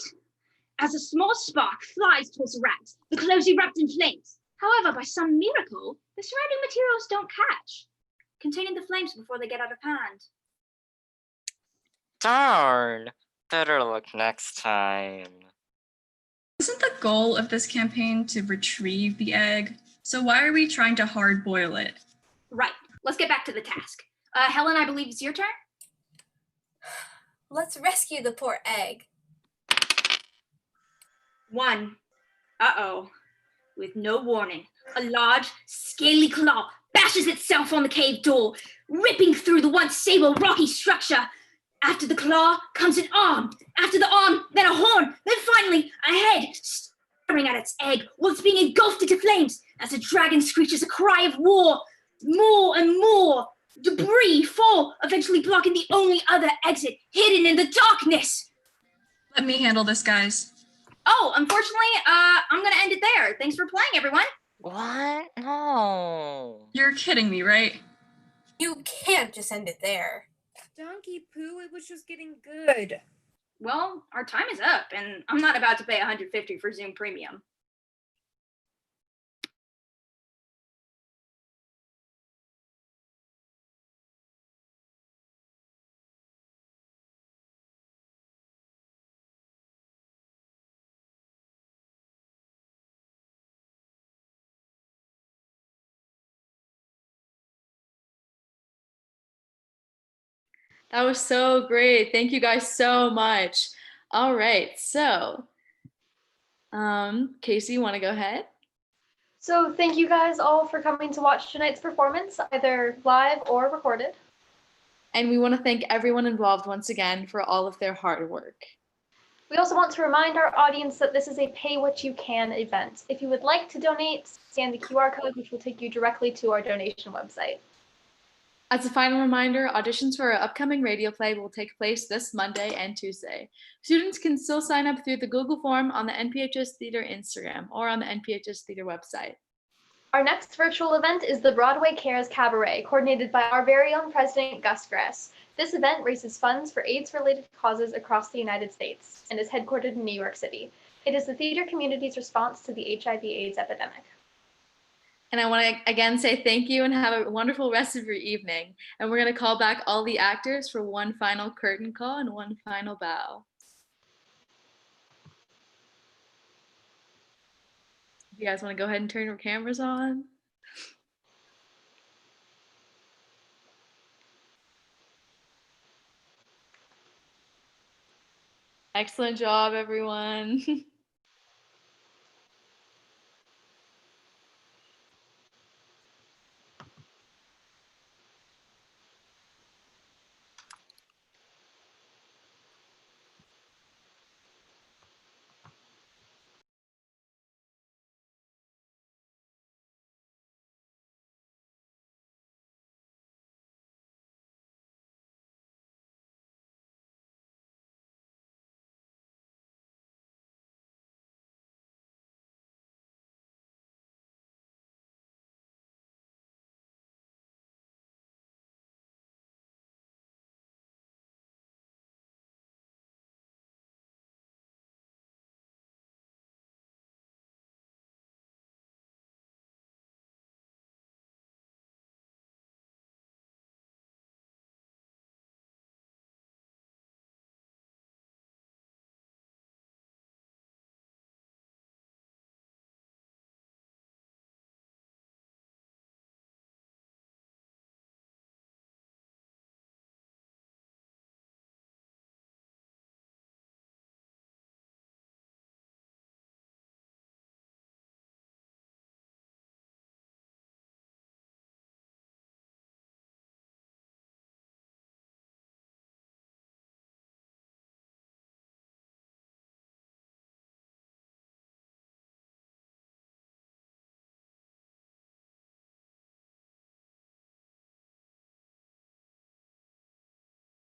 As a small spark flies towards the rats, the clothes erupt in flames. However, by some miracle, the surrounding materials don't catch, containing the flames before they get out of hand. Darn. Better luck next time. Isn't the goal of this campaign to retrieve the egg? So why are we trying to hard boil it? Right. Let's get back to the task. Helen, I believe it's your turn. Let's rescue the poor egg. 1. Uh-oh. With no warning, a large, scaly claw bashes itself on the cave door, ripping through the once stable, rocky structure. After the claw comes an arm. After the arm, then a horn. Then finally, a head staring at its egg while it's being engulfed into flames as the dragon screeches a cry of war. More and more debris fall, eventually blocking the only other exit hidden in the darkness. Let me handle this, guys. Oh, unfortunately, I'm gonna end it there. Thanks for playing, everyone. What? No. You're kidding me, right? You can't just end it there. Donkey Poo, it was just getting good. Well, our time is up, and I'm not about to pay $150 for Zoom Premium. That was so great. Thank you guys so much. All right, so Casey, you want to go ahead? So thank you guys all for coming to watch tonight's performance, either live or recorded. And we want to thank everyone involved once again for all of their hard work. We also want to remind our audience that this is a pay what you can event. If you would like to donate, scan the QR code, which will take you directly to our donation website. As a final reminder, auditions for our upcoming radio play will take place this Monday and Tuesday. Students can still sign up through the Google form on the NPHS Theater Instagram or on the NPHS Theater website. Our next virtual event is the Broadway Cares Cabaret, coordinated by our very own president, Gus Grass. This event raises funds for AIDS-related causes across the United States and is headquartered in New York City. It is the theater community's response to the HIV/AIDS epidemic. And I want to again say thank you and have a wonderful rest of your evening. And we're going to call back all the actors for one final curtain call and one final bow. If you guys want to go ahead and turn your cameras on. Excellent job, everyone.